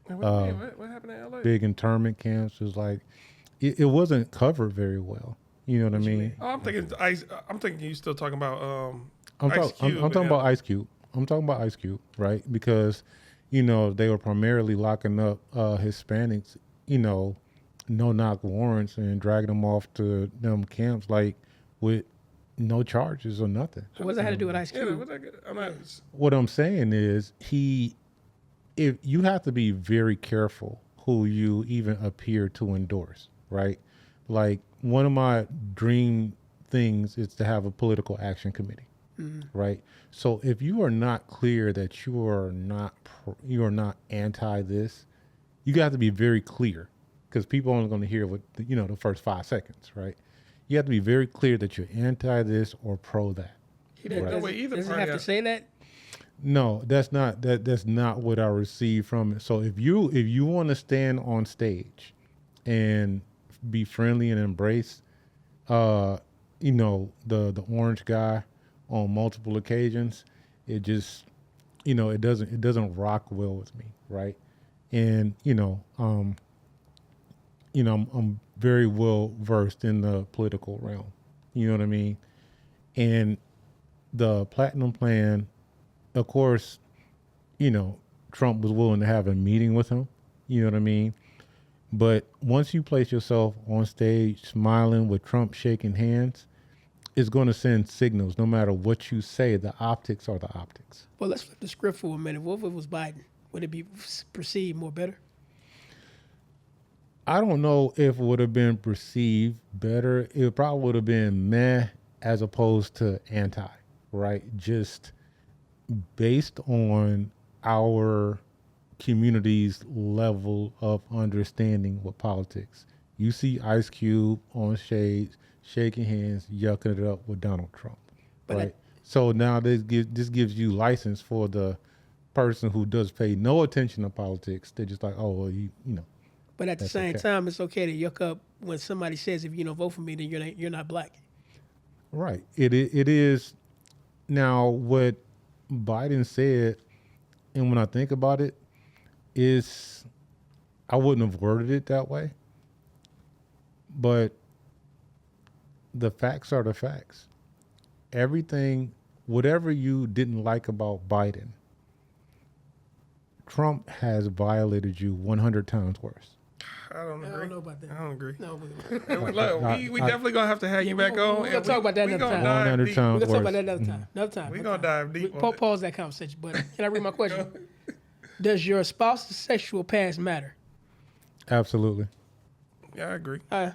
What happened in LA? Big internment camps was like, it wasn't covered very well. You know what I mean? I'm thinking ICE. I'm thinking you still talking about I'm talking about Ice Cube. I'm talking about Ice Cube, right? Because they were primarily locking up Hispanics, no-knock warrants and dragging them off to them camps like with no charges or nothing. So what does that have to do with Ice Cube? What I'm saying is if you have to be very careful who you even appear to endorse, right? Like one of my dream things is to have a political action committee. Right. So if you are not clear that you are not anti this, you got to be very clear because people are only going to hear what the first 5 seconds. Right. You have to be very clear that you're anti this or pro that. He didn't know either. Does it have to say that? No, that's not what I received from it. So if you want to stand on stage and be friendly and embrace, the orange guy on multiple occasions, it just, it doesn't rock well with me, right? And I'm very well versed in the political realm, you know what I mean? And the Platinum Plan, of course, Trump was willing to have a meeting with him, you know what I mean? But once you place yourself on stage smiling with Trump shaking hands, it's going to send signals. No matter what you say, the optics are the optics. Well, let's flip the script for a minute. What if it was Biden? Would it be perceived more better? I don't know if it would have been perceived better. It probably would have been meh as opposed to anti, right? Just based on our community's level of understanding with politics. You see Ice Cube on stage, shaking hands, yucking it up with Donald Trump, right? So now this gives you license for the person who does pay no attention to politics. They're just like, oh, well, you know. But at the same time, it's okay to yuck up when somebody says, if you don't vote for me, then you're not black. Right. It is. Now, what Biden said, and when I think about it, is I wouldn't have worded it that way. But the facts are the facts. Everything, whatever you didn't like about Biden, Trump has violated you 100 times worse. I don't agree. I don't know about that. I don't agree. No, We definitely gonna have to have you back on. We're gonna talk about that another time. 100 times We're gonna talk worse. about that another time. We're gonna dive deep. Pause that conversation. But can I read my question? Does your spouse's sexual past matter? Absolutely. Yeah, I agree. Yeah.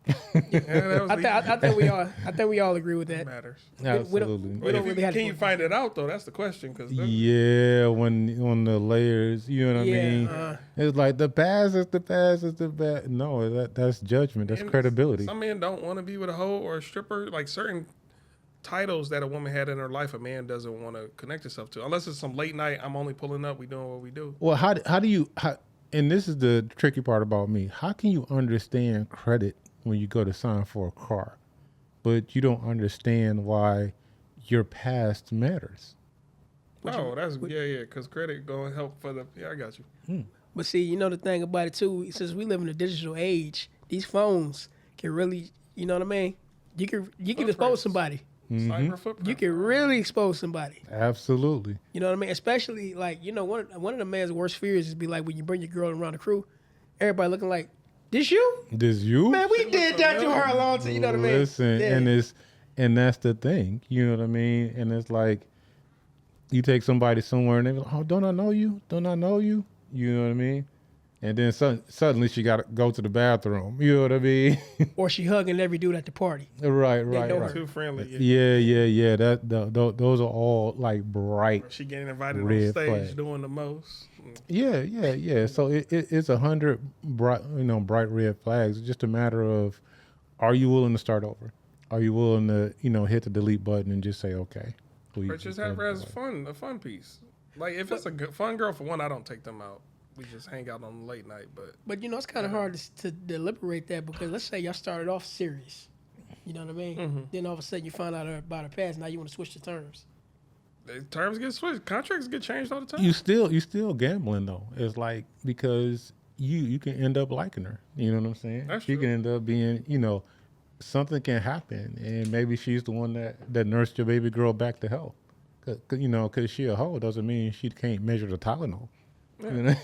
Yeah, that was I think we all agree with that. matters. Absolutely. We don't really have Can to you find it out though? That's the question. Cause Yeah, when on the layers, you know what I mean. It's like the past is the past is the past. No, that's judgment. That's credibility. Some men don't want to be with a hoe or a stripper. Like certain titles that a woman had in her life, a man doesn't want to connect himself to, unless it's some late night. I'm only pulling up. We doing what we do. Well, how do you? And this is the tricky part about me. How can you understand credit when you go to sign for a car, but you don't understand why your past matters? Oh, that's yeah. Because credit going to help for the. Yeah, I got you. But see, you know the thing about it too, since we live in a digital age, these phones can really, you know what I mean? You can expose somebody. Cyber footprint. You can really expose somebody. Absolutely. You know what I mean? Especially like, you know, one of the man's worst fears is be like when you bring your girl around the crew, everybody looking like, this you? This you? Man, we did that to her a long time. You know what I mean? Listen, Yeah. and that's the thing. You know what I mean? And it's like you take somebody somewhere and they're like, oh, don't I know you? Don't I know you? You know what I mean? And then suddenly she got to go to the bathroom. You know what I mean? Or she hugging every dude at the party. right. Too friendly. Yeah. Those are all like bright. She getting invited red on stage flag. doing the most. Yeah. So it's 100 bright red flags. It's just a matter of, are you willing to start over? Are you willing to hit the delete button and just say okay? Please. Or just have her as a fun piece. Like if it's a good, fun girl, for one, I don't take them out. We just hang out on the late night, But you know, it's kind of hard to deliberate that because let's say y'all started off serious. You know what I mean? Mm-hmm. Then all of a sudden you find out about her past. Now you want to switch the terms. the terms get switched. Contracts get changed all the time. You still gambling though. It's like because you can end up liking her. You know what I'm saying? That's she true. can end up being something can happen, and maybe she's the one that nursed your baby girl back to health. Because she a hoe doesn't mean she can't measure the Tylenol. Yeah.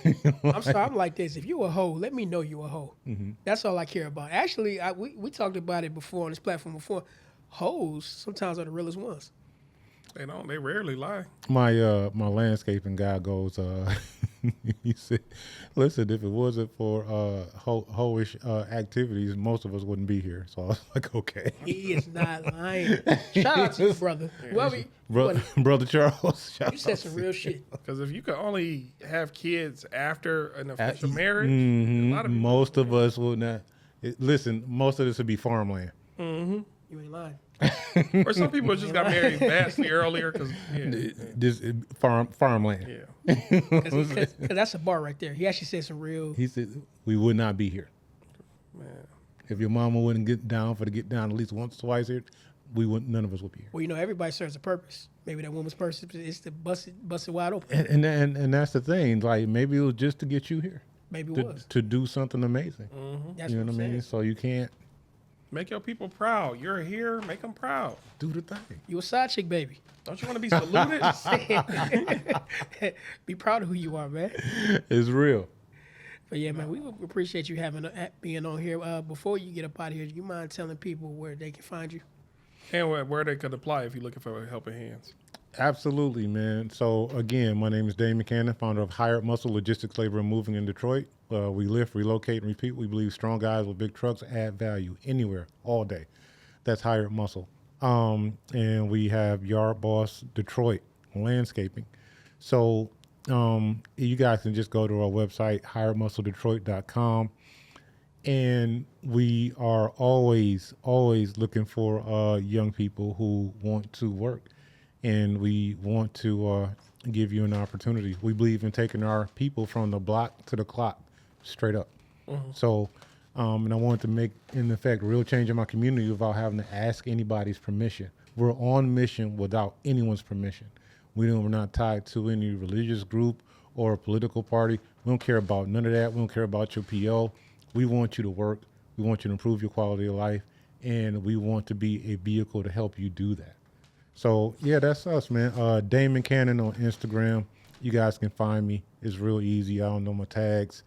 I'm sorry, I'm like this. If you a hoe, let me know you a hoe. Mm-hmm. That's all I care about. Actually, we talked about it before on this platform before. Hoes sometimes are the realest ones. They rarely lie. My landscaping guy goes, he said, listen, if it wasn't for hoish activities, most of us wouldn't be here. So I was like, okay. He is not lying. Shout out to you, brother. Brother Charles. You said some real shit. Because if you could only have kids after an official marriage, Mhm. a lot of people, Most of us would not. Listen, most of this would be farmland. You ain't lying. or some people just got married vastly earlier because This farmland. yeah. Because that's a bar right there. He actually said some real. He said we would not be here Man. if your mama wouldn't get down at least once, twice here. None of us would be here. Well, everybody serves a purpose. Maybe that woman's purpose is to bust it wide open. And that's the thing. Like maybe it was just to get you here. Maybe it was. To do something amazing. That's You know what I'm what I mean? saying. So you can't Make your people proud. You're here. Make them proud. do the thing. You a side chick, baby. Don't you want to be saluted? Be proud of who you are, man. It's real. But yeah, man, we would appreciate you being on here. Before you get up out of here, do you mind telling people where they can find you? And where they could apply if you're looking for helping hands. Absolutely, man. So again, my name is Damon Cannon, founder of Hired Muscle Logistics, Labor, and Moving in Detroit. We lift, relocate, and repeat. We believe strong guys with big trucks add value anywhere, all day. That's Hired Muscle. And we have Yard Boss Detroit Landscaping. So you guys can just go to our website, hiredmuscledetroit.com. And we are always looking for young people who want to work. And we want to give you an opportunity. We believe in taking our people from the block to the clock, straight up. So, and I wanted to make, in effect, real change in my community without having to ask anybody's permission. We're on mission without anyone's permission. We're not tied to any religious group or a political party. We don't care about none of that. We don't care about your PO. We want you to work. We want you to improve your quality of life. And we want to be a vehicle to help you do that. So, yeah, that's us, man. Damon Cannon on Instagram. You guys can find me. It's real easy. I don't know my tags.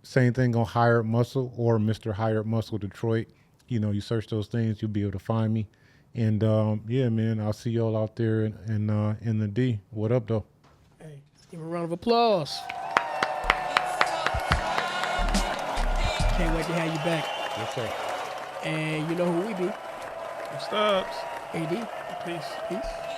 Same thing on Hired Muscle or Mr. Hired Muscle Detroit. You search those things, you'll be able to find me. And, yeah, man, I'll see y'all out there in the D. What up, though? Hey. Give him a round of applause. Can't wait to have you back. Yes, sir. And you know who we be. Stubbs. AD. Peace. Peace.